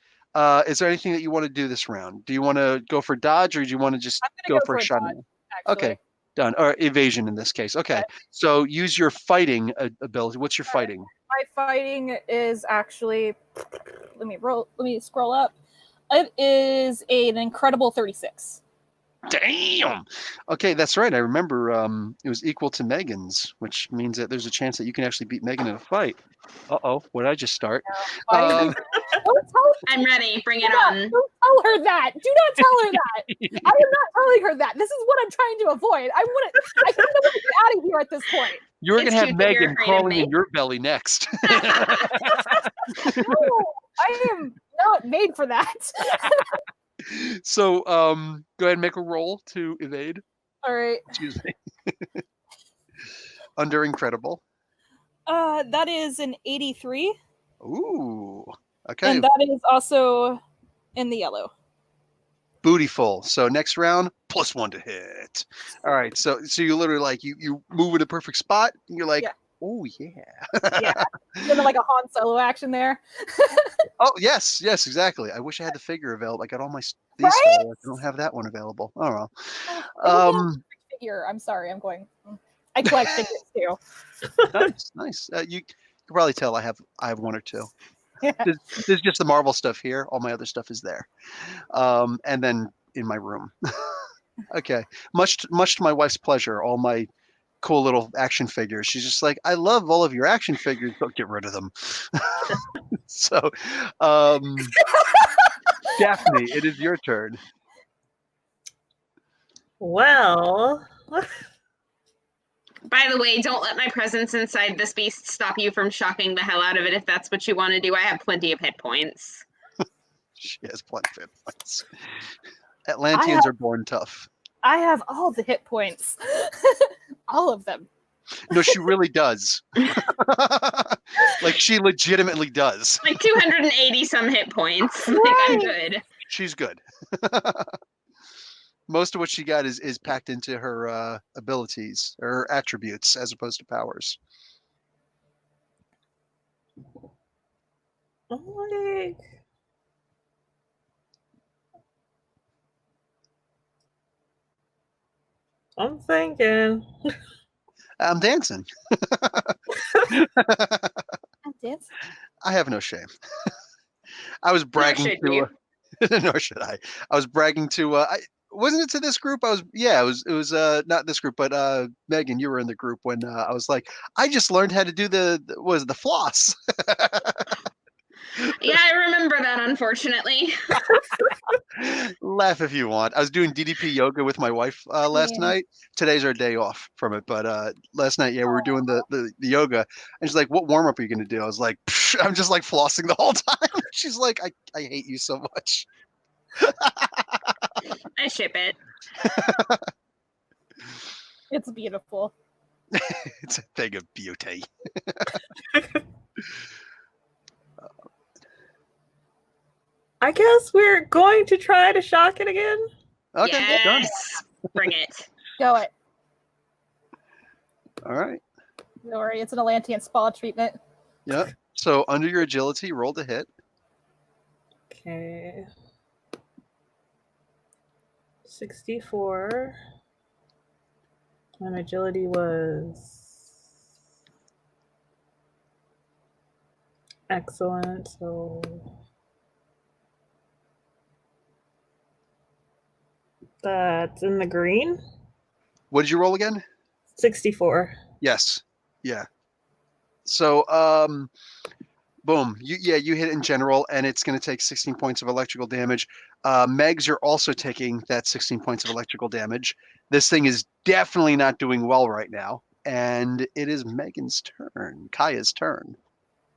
Is there anything that you want to do this round? Do you want to go for dodge or do you want to just go for a shot? Dodge, okay. Done. Or evasion in this case. Okay. So use your fighting ability. What's your fighting? My fighting is actually, let me scroll up. It is an incredible 36. Damn. Okay, that's right. I remember it was equal to Megan's, which means that there's a chance that you can actually beat Megan in a fight. Uh-oh, what did I just start? Don't tell I'm ready. Bring it her, on. Don't tell her that. Do not tell her that. I am not telling her that. This is what I'm trying to avoid. I kind of want to get out of here at this point. You're going to have cute that you're Megan afraid of crawling me. in your belly next. No, I am not made for that. So go ahead and make a roll to evade. All right. Excuse me. Under incredible. That is an 83. Ooh. Okay. And that is also in the yellow. Bootyful. So next round, +1 to hit. All right. So you literally like you move in a perfect spot. And you're like, Yeah. oh yeah. Yeah. Kind of like a Han Solo action there. Oh yes, exactly. I wish I had the figure available. I got all my these. Right? I don't have that one available. Oh well. Figure. I'm sorry. I'm going. I collect figures too. Nice. You can probably tell I have one or two. There's just the Marvel stuff here. All my other stuff is there, and then in my room. Okay. Much to my wife's pleasure, all my cool little action figures. She's just like, I love all of your action figures. Don't get rid of them. So, Daphne, it is your turn. Well, By the way, don't let my presence inside this beast stop you from shocking the hell out of it if that's what you want to do. I have plenty of hit points. She has plenty of hit points. Atlanteans are born tough. I have all the hit points. All of them. No, she really does. Like she legitimately does. Like 280 some hit points. Like I'm good. She's good. Most of what she got is packed into her abilities or attributes as opposed to powers. like, I'm thinking. I'm dancing. I'm dancing. I have no shame. I was bragging should to. you. Nor should I. I was bragging to. wasn't it to this group? It was not this group, but Megan, you were in the group when I was like, I just learned how to do the floss. Yeah, I remember that, unfortunately. Laugh if you want. I was doing DDP yoga with my wife last Yeah. night. Today's our day off from it, but last night, yeah, we were doing the yoga, and she's like, "What warm up are you gonna do?" I was like, "Psh," I'm just like flossing the whole time. She's like, "I hate you so much." I ship it. It's beautiful. It's a thing of beauty. I guess we're going to try to shock it again. Okay, done. Yes, bring it. Go it. All right. Don't worry, it's an Atlantean spa treatment. Yep. So under your agility, roll to hit. Okay. 64. And agility was excellent. So that's in the green. What did you roll again? 64. Yes. Yeah. So boom. You hit it in general, and it's going to take 16 points of electrical damage. Megs, you're also taking that 16 points of electrical damage. This thing is definitely not doing well right now, and it is Megan's turn. Kaya's turn.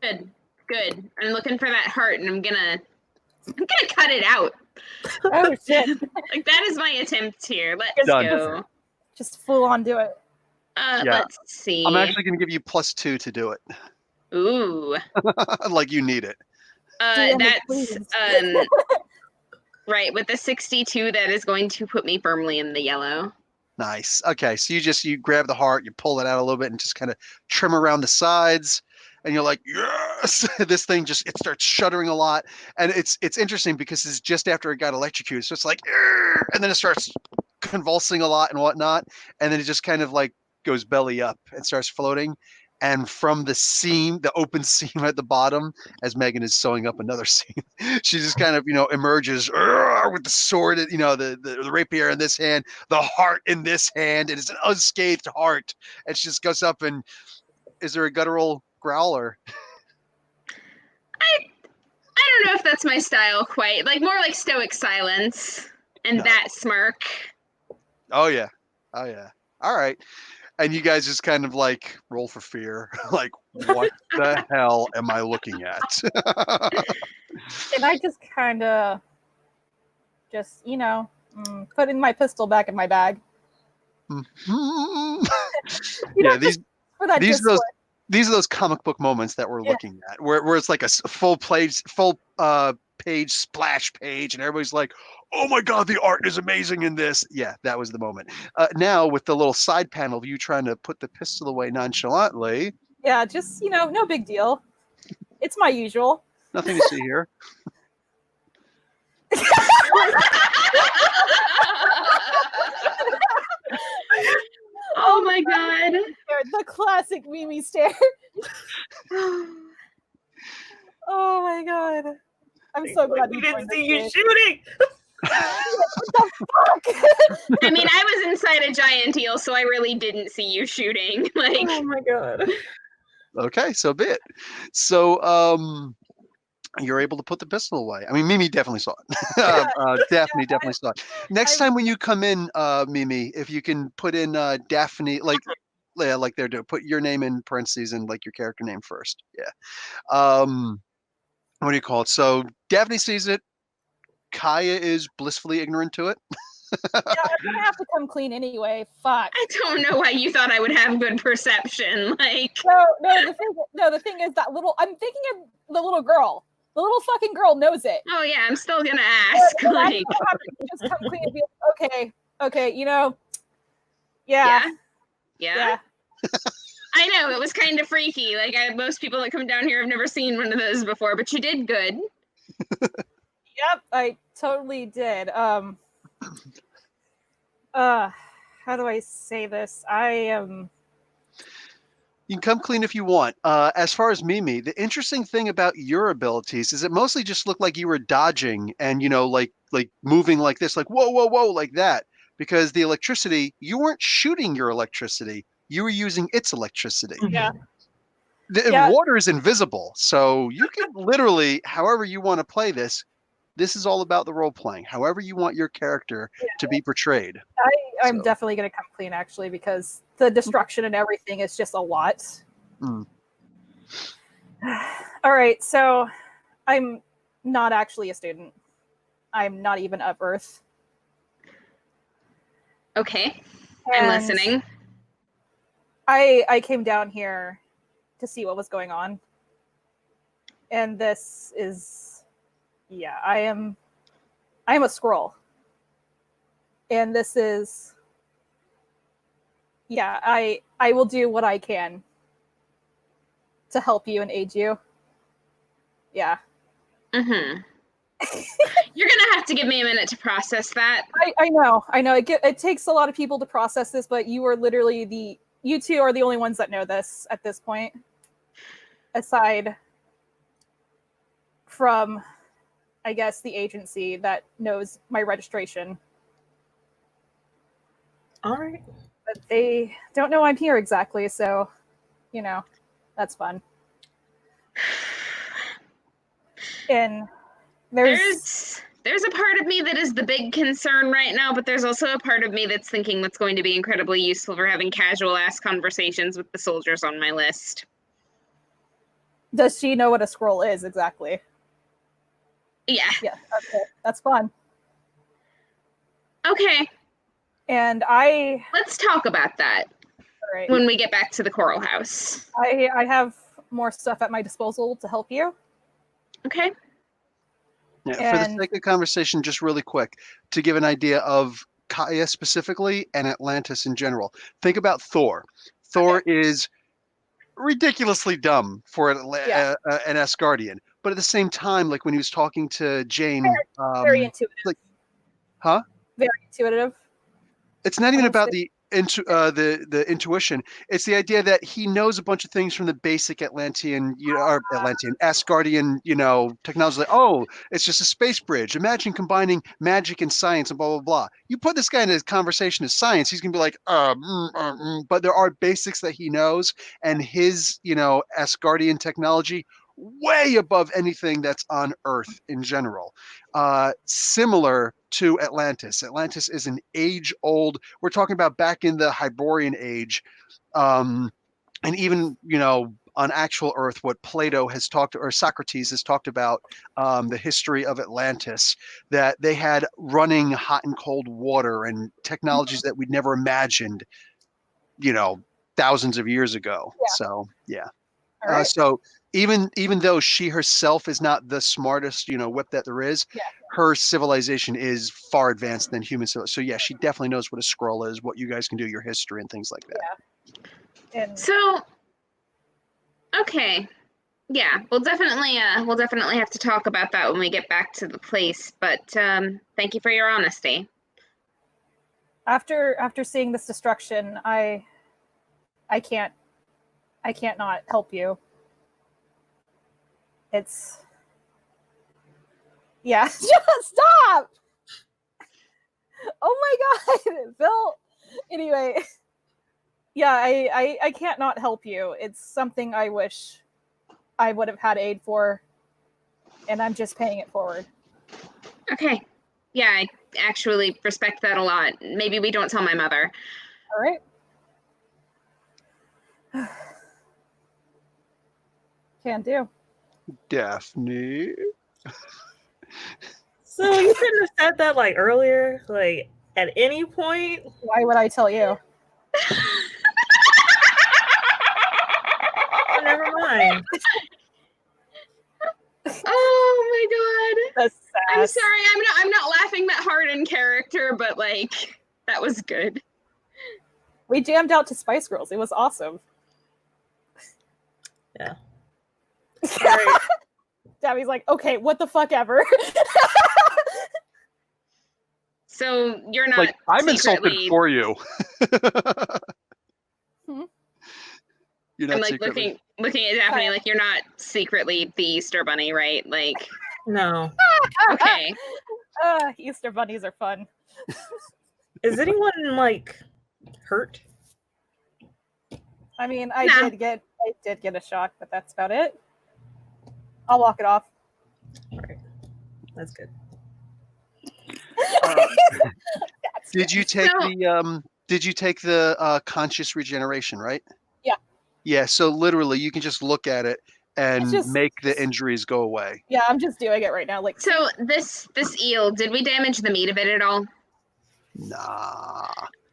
Good, good. I'm looking for that heart, and I'm gonna cut it out. Oh shit! Like that is my attempt here. Let's Done. go. Just full on do it. Yeah. Let's see. I'm actually going to give you +2 to do it. Ooh. Like you need it. Damn it, That's please. right. With the 62, that is going to put me firmly in the yellow. Nice. Okay, so you grab the heart, you pull it out a little bit, and just kind of trim around the sides, and you're like, yes. This thing it starts shuddering a lot, and it's interesting because it's just after it got electrocuted, so it's like, and then it starts convulsing a lot and whatnot, and then it just kind of like goes belly up and starts floating. And from the open seam at the bottom, as Megan is sewing up another seam, she just kind of, emerges with the sword, the rapier in this hand, the heart in this hand, and it's an unscathed heart. And she just goes up and, is there a guttural growl or? I don't know if that's my style quite. Like more like stoic silence and No. that smirk. Oh yeah. All right. And you guys just kind of like roll for fear. Like, what the hell am I looking at? And I just kind of putting my pistol back in my bag. Yeah, these For that these are display. these are those comic book moments that we're looking at, where it's like a full page splash page, and everybody's like, "Oh my god, the art is amazing in this." Yeah, that was the moment. Now with the little side panel of you trying to put the pistol away nonchalantly. Yeah, just no big deal. It's my usual. Nothing to see here. Oh my god. The classic Mimi stare. Oh my god. I'm so glad We you didn't joined see us, you Dave. shooting. I mean, I was inside a giant eel, so I really didn't see you shooting. Like, Oh my god. Okay, so be it. So you're able to put the pistol away. I mean, Mimi definitely saw it. Definitely saw it. Next time when you come in, Mimi, if you can put in Daphne, like they're doing, put your name in parentheses and like your character name first. Yeah. What do you call it? So Daphne sees it. Kaya is blissfully ignorant to it. Yeah, I'm gonna have to come clean anyway. Fuck. I don't know why you thought I would have good perception. Like, The thing is that I'm thinking of the little girl. The little fucking girl knows it. oh yeah, I'm still gonna ask. And I'm Like, gonna have to just come clean and be like, okay, yeah. yeah. I know it was kind of freaky. Like, most people that come down here have never seen one of those before, but you did good. Yep, I totally did. How do I say this? You can come clean if you want. As far as Mimi, the interesting thing about your abilities is it mostly just looked like you were dodging and, like like moving like this, like whoa, whoa, whoa, like that. Because the electricity, you weren't shooting your electricity, you were using its electricity. Yeah. The Yeah. water is invisible, so you can literally, however you want to play this. This is all about the role playing. However you want your character to be portrayed. I'm So. definitely going to come clean, actually, because the destruction and everything is just a lot. Mm. All right, so I'm not actually a student. I'm not even of Earth. Okay, I'm And listening. I came down here to see what was going on. And this is, yeah, I am a scroll. And this is, yeah, I will do what I can to help you and aid you. Yeah. Mm-hmm. You're gonna have to give me a minute to process that. I know. It takes a lot of people to process this, but you are literally you two are the only ones that know this at this point. Aside from, I guess, the agency that knows my registration. All right. But they don't know I'm here exactly, so, that's fun. And There's a part of me that is the big concern right now, but there's also a part of me that's thinking that's going to be incredibly useful for having casual-ass conversations with the soldiers on my list. Does she know what a scroll is exactly? Yeah. Yeah, okay. That's fun. Okay. And let's talk about that when we get back to the Coral House. I have more stuff at my disposal to help you. Okay. Yeah, for the sake of conversation, just really quick, to give an idea of Kaya specifically and Atlantis in general. Think about Thor. Thor is ridiculously dumb for an Asgardian, but at the same time, like when he was talking to Jane, very intuitive. Like, huh? Very intuitive. It's not even about the intuition. It's the idea that he knows a bunch of things from the basic Atlantean, Asgardian, technology. Like, oh, it's just a space bridge. Imagine combining magic and science and blah blah blah. You put this guy in a conversation of science, he's gonna be like, but there are basics that he knows, and his, Asgardian technology way above anything that's on Earth in general. Similar to Atlantis. Atlantis is an age-old. We're talking about back in the Hyborian age, and even on actual Earth, what Plato has talked, or Socrates has talked about, the history of Atlantis, that they had running hot and cold water and technologies that we'd never imagined, thousands of years ago. Yeah. So yeah. Right. So even though she herself is not the smartest, whip that there is, her civilization is far advanced than human civilization. So yeah, she definitely knows what a scroll is, what you guys can do, your history and things like that. Yeah. And so, okay, yeah, we'll definitely have to talk about that when we get back to the place. But thank you for your honesty. After seeing this destruction, I can't not help you. It's just stop. Oh my god, Phil. Anyway, I can't not help you. It's something I wish I would have had aid for, and I'm just paying it forward. Okay. Yeah, I actually respect that a lot. Maybe we don't tell my mother. All right. Can do. Daphne. So you couldn't have said that earlier, at any point? Why would I tell you? Oh, never mind. Oh my god. That's sad. I'm sorry. I'm not laughing that hard in character, but that was good. We jammed out to Spice Girls. It was awesome. Yeah. Davi's like, okay, what the fuck ever. So you're not I'm insulted for you. You're not I'm looking at Daphne like you're not secretly the Easter Bunny, right? No. Okay. Easter bunnies are fun. Is anyone like hurt? I mean, I Nah. did get a shock, but that's about it. I'll walk it off. All right, that's good. Did you take the conscious regeneration, right? Yeah. Yeah, so literally you can just look at it and just- make the injuries go away. Yeah, I'm just doing it right now. Like, So this eel, did we damage the meat of it at all? Nah.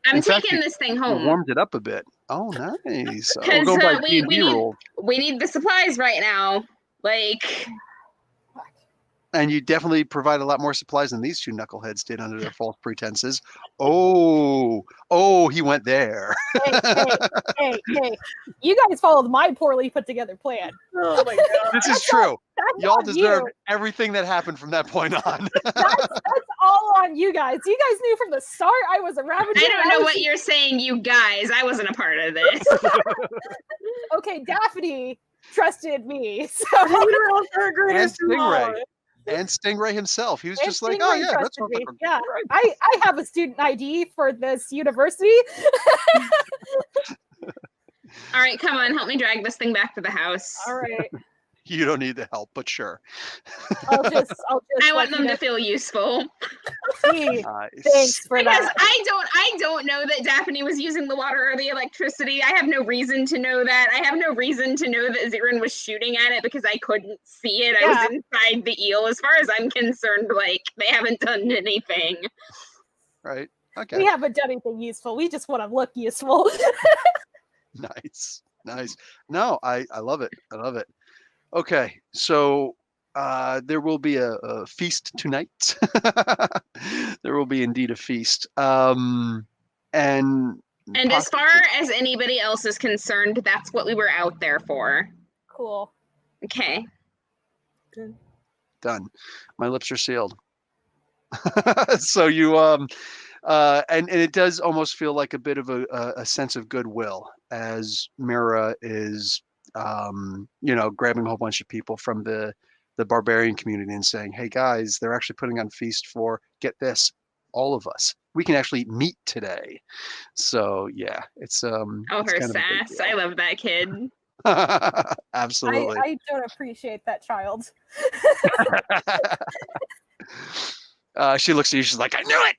I'm In fact, taking this thing You home warmed it up a bit. Oh, nice. We're 'Cause, going by we D&D need- rules. we need the supplies right now. Like, And you definitely provide a lot more supplies than these two knuckleheads did under their false pretenses. Oh, he went there. hey, you guys followed my poorly put together plan. Oh my god. This is true. That's Y'all on deserved you. everything that happened from that point on. That's all on you guys. You guys knew from the start I was a Ravager. I don't know what you're saying, you guys. I wasn't a part of this. Okay, Daphne trusted me. So You're all for a greater And Stingray. small. And Stingray himself. He was And just like, Stingray oh, yeah, that's trusted what me. Yeah, I have a student ID for this university. All right, come on, help me drag this thing back to the house. All right, You don't need the help, but sure. I'll just. I want them to feel useful. Gee, Nice. thanks for Because that. I don't know that Daphne was using the water or the electricity. I have no reason to know that. I have no reason to know that Zirin was shooting at it because I couldn't see it. I was inside the eel. As far as I'm concerned, like, they haven't done anything. Right? Okay. We haven't done anything useful. We just want to look useful. Nice. No, I love it. I love it. Okay, so there will be a feast tonight. There will be indeed a feast. And as far as anybody else is concerned, that's what we were out there for. Cool. Okay. Good. done. My lips are sealed. So you and it does almost feel like a bit of a sense of goodwill as Mira is grabbing a whole bunch of people from the barbarian community and saying, hey guys, they're actually putting on feast for, get this, all of us. We can actually meet today. So yeah, it's Oh, it's her kind of a big sass. I love that kid. deal. Absolutely. I don't appreciate that child. She looks at you, she's like, I knew it.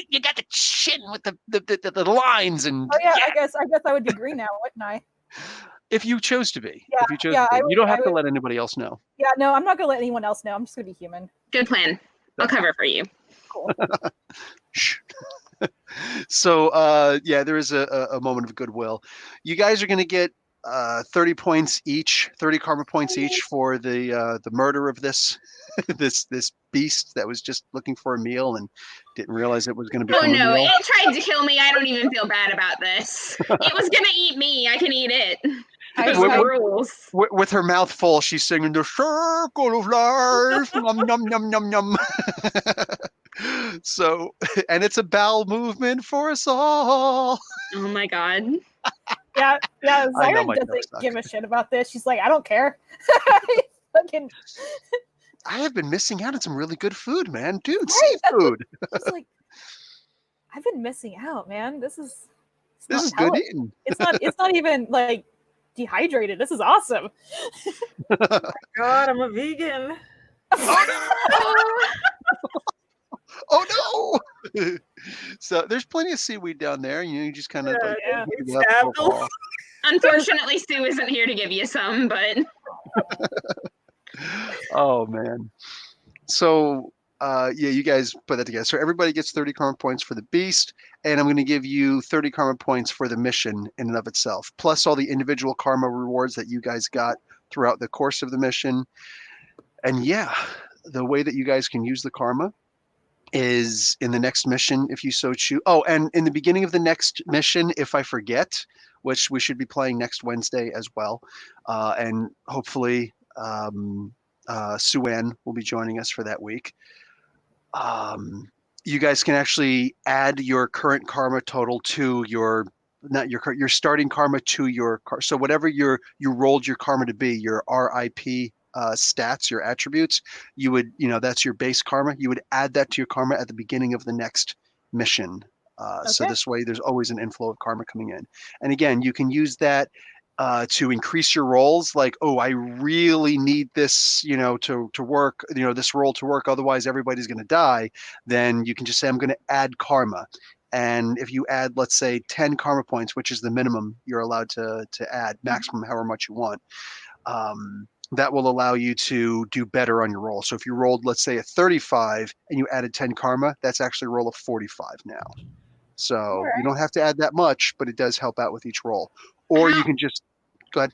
You got the chin with the lines and Oh yeah, I guess I would be green now, wouldn't I? if you chose to be. Yeah, If you chose yeah, to be. I would- You don't have I to would- let anybody else know. Yeah, no, I'm not gonna let anyone else know. I'm just gonna be human. Good plan. I'll cover for you. Cool. Shh. So yeah, there is a moment of goodwill. You guys are going to get 30 points each, 30 karma points each for the murder of this this beast that was just looking for a meal and didn't realize it was going to Oh become a no, meal. it tried to kill me. I don't even feel bad about this. It was gonna eat me. I can eat it. There's Wait, no wait. rules. With her mouth full, she's singing the circle of life. Num num num num num. So, and it's a bowel movement for us all. Oh my god. Yeah, I know Zyra my doesn't jokes suck. give a shit about this. She's like, I don't care. Fucking, I have been missing out on some really good food, man. Dude, Right, that's seafood. she's like, I've been missing out, man. This is This not is good hella- eating. It's not even like dehydrated. This is awesome. God, I'm a vegan. Oh no! So there's plenty of seaweed down there. You just kind of Yeah, like yeah. pick it up, Stab go off. Unfortunately, Sue isn't here to give you some, but Oh man. So yeah, you guys put that together. So everybody gets 30 karma points for the beast, and I'm going to give you 30 karma points for the mission in and of itself, plus all the individual karma rewards that you guys got throughout the course of the mission. And yeah, the way that you guys can use the karma is in the next mission if you so choose. Oh, and in the beginning of the next mission, if I forget, which we should be playing next Wednesday as well, and hopefully Sue-Ann will be joining us for that week. You guys can actually add your current karma total to your starting karma to your so whatever you rolled your karma to be, your RIP stats, your attributes, you would, that's your base karma. You would add that to your karma at the beginning of the next mission. So Okay. this way, there's always an inflow of karma coming in. And again, you can use that to increase your rolls. Like, oh, I really need this, to work, this roll to work. Otherwise, everybody's going to die. Then you can just say, I'm going to add karma. And if you add, let's say, 10 karma points, which is the minimum you're allowed to add, maximum however much you want, that will allow you to do better on your roll. So if you rolled, let's say, a 35 and you added 10 karma, that's actually a roll of 45 now. So you don't have to add that much, but it does help out with each roll. Or you can just, go ahead.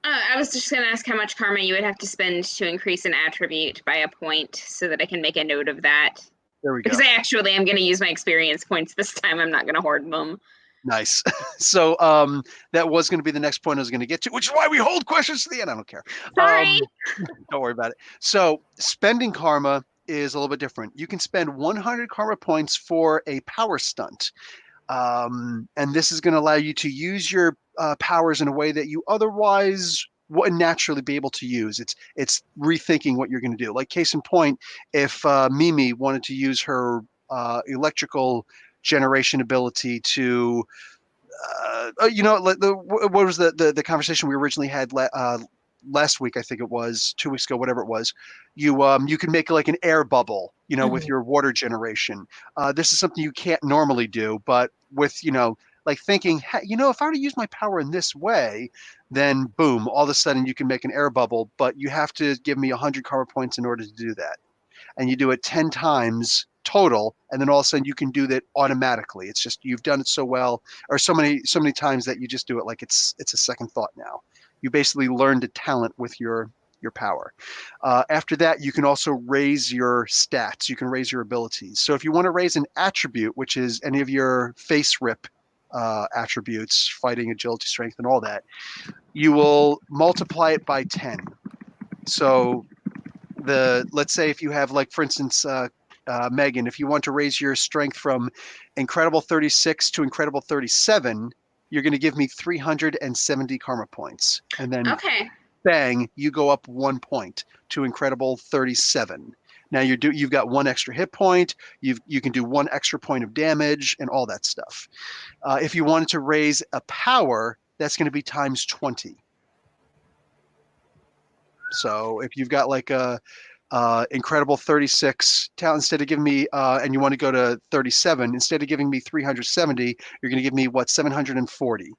I was just going to ask how much karma you would have to spend to increase an attribute by a point so that I can make a note of that. There we go. Because I actually am going to use my experience points this time. I'm not going to hoard them. Nice. So that was going to be the next point I was going to get to, which is why we hold questions to the end. I don't care. Sorry. Don't worry about it. So spending karma is a little bit different. You can spend 100 karma points for a power stunt. And this is going to allow you to use your powers in a way that you otherwise wouldn't naturally be able to use. It's rethinking what you're going to do. Like case in point, if Mimi wanted to use her electrical generation ability to, what was the conversation we originally had last week? I think it was 2 weeks ago, whatever it was. You can make like an air bubble, with your water generation. This is something you can't normally do, but with, like thinking, hey, if I were to use my power in this way, then boom, all of a sudden you can make an air bubble, but you have to give me 100 karma points in order to do that. And you do it 10 times total, and then all of a sudden you can do that automatically. It's just you've done it so well, or so many times that you just do it like it's a second thought now. You basically learned a talent with your power. After that, you can also raise your stats. You can raise your abilities. So if you want to raise an attribute, which is any of your FASERIP attributes, fighting, agility, strength, and all that, you will multiply it by 10. So let's say if you have, like, for instance, Megan, if you want to raise your strength from incredible 36 to incredible 37, you're going to give me 370 karma points. And then bang, you go up 1 point to incredible 37. Now you've got 1 extra hit point. You can do 1 extra point of damage and all that stuff. If you wanted to raise a power, that's going to be times 20. So if you've got like a incredible 36 talent, instead of giving me, and you want to go to 37, instead of giving me 370, you're going to give me 740.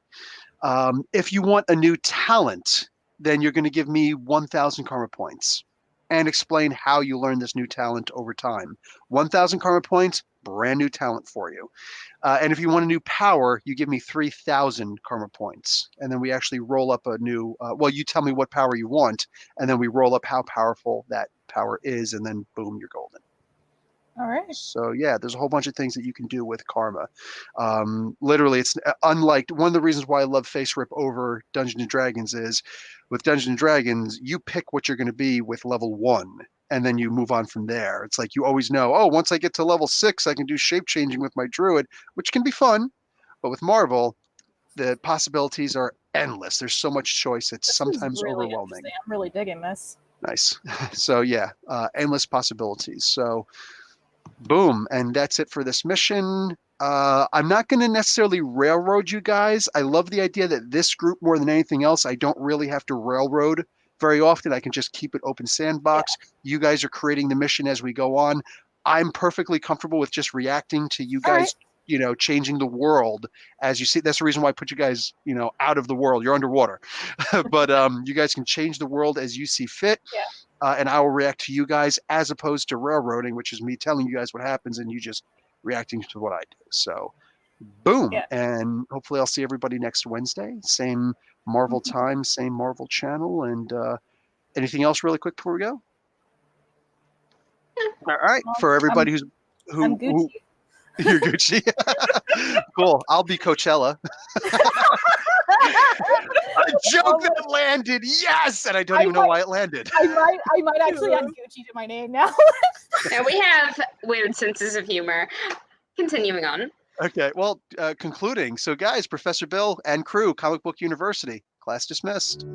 If you want a new talent, then you're going to give me 1,000 karma points and explain how you learn this new talent over time. 1,000 karma points, brand new talent for you. And if you want a new power, you give me 3,000 karma points. And then we actually roll up a new, you tell me what power you want, and then we roll up how powerful that power is, and then boom, you're golden. All right. So yeah, there's a whole bunch of things that you can do with karma. Literally, it's unlike, one of the reasons why I love FASERIP over Dungeons and Dragons is, with Dungeons and Dragons, you pick what you're going to be with level 1, and then you move on from there. It's like you always know, oh, once I get to level 6, I can do shape changing with my druid, which can be fun. But with Marvel, the possibilities are endless. There's so much choice. It's sometimes really overwhelming. I'm really digging this. Nice. So yeah, endless possibilities. So boom, and that's it for this mission. I'm not going to necessarily railroad you guys. I love the idea that this group, more than anything else, I don't really have to railroad very often. I can just keep it open sandbox. Yeah. You guys are creating the mission as we go on. I'm perfectly comfortable with just reacting to you guys, changing the world as you see. That's the reason why I put you guys, out of the world. You're underwater. But you guys can change the world as you see fit. Yeah. And I will react to you guys, as opposed to railroading, which is me telling you guys what happens and you just reacting to what I do. So boom. Yeah. And hopefully I'll see everybody next Wednesday. Same Marvel time, same Marvel channel. And anything else really quick before we go? All right. For everybody I'm Gucci. You're Gucci. Cool. I'll be Coachella. A joke that landed, yes, and I don't even know why it landed. I might actually add Gucci to my name now. Yeah, we have weird senses of humor. Continuing on. Okay, well, concluding. So, guys, Professor Bill and crew, Comic Book University, class dismissed.